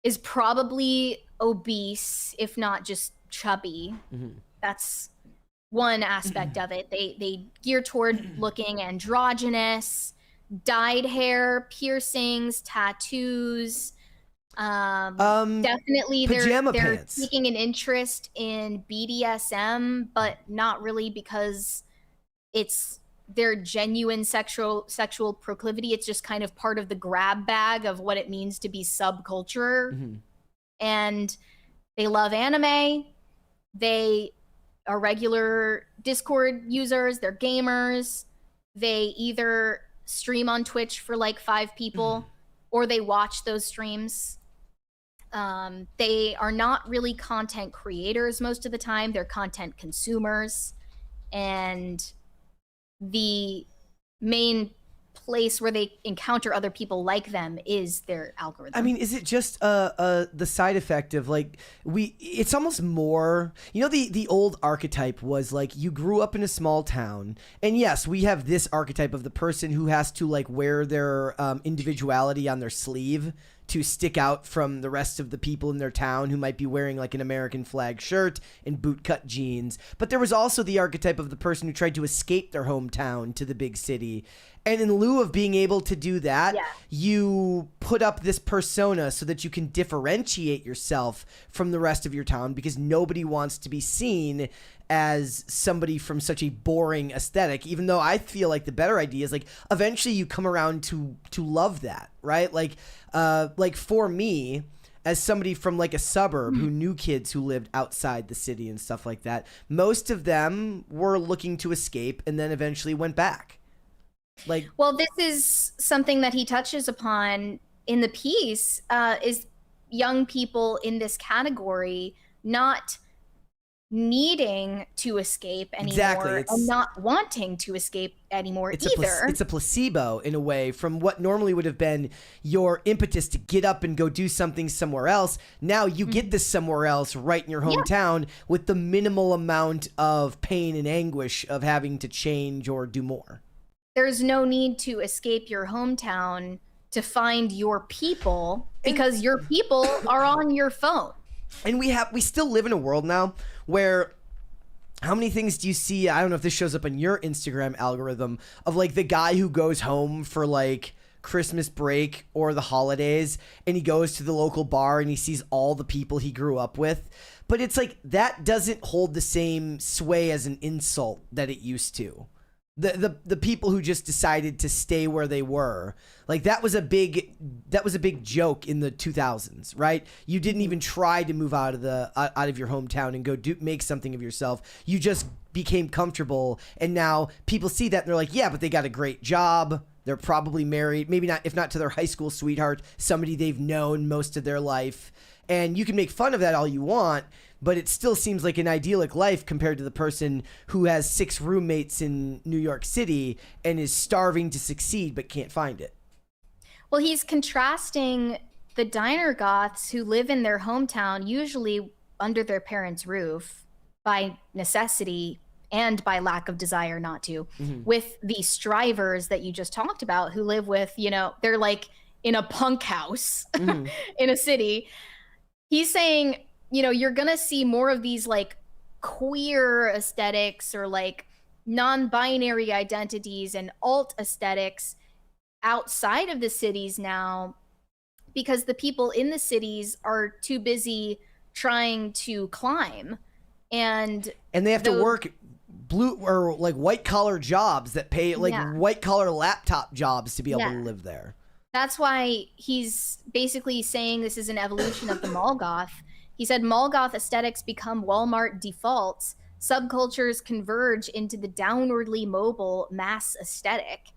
is probably obese, if not just chubby. Mm-hmm. That's one aspect of it. They gear toward looking androgynous, dyed hair, piercings, tattoos. Definitely they're taking an interest in BDSM, but not really because it's their genuine sexual proclivity. It's just kind of part of the grab bag of what it means to be subculture. Mm-hmm. And they love anime. They are regular Discord users. They're gamers. They either stream on Twitch for 5 people or they watch those streams. They are not really content creators most of the time. They're content consumers. And the main place where they encounter other people like them is their algorithm. I mean, is it just the side effect of it's almost more, the old archetype was you grew up in a small town, and yes, we have this archetype of the person who has to wear their individuality on their sleeve to stick out from the rest of the people in their town who might be wearing like an American flag shirt and bootcut jeans. But there was also the archetype of the person who tried to escape their hometown to the big city. And in lieu of being able to do that, you put up this persona so that you can differentiate yourself from the rest of your town, because nobody wants to be seen as somebody from such a boring aesthetic, even though I feel like the better idea is like eventually you come around to love that, right? Like for me, as somebody from like a suburb who knew kids who lived outside the city and stuff like that, most of them were looking to escape and then eventually went back. Like, well, this is something that he touches upon in the piece, is young people in this category not needing to escape anymore, and not wanting to escape anymore either. It's a placebo in a way from what normally would have been your impetus to get up and go do something somewhere else. Now you get this somewhere else right in your hometown with the minimal amount of pain and anguish of having to change or do more. There's no need to escape your hometown to find your people, because your people are on your phone. And we still live in a world now where, how many things do you see? I don't know if this shows up on your Instagram algorithm, of like the guy who goes home for like Christmas break or the holidays, and he goes to the local bar and he sees all the people he grew up with. But it's like, that doesn't hold the same sway as an insult that it used to. The people who just decided to stay where they were, like that was a big joke in the 2000s, right? You didn't even try to move out of your hometown and go make something of yourself. You just became comfortable, and now people see that and they're like, yeah, but they got a great job. They're probably married, maybe not, if not to their high school sweetheart, somebody they've known most of their life. And you can make fun of that all you want, but it still seems like an idyllic life compared to the person who has 6 roommates in New York City and is starving to succeed but can't find it. Well, he's contrasting the diner goths who live in their hometown, usually under their parents' roof by necessity and by lack of desire not to, with the strivers that you just talked about who live with, they're like in a punk house in a city. He's saying, you're going to see more of these like queer aesthetics or like non-binary identities and alt aesthetics outside of the cities now, because the people in the cities are too busy trying to climb. And they have to work blue or like white collar jobs that pay like white collar laptop jobs to be able to live there. That's why he's basically saying this is an evolution of the mall goth. He said mall goth aesthetics become Walmart defaults. Subcultures converge into the downwardly mobile mass aesthetic.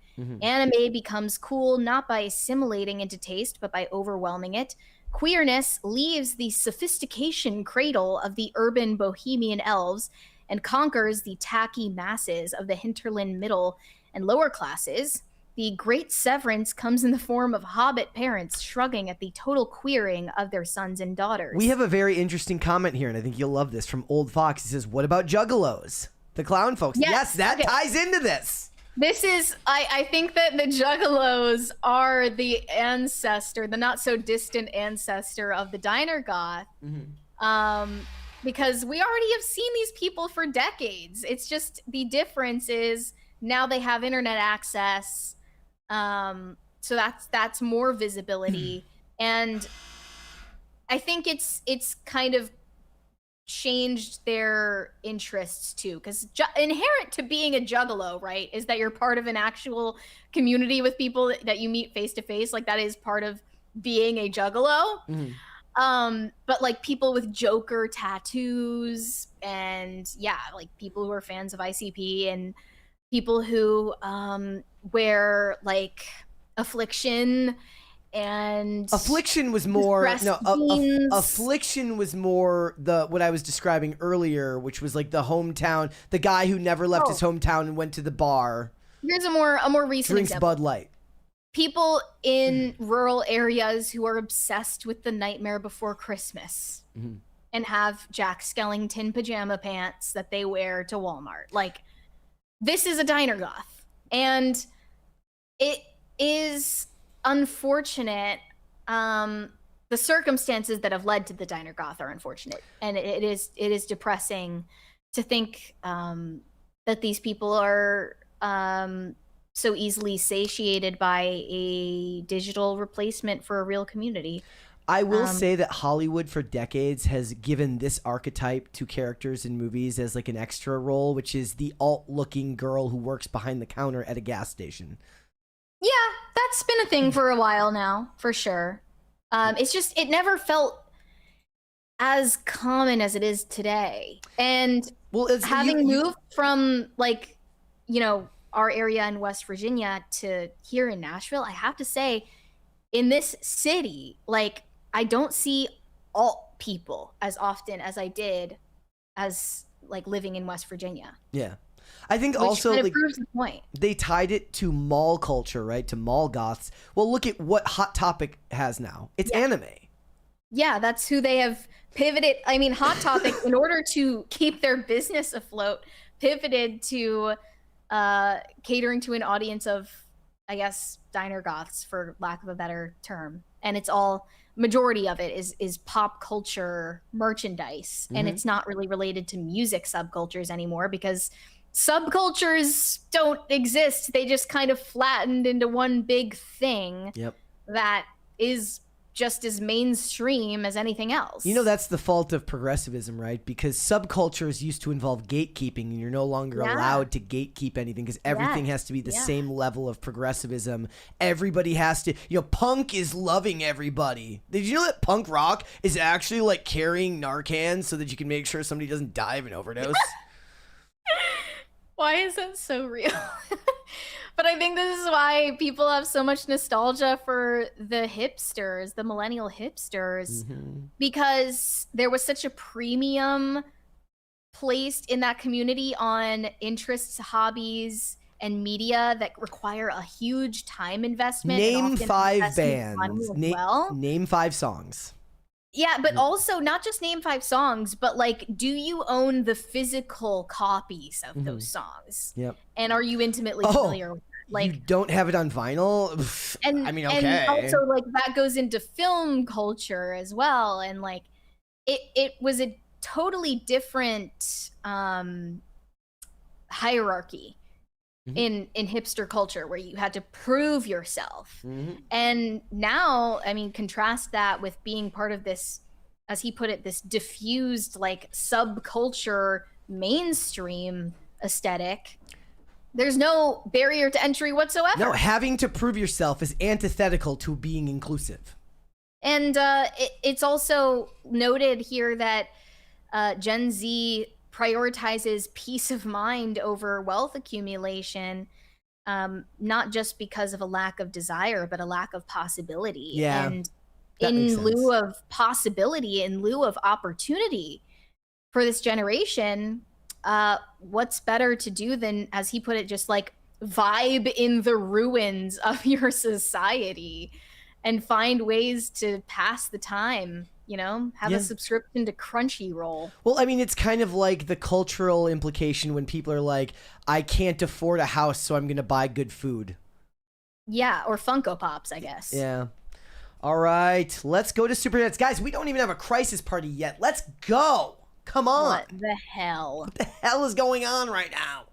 Anime becomes cool not by assimilating into taste, but by overwhelming it. Queerness leaves the sophistication cradle of the urban bohemian elves and conquers the tacky masses of the hinterland middle and lower classes. The great severance comes in the form of hobbit parents shrugging at the total queering of their sons and daughters. We have a very interesting comment here, and I think you'll love this, from Old Fox. He says, what about juggalos? The clown folks. Yes, that ties into this. This is, I think that the juggalos are the ancestor, the not so distant ancestor of the diner goth. Because we already have seen these people for decades. It's just the difference is now they have internet access. So that's more visibility. And I think it's kind of changed their interests too, because inherent to being a juggalo, right, is that you're part of an actual community with people that you meet face to face. Like that is part of being a juggalo. But like people with Joker tattoos and like people who are fans of ICP and people who wear like Affliction, and Affliction was more Affliction was more what I was describing earlier, which was like the hometown, the guy who never left his hometown and went to the bar. Here's a more recent drinks example. Bud Light. People in rural areas who are obsessed with The Nightmare Before Christmas and have Jack Skellington pajama pants that they wear to Walmart. Like, this is a diner goth. And it is unfortunate the circumstances that have led to the Diner Goth are unfortunate, and it is depressing to think that these people are so easily satiated by a digital replacement for a real community. I will say that Hollywood for decades has given this archetype to characters in movies as like an extra role, which is the alt-looking girl who works behind the counter at a gas station. Yeah, that's been a thing for a while now, for sure. It's just, it never felt as common as it is today. And well, it's, having moved from, like, you know, our area in West Virginia to here in Nashville, I have to say, in this city, like, I don't see alt people as often as I did as, like, living in West Virginia. Yeah. I think Which also kind of like, proves the point. They tied it to mall culture, right? To mall goths. Well, look at what Hot Topic has now. It's anime. Yeah, that's who they have pivoted. I mean, Hot Topic, in order to keep their business afloat, pivoted to catering to an audience of, I guess, diner goths, for lack of a better term. And it's all, majority of it is pop culture merchandise. And it's not really related to music subcultures anymore, because subcultures don't exist. They just kind of flattened into one big thing that is just as mainstream as anything else. You know, that's the fault of progressivism, right? Because subcultures used to involve gatekeeping, and you're no longer allowed to gatekeep anything because everything has to be the same level of progressivism. Everybody has to, you know, punk is loving everybody. Did you know that punk rock is actually like carrying Narcan so that you can make sure somebody doesn't die of an overdose? Why is that so real? But I think this is why people have so much nostalgia for the hipsters, the millennial hipsters, because there was such a premium placed in that community on interests, hobbies, and media that require a huge time investment. Name 5 bands. Name 5 songs. Yeah, but also not just name 5 songs, but like, do you own the physical copies of those songs? Yep. And are you intimately familiar with it? Like, you don't have it on vinyl? And I mean, okay. And also, like, that goes into film culture as well. And like, it was a totally different hierarchy in hipster culture, where you had to prove yourself. And now, I mean, contrast that with being part of this, as he put it, this diffused like subculture mainstream aesthetic. There's no barrier to entry whatsoever. No, having to prove yourself is antithetical to being inclusive. And it's also noted here that Gen Z prioritizes peace of mind over wealth accumulation, not just because of a lack of desire, but a lack of possibility. Yeah, and in lieu of possibility, in lieu of opportunity for this generation, what's better to do than, as he put it, just like vibe in the ruins of your society and find ways to pass the time, you know, have a subscription to Crunchyroll. Well, I mean, it's kind of like the cultural implication when people are like, I can't afford a house, so I'm going to buy good food. Yeah, or Funko Pops, I guess. Yeah. All right, let's go to Superchats. Guys, we don't even have a crisis party yet. Let's go. Come on. What the hell? What the hell is going on right now?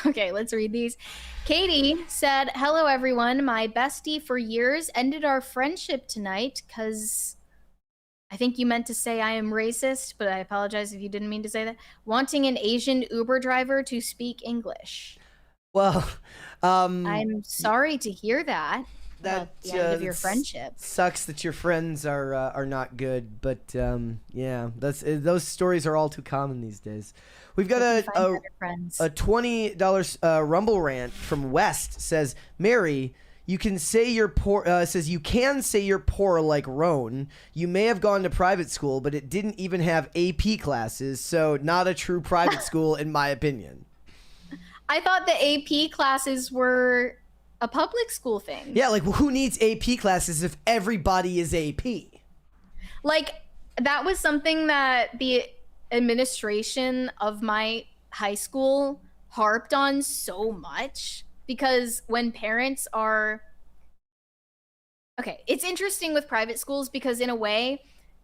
Okay, let's read these. Katie said, hello, everyone. My bestie for years ended our friendship tonight because I think you meant to say I am racist, but I apologize if you didn't mean to say that. Wanting an Asian Uber driver to speak English. Well, I'm sorry to hear that. That the end of your friendship sucks that your friends are not good, but yeah, those stories are all too common these days. We've got a $20 Rumble rant from West. Says, Mary, you can say you're poor. Says you can say you're poor like Roan. You may have gone to private school, but it didn't even have AP classes, so not a true private school in my opinion. I thought the AP classes were a public school thing. Yeah, like who needs AP classes if everybody is AP? Like, that was something that the administration of my high school harped on so much, because when parents are Okay, it's interesting with private schools because in a way,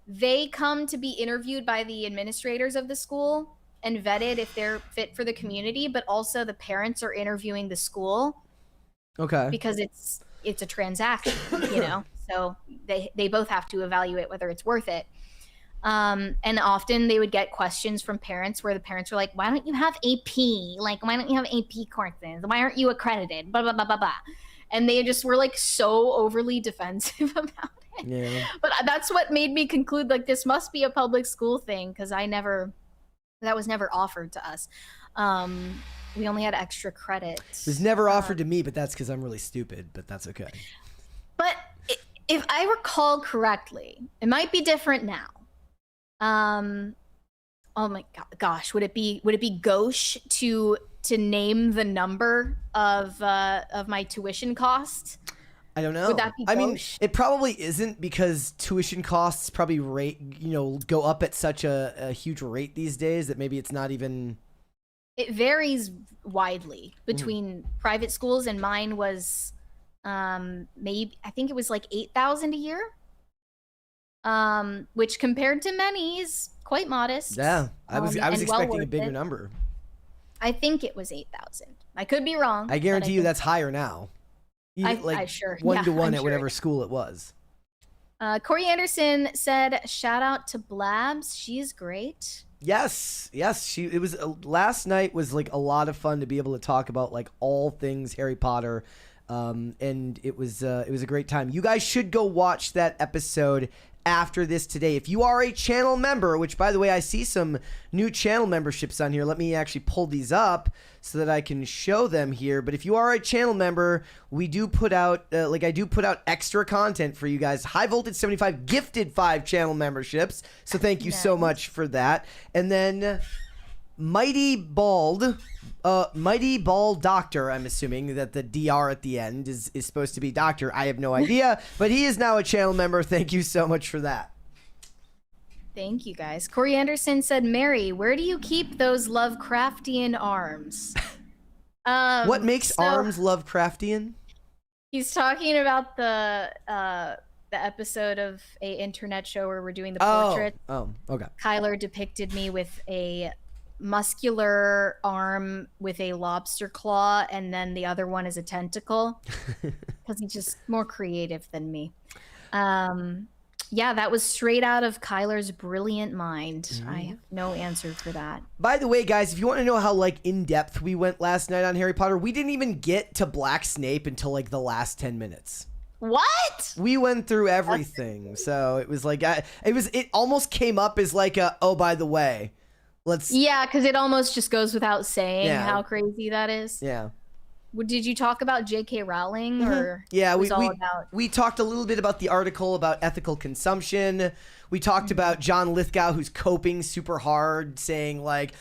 they come to be interviewed by the administrators of the school and vetted if they're fit for the community, but also the parents are interviewing the school. Okay. Because it's a transaction, you know. So they both have to evaluate whether it's worth it. And often they would get questions from parents where the parents were like, "Why don't you have AP? Like, why don't you have AP courses? Why aren't you accredited? Blah blah blah blah blah." And they just were like so overly defensive about it. Yeah. But that's what made me conclude like this must be a public school thing because that was never offered to us. We only had extra credit. It was never offered to me, but that's because I'm really stupid. But that's okay. But if I recall correctly, it might be different now. Oh my gosh, would it be gauche to name the number of my tuition cost? I don't know. Would that be I mean, gauche? it probably isn't because tuition costs probably go up at such a huge rate these days that maybe it's not even. It varies widely between private schools, and mine was maybe I think it was like $8,000 a year, which compared to many is quite modest. Yeah, I was expecting well a bigger worth it. number. I think it was 8,000. I could be wrong. I guarantee you that's higher now. I'm sure. 1-to-1 I'm at sure. whatever school it was. Corey Anderson said, "Shout out to Blabs. She's great." Yes. It was last night was like a lot of fun to be able to talk about like all things Harry Potter, and it was a great time. You guys should go watch that episode after this today. If you are a channel member, which by the way, I see some new channel memberships on here. Let me actually pull these up so that I can show them here. But if you are a channel member, we do put out, I do put out extra content for you guys. High Voltage 75 gifted 5 channel memberships. So thank you so much for that. And then Mighty Bald Doctor, I'm assuming that the DR at the end is supposed to be Doctor. I have no idea, but he is now a channel member. Thank you so much for that. Thank you, guys. Corey Anderson said, "Mary, where do you keep those Lovecraftian arms?" What makes arms Lovecraftian? He's talking about the episode of a internet show where we're doing the portrait. Oh, okay. Kyler depicted me with a muscular arm with a lobster claw, and then the other one is a tentacle because he's just more creative than me. Yeah, that was straight out of Kyler's brilliant mind. I have no answer for that. By the way, guys, if you want to know how like in depth we went last night on Harry Potter, we didn't even get to Black Snape until like the last 10 minutes. What? We went through everything, so it was like it almost came up as like oh, by the way, Yeah, because it almost just goes without saying how crazy that is. Yeah. Did you talk about J.K. Rowling or? Yeah, we talked a little bit about the article about ethical consumption. We talked about John Lithgow, who's coping super hard, saying like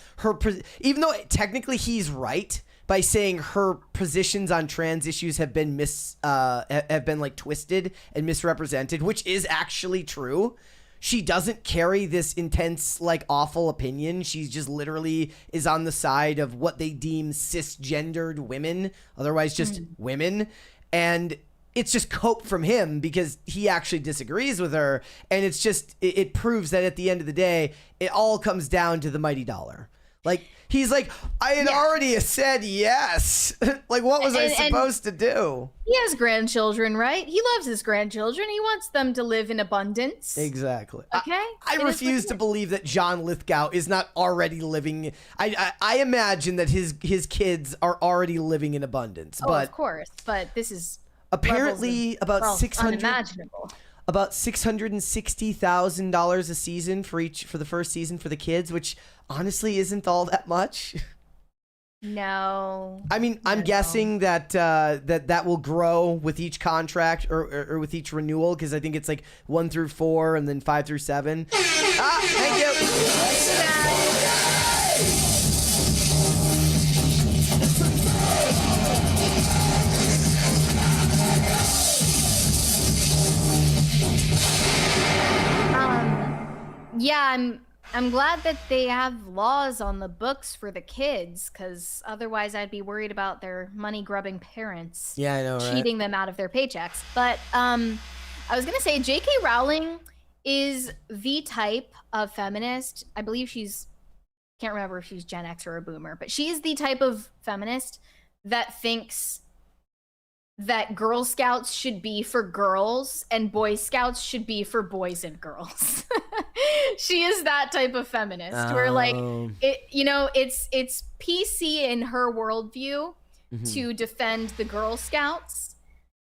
even though technically he's right by saying her positions on trans issues have been like twisted and misrepresented, which is actually true. She doesn't carry this intense, like, awful opinion. She just literally is on the side of what they deem cisgendered women, otherwise just women. And it's just cope from him because he actually disagrees with her. And it's just, it proves that at the end of the day, it all comes down to the mighty dollar. Like, he's like, I had already said yes. Like, what was I supposed to do? He has grandchildren, right? He loves his grandchildren. He wants them to live in abundance. Exactly. Okay? I refuse to believe that John Lithgow is not already living. I imagine that his kids are already living in abundance. Oh, but of course. But this is apparently about 600. Unimaginable. About $660,000 a season for the first season for the kids, which honestly isn't all that much. No. I mean, I'm guessing that that will grow with each contract or with each renewal, because I think it's like 1 through 4 and then 5 through 7. Thank you. Yeah, I'm glad that they have laws on the books for the kids, because otherwise I'd be worried about their money-grubbing parents. Yeah, I know, right? Cheating them out of their paychecks. But I was gonna say J.K. Rowling is the type of feminist. I believe can't remember if she's Gen X or a boomer, but she is the type of feminist that thinks that Girl Scouts should be for girls and Boy Scouts should be for boys and girls. She is that type of feminist where like it's PC in her worldview to defend the Girl Scouts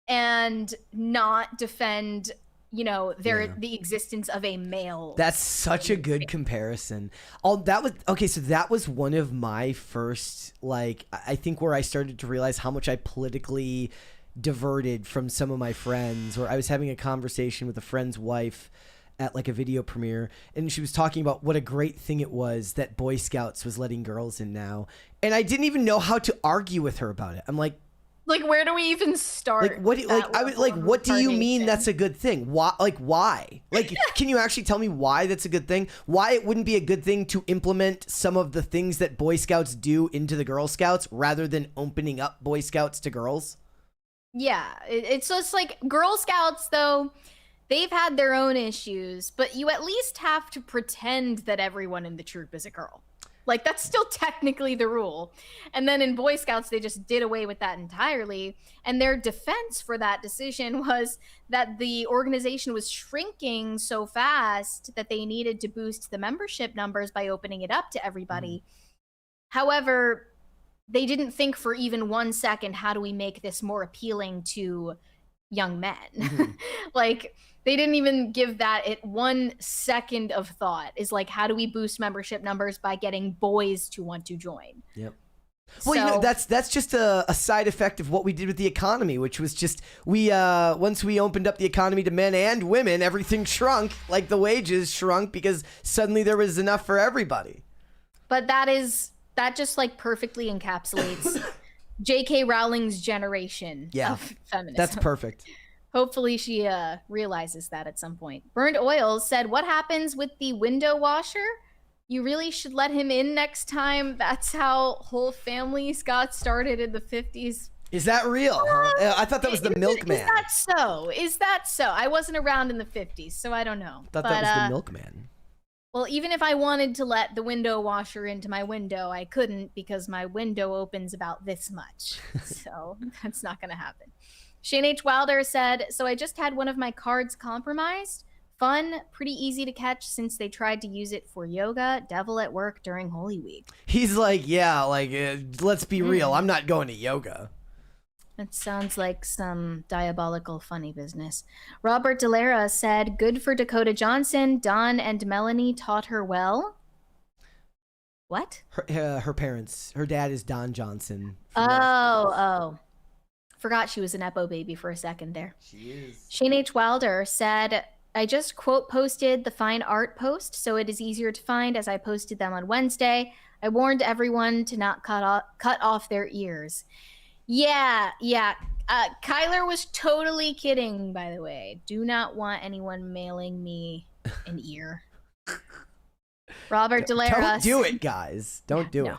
and not defend the existence of a male. That's such a good comparison. So that was one of my first, like, I think where I started to realize how much I politically diverted from some of my friends, or I was having a conversation with a friend's wife at like a video premiere, and she was talking about what a great thing it was that Boy Scouts was letting girls in now. And I didn't even know how to argue with her about it. I'm like, where do we even start? What do you mean that's a good thing? Why? Like, can you actually tell me why that's a good thing? Why it wouldn't be a good thing to implement some of the things that Boy Scouts do into the Girl Scouts rather than opening up Boy Scouts to girls? Yeah, it's just like Girl Scouts, though, they've had their own issues, but you at least have to pretend that everyone in the troop is a girl. Like, that's still technically the rule. And then in Boy Scouts, they just did away with that entirely. And their defense for that decision was that the organization was shrinking so fast that they needed to boost the membership numbers by opening it up to everybody. However, they didn't think for even 1 second, how do we make this more appealing to young men? Like, they didn't even give that 1 second of thought. Is like, how do we boost membership numbers by getting boys to want to join? Yep. Well, that's just a side effect of what we did with the economy, which was just once we opened up the economy to men and women, everything shrunk. Like, the wages shrunk because suddenly there was enough for everybody. But that just like perfectly encapsulates J.K. Rowling's generation of feminism. That's perfect. Hopefully she realizes that at some point. Burned Oils said, what happens with the window washer? You really should let him in next time. That's how whole families got started in the 50s. Is that real? I thought that was the milkman. Is that so? I wasn't around in the 50s, so I don't know. I thought that was the milkman. Well, even if I wanted to let the window washer into my window, I couldn't because my window opens about this much. So that's not going to happen. Shane H. Wilder said, so I just had one of my cards compromised. Fun, pretty easy to catch since they tried to use it for yoga. Devil at work during Holy Week. He's like, let's be real. I'm not going to yoga. That sounds like some diabolical funny business. Robert Delara said, good for Dakota Johnson. Don and Melanie taught her well. What? Her parents. Her dad is Don Johnson. Oh. Forgot she was an Epo baby for a second there. She is. Shane H. Wilder said, I just quote posted the fine art post, so it is easier to find as I posted them on Wednesday. I warned everyone to not cut off their ears. Yeah. Kyler was totally kidding, by the way. Do not want anyone mailing me an ear. Robert Delara. Don't do it, guys. Don't do it.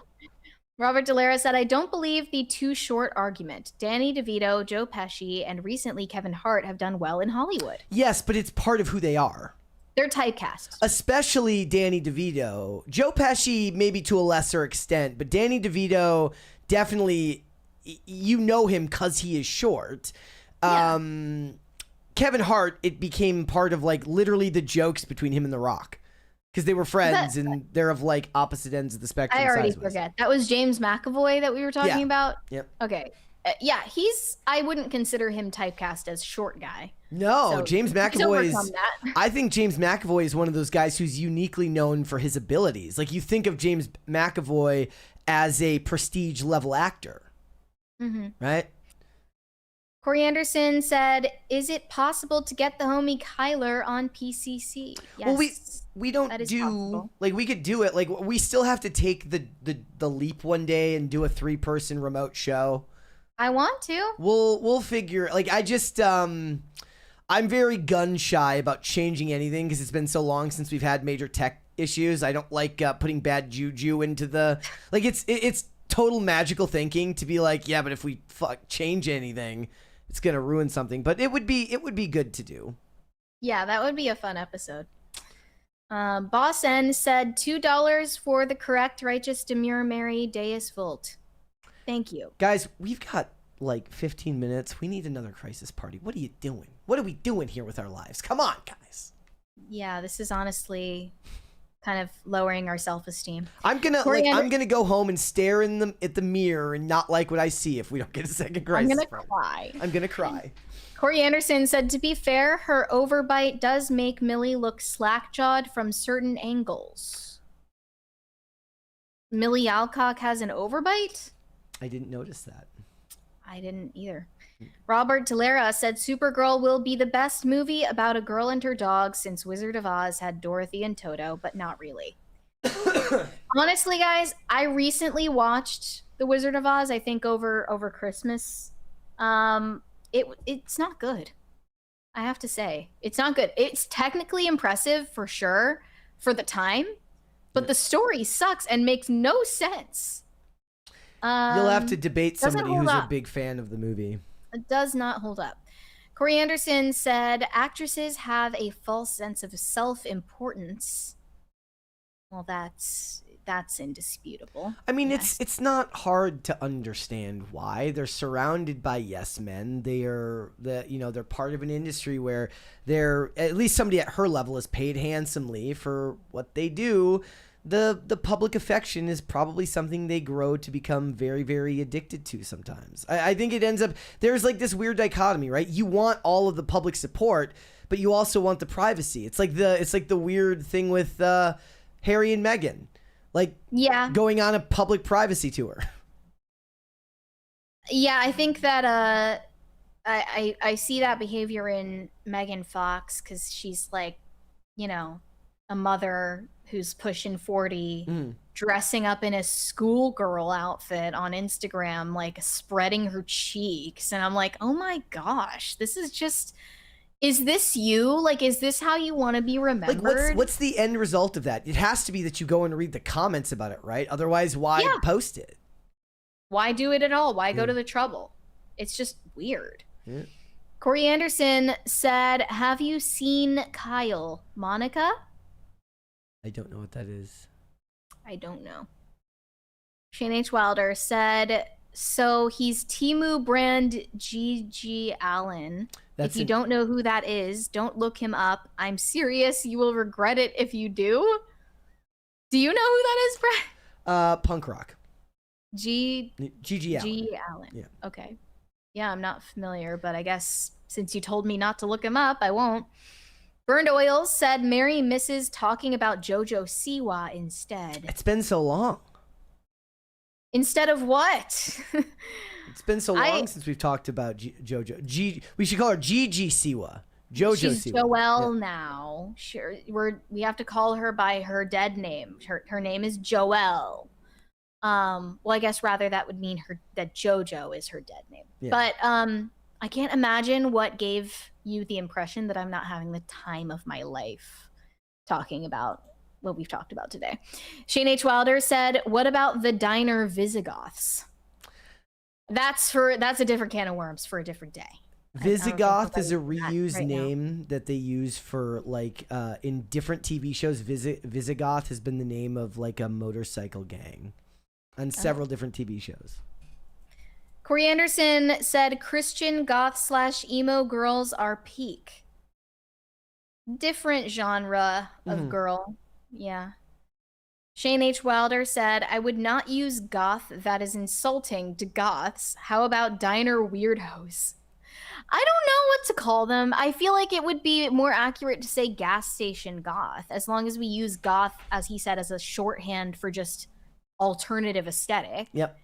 Robert Delara said, I don't believe the too short argument. Danny DeVito, Joe Pesci, and recently Kevin Hart have done well in Hollywood. Yes, but it's part of who they are. They're typecast. Especially Danny DeVito. Joe Pesci, maybe to a lesser extent, but Danny DeVito, definitely, you know him because he is short. Yeah. Kevin Hart, it became part of, like, literally the jokes between him and The Rock. Because they were friends and they're of like opposite ends of the spectrum. I already forget. That was James McAvoy that we were talking about? Yep. Okay. I wouldn't consider him typecast as short guy. No, so James McAvoy is. That. I think James McAvoy is one of those guys who's uniquely known for his abilities. Like, you think of James McAvoy as a prestige level actor. Right? Corey Anderson said, is it possible to get the homie Kyler on PCC? Yes. Well, we don't do possible. Like, we could do it. Like, we still have to take the leap one day and do a 3-person remote show. I want to. We'll figure. Like, I just I'm very gun shy about changing anything because it's been so long since we've had major tech issues. I don't like putting bad juju into the like. It's total magical thinking to be like, yeah, but if we change anything, it's gonna ruin something. But it would be good to do. Yeah, that would be a fun episode. Boss N said $2 for the correct righteous demure Mary Deus Vult. Thank you. Guys, we've got like 15 minutes. We need another crisis party. What are you doing? What are we doing here with our lives? Come on, guys. Yeah, this is honestly kind of lowering our self-esteem. I'm gonna go home and stare at the mirror and not like what I see if we don't get a second crisis. I'm gonna cry. I'm gonna cry. Corey Anderson said, to be fair, her overbite does make Millie look slack-jawed from certain angles. Millie Alcock has an overbite? I didn't notice that. I didn't either. Robert Tolera said, Supergirl will be the best movie about a girl and her dog since Wizard of Oz had Dorothy and Toto, but not really. Honestly, guys, I recently watched The Wizard of Oz, I think over Christmas. It's not good. I have to say. It's not good. It's technically impressive for sure for the time, but the story sucks and makes no sense. You'll have to debate somebody who's a up. big fan of the movie. It does not hold up. Corey Anderson said, actresses have a false sense of self-importance. Well, that's indisputable. I mean, yes. it's not hard to understand why. They're surrounded by yes men. They're part of an industry where they're, at least somebody at her level, is paid handsomely for what they do. The public affection is probably something they grow to become very, very addicted to sometimes. I think it ends up, there's like this weird dichotomy, right? You want all of the public support, but you also want the privacy. It's like the weird thing with Harry and Meghan. Like, yeah, going on a public privacy tour. Yeah, I think that I see that behavior in Megan Fox because she's like, a mother who's pushing 40, dressing up in a schoolgirl outfit on Instagram, like spreading her cheeks, and I'm like, oh my gosh, this is just. Is this you? Like, is this how you want to be remembered? Like, what's the end result of that? It has to be that you go and read the comments about it, right? Otherwise, why post it? Why do it at all? Why go to the trouble? It's just weird. Yeah. Corey Anderson said, have you seen Kyle, Monica? I don't know what that is. I don't know. Shane H. Wilder said, so he's Temu brand GG Allen. If you don't know who that is, don't look him up. I'm serious. You will regret it if you do. Do you know who that is, Brett? Punk rock. GG Allen. G Allen. Yeah. Okay. Yeah, I'm not familiar, but I guess since you told me not to look him up, I won't. Burned Oils said Mary misses talking about JoJo Siwa instead. It's been so long. Instead of what? It's been so long since we've talked about JoJo. We should call her Gigi Siwa. JoJo She's Siwa. Joelle now. Sure, we have to call her by her dead name. Her name is Joelle. Well, I guess rather that would mean that JoJo is her dead name. Yeah. But I can't imagine what gave you the impression that I'm not having the time of my life talking about what we've talked about today. Shane H. Wilder said, what about the DINER Visigoths? That's a different can of worms for a different day. Visigoth is a reused name that they use for like in different TV shows. Visigoth has been the name of like a motorcycle gang on several different TV shows. Corey Anderson said Christian goth / emo girls are peak. Different genre of girl. Yeah. Shane H. Wilder said, I would not use goth. That is insulting to goths. How about diner weirdos? I don't know what to call them. I feel like it would be more accurate to say gas station goth, as long as we use goth, as he said, as a shorthand for just alternative aesthetic. Yep.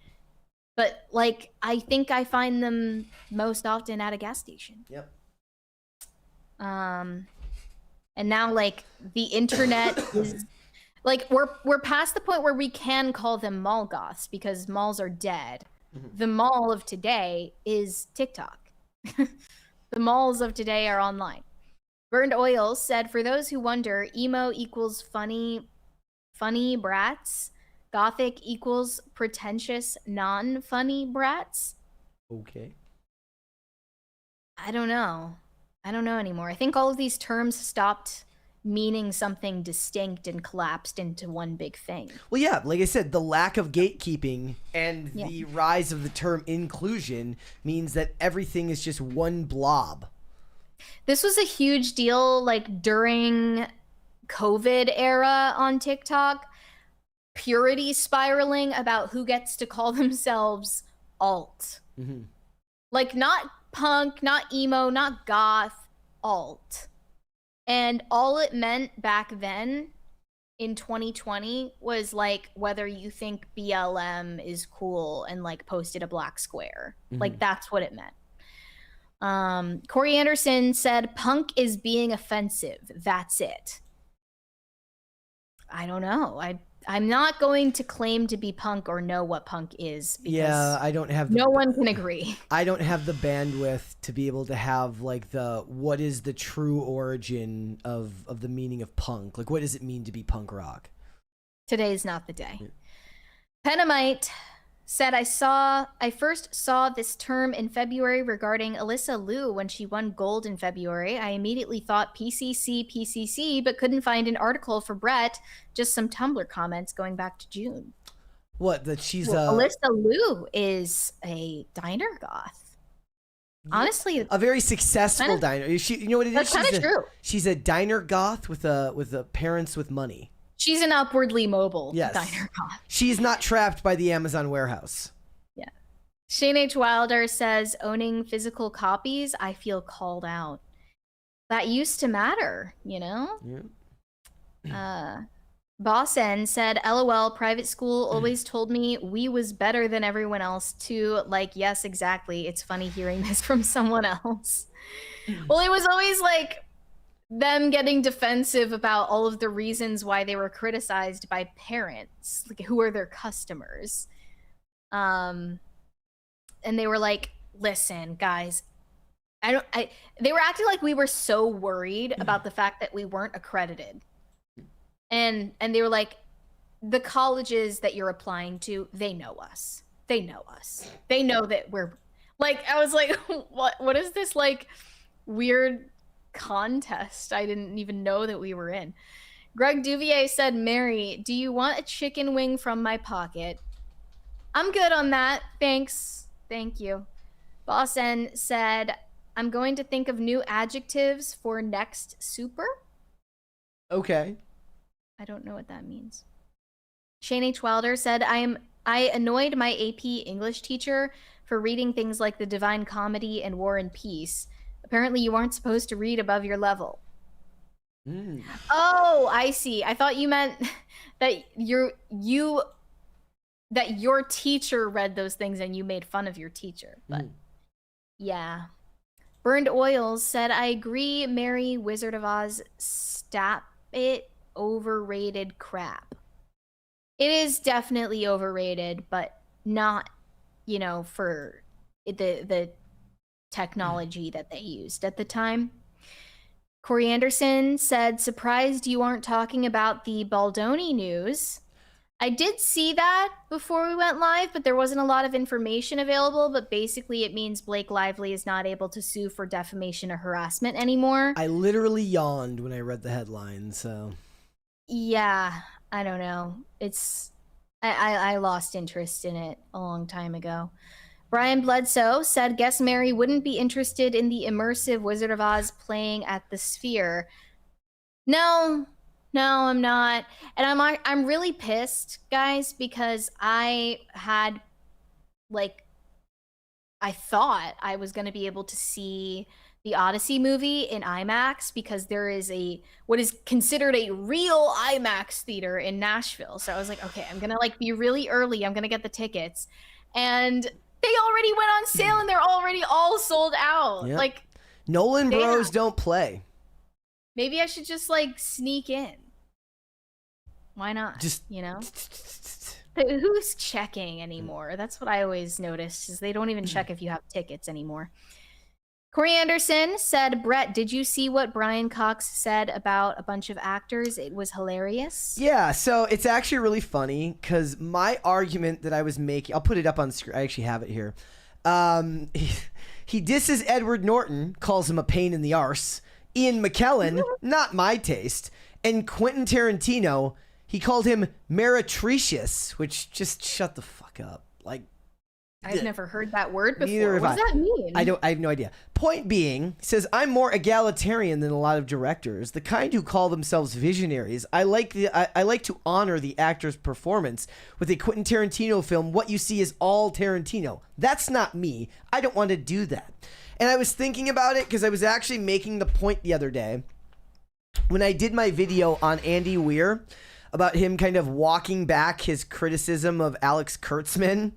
But, like, I think I find them most often at a gas station. Yep. And now, like, the internet is... Like, we're past the point where we can call them mall goths because malls are dead. The mall of today is TikTok. The malls of today are online. Burned Oils said, for those who wonder, emo equals funny brats. Gothic equals pretentious, non-funny brats. Okay. I don't know. I don't know anymore. I think all of these terms stopped meaning something distinct and collapsed into one big thing. Well, yeah, like I said, the lack of gatekeeping and Yeah. the rise of the term inclusion means that everything is just one blob. This was a huge deal like during COVID era on TikTok. Purity spiraling about who gets to call themselves alt. Like not punk, not emo, not goth, alt. And all it meant back then in 2020 was like whether you think BLM is cool and like posted a black square. Like that's what it meant. Corey Anderson said punk is being offensive. That's it. I don't know. I'm not going to claim to be punk or know what punk is because Yeah, I don't have the, no one can agree. I don't have the bandwidth to be able to have like the what is the true origin of the meaning of punk? Like what does it mean to be punk rock? Today's not the day. Penamite said, I first saw this term in February regarding Alyssa Liu when she won gold in February. I immediately thought PCC, but couldn't find an article for Brett, just some Tumblr comments going back to June. What, that she's Alyssa Liu is a diner goth. Honestly, a very successful diner. She, you know what it is? that's kind of true. She's a diner goth with a parents with money. She's an upwardly mobile Yes. diner goth. She's not trapped by the Amazon warehouse. Yeah. Shane H. Wilder says, owning physical copies, I feel called out. That used to matter, you know? Boss N said, LOL, private school always told me we was better than everyone else too. Like, yes, exactly. It's funny hearing this from someone else. Well, it was always like them getting defensive about all of the reasons why they were criticized by parents, like who are their customers. And they were like, listen, guys, they were acting like we were so worried about the fact that we weren't accredited. And they were like, the colleges that you're applying to, they know us. They know us. They know that we're like, I was like, what is this like weird contest I didn't even know that we were in? Greg Duvier said, Mary, do you want a chicken wing from my pocket? I'm good on that. Thanks. Thank you. Boss N said, I'm going to think of new adjectives for next super. Okay. I don't know what that means. Shane H. Wilder said, I annoyed my AP English teacher for reading things like The Divine Comedy and War and Peace. Apparently you aren't supposed to read above your level. Oh, I see. I thought you meant that that your teacher read those things and you made fun of your teacher. But yeah. Burned Oils said, I agree, Mary, Wizard of Oz, stop it, overrated crap. It is definitely overrated, but not, you know, for the technology that they used at the time. Corey Anderson said, surprised you aren't talking about the Baldoni news. I did see that before we went live, but there wasn't a lot of information available. But basically it means Blake Lively is not able to sue for defamation or harassment anymore. I literally yawned when I read the headline, so. Yeah, I don't know. I lost interest in it a long time ago. Brian Bledsoe said, guess Mary wouldn't be interested in the immersive Wizard of Oz playing at the Sphere. No, I'm not. And I'm really pissed, guys, because I had, like, I thought I was going to be able to see the Odyssey movie in IMAX because there is what is considered a real IMAX theater in Nashville. So I was like, okay, I'm going to like be really early. I'm going to get the tickets. And they already went on sale and they're already all sold out. Yep. Like, Nolan Bros don't play. Maybe I should just like sneak in. Why not? Just, you know? Who's checking anymore? That's what I always noticed is they don't even check if you have tickets anymore. Corey Anderson said, Brett, did you see what Brian Cox said about a bunch of actors? It was hilarious. Yeah, so it's actually really funny because my argument that I was making, I'll put it up on screen. I actually have it here. He disses Edward Norton, calls him a pain in the arse. Ian McKellen, not my taste. And Quentin Tarantino, he called him meretricious, which just shut the fuck up. Like, I've never heard that word before. Neither have What does that mean? I have no idea. Point being, says, I'm more egalitarian than a lot of directors, the kind who call themselves visionaries. I like to honor the actor's performance. With a Quentin Tarantino film, what you see is all Tarantino. That's not me. I don't want to do that. And I was thinking about it because I was actually making the point the other day when I did my video on Andy Weir about him kind of walking back his criticism of Alex Kurtzman,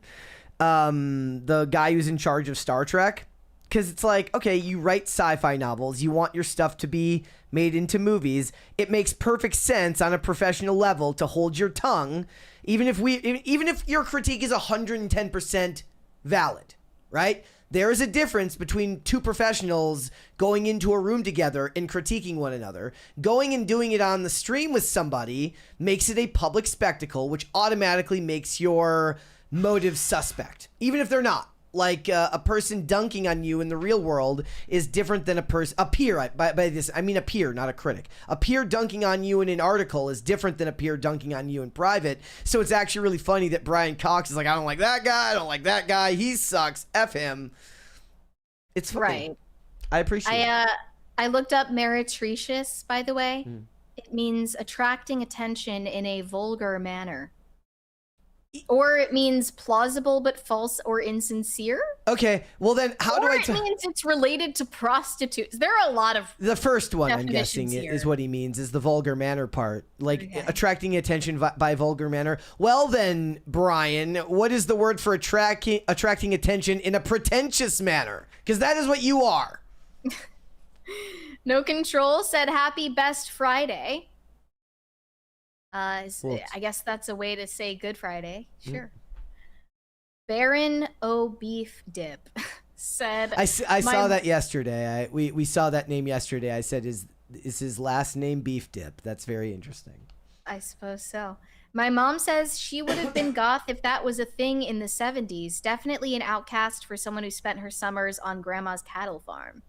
the guy who's in charge of Star Trek. Because it's like, okay, you write sci-fi novels, you want your stuff to be made into movies. It makes perfect sense on a professional level to hold your tongue, even if your critique is 110% valid, right? There is a difference between two professionals going into a room together and critiquing one another. Going and doing it on the stream with somebody makes it a public spectacle, which automatically makes your motive suspect, even if they're not. Like a person dunking on you in the real world is different than a peer. By this, I mean a peer, not a critic. A peer dunking on you in an article is different than a peer dunking on you in private. So it's actually really funny that Brian Cox is like, I don't like that guy. I don't like that guy. He sucks. F him. It's funny. Right. I appreciate it. I looked up meretricious, by the way. It means attracting attention in a vulgar manner. Or it means plausible but false or insincere. Okay, well then how do I... Or it means it's related to prostitutes. There are a lot of The first one, I'm guessing, is what he means, is the vulgar manner part. Like, attracting attention by vulgar manner. Well then, Brian, what is the word for attracting attention in a pretentious manner? Because that is what you are. No Control said, happy best Friday. I guess that's a way to say Good Friday. Sure. Baron O Beef Dip said, I saw that yesterday. We saw that name yesterday. I said, is his last name Beef Dip? That's very interesting. I suppose so. My mom says she would have been goth if that was a thing in the 70s. Definitely an outcast for someone who spent her summers on grandma's cattle farm.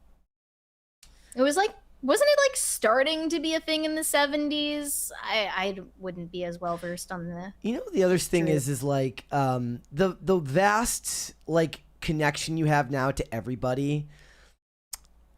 It was like, wasn't it like starting to be a thing in the 70s? I wouldn't be as well versed on the... You know, the other thing is like the vast like connection you have now to everybody.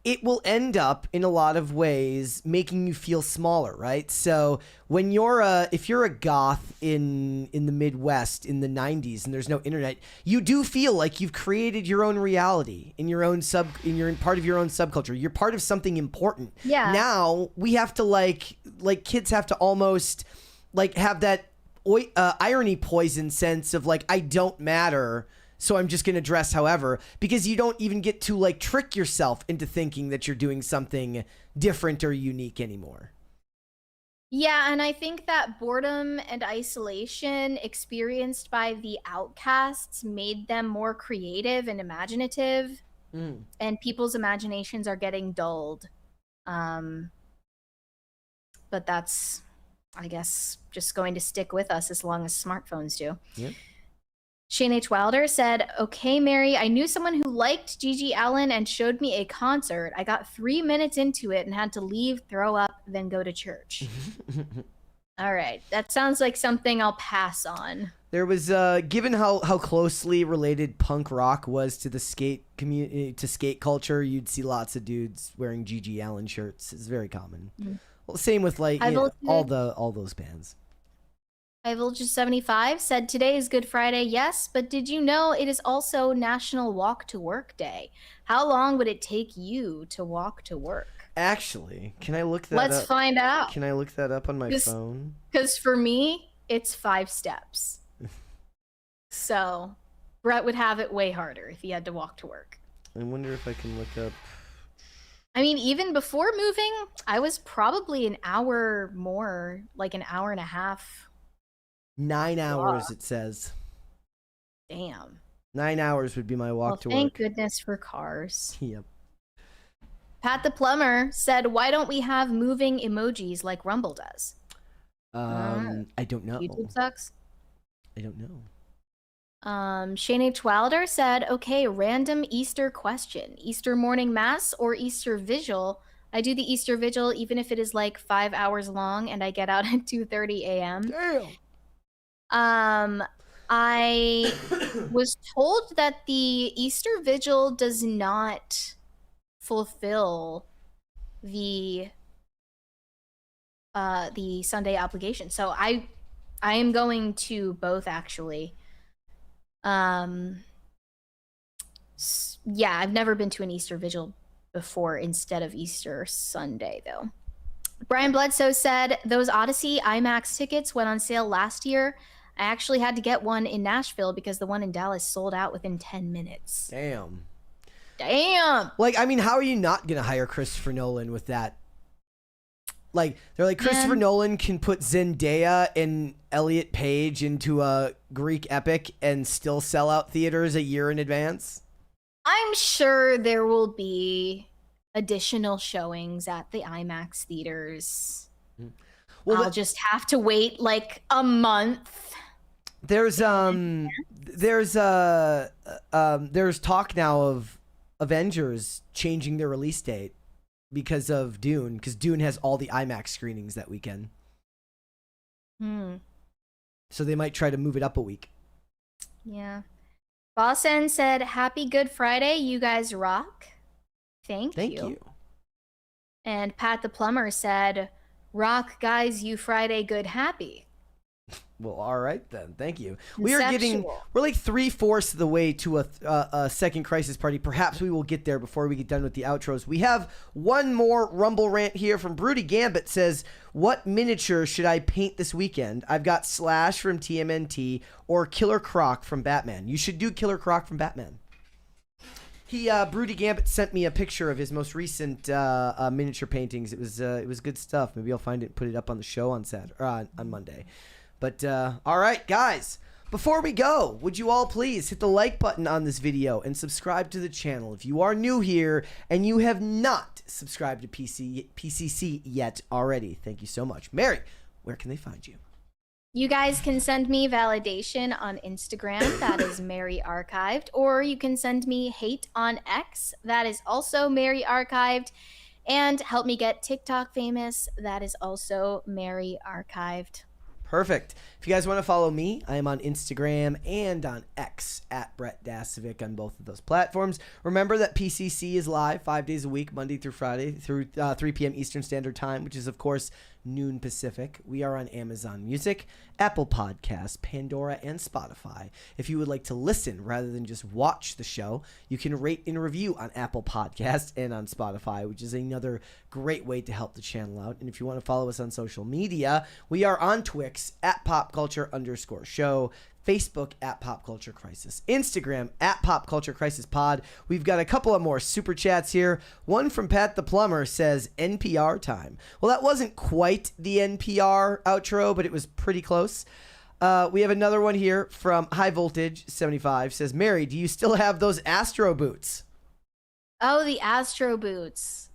It will end up in a lot of ways making you feel smaller, right? So when if you're a goth in the Midwest in the 90s and there's no internet, you do feel like you've created your own reality in your own part of your own subculture. You're part of something important. Yeah. Now we have to like kids have to almost like have that irony poison sense of like, I don't matter, so I'm just going to dress however, because you don't even get to like trick yourself into thinking that you're doing something different or unique anymore. Yeah, and I think that boredom and isolation experienced by the outcasts made them more creative and imaginative, and people's imaginations are getting dulled. But that's, I guess, just going to stick with us as long as smartphones do. Yep. Shane H. Wilder said, okay, Mary, I knew someone who liked Gigi Allen and showed me a concert. I got 3 minutes into it and had to leave, throw up, then go to church. All right. That sounds like something I'll pass on. There was, given how closely related punk rock was to the skate community, to skate culture, you'd see lots of dudes wearing Gigi Allen shirts. It's very common. Well, same with like all those bands. High Voltage 75 said, today is Good Friday, yes, but did you know it is also National Walk to Work Day? How long would it take you to walk to work? Actually, can I look that up? Let's find out. Can I look that up on my phone? Because for me, it's 5 steps. So Brett would have it way harder if he had to walk to work. I wonder if I can look up... I mean, even before moving, I was probably an hour more, like an hour and a half. 9 hours, it says. Damn. 9 hours would be my walk to work. Thank goodness for cars. Yep. Pat the Plumber said, why don't we have moving emojis like Rumble does? I don't know. YouTube sucks? I don't know. Shane H. Wilder said, okay, random Easter question. Easter morning mass or Easter vigil? I do the Easter vigil even if it is like 5 hours long and I get out at 2:30 a.m. Damn. I was told that the Easter vigil does not fulfill the Sunday obligation. So I am going to both, actually. Yeah, I've never been to an Easter vigil before instead of Easter Sunday, though. Brian Bledsoe said, those Odyssey IMAX tickets went on sale last year. I actually had to get one in Nashville because the one in Dallas sold out within 10 minutes. Damn. Like, I mean, how are you not going to hire Christopher Nolan with that? Like, they're like, Christopher Nolan can put Zendaya and Elliot Page into a Greek epic and still sell out theaters a year in advance? I'm sure there will be additional showings at the IMAX theaters. Well, I'll just have to wait like a month. There's talk now of Avengers changing their release date because of Dune, because Dune has all the IMAX screenings that weekend. So they might try to move it up a week. Yeah. Boston said, happy Good Friday. You guys rock. Thank you. And Pat the Plumber said, rock, guys, you Friday good happy. Well, all right then. Thank you. We're like 3/4 of the way to a second crisis party. Perhaps we will get there before we get done with the outros. We have one more Rumble rant here from Broody Gambit. Says, what miniature should I paint this weekend? I've got Slash from TMNT or Killer Croc from Batman. You should do Killer Croc from Batman. Broody Gambit sent me a picture of his most recent miniature paintings. It was good stuff. Maybe I'll find it and put it up on the show on on Monday. But all right, guys, before we go, would you all please hit the like button on this video and subscribe to the channel if you are new here and you have not subscribed to PCC yet already. Thank you so much. Mary, where can they find you? You guys can send me validation on Instagram. That is Mary Archived. Or you can send me hate on X. That is also Mary Archived. And help me get TikTok famous. That is also Mary Archived. Perfect. If you guys want to follow me, I am on Instagram and on X at Brett Dasovic on both of those platforms. Remember that PCC is live 5 days a week, Monday through Friday, through 3 p.m. Eastern Standard Time, which is, of course, noon Pacific. We are on Amazon Music, Apple Podcasts, Pandora, and Spotify. If you would like to listen rather than just watch the show, you can rate and review on Apple Podcasts and on Spotify, which is another great way to help the channel out. And if you want to follow us on social media, we are on Twix at popculture_show, Facebook at Pop Culture Crisis, Instagram at Pop Culture Crisis Pod. We've got a couple of more super chats here. One from Pat the Plumber says NPR time. Well, that wasn't quite the NPR outro, but it was pretty close. We have another one here from High Voltage 75 says, Mary, do you still have those Astro boots? Oh, the Astro boots.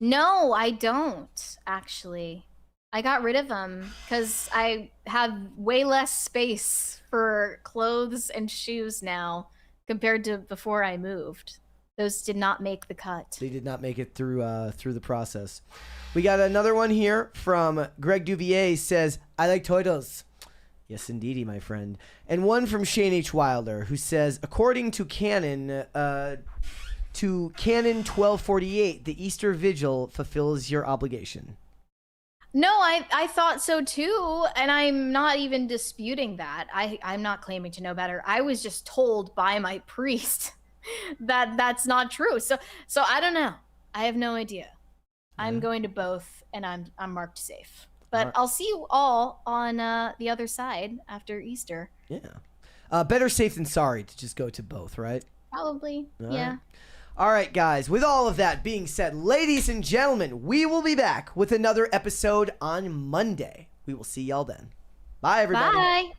No, I don't, actually. I got rid of them because I have way less space for clothes and shoes now compared to before I moved. Those did not make the cut. They did not make it through the process. We got another one here from Greg Duvier says, I like turtles. Yes, indeedy, my friend. And one from Shane H. Wilder who says, according to Canon 1248, the Easter Vigil fulfills your obligation. No, I thought so too, and I'm not even disputing that. I'm not claiming to know better. I was just told by my priest that that's not true. So I don't know. I have no idea. I'm going to both, and I'm marked safe. But I'll see you all on the other side after Easter. Yeah. Better safe than sorry to just go to both, right? Probably. All yeah. Right. All right, guys, with all of that being said, ladies and gentlemen, we will be back with another episode on Monday. We will see y'all then. Bye, everybody. Bye.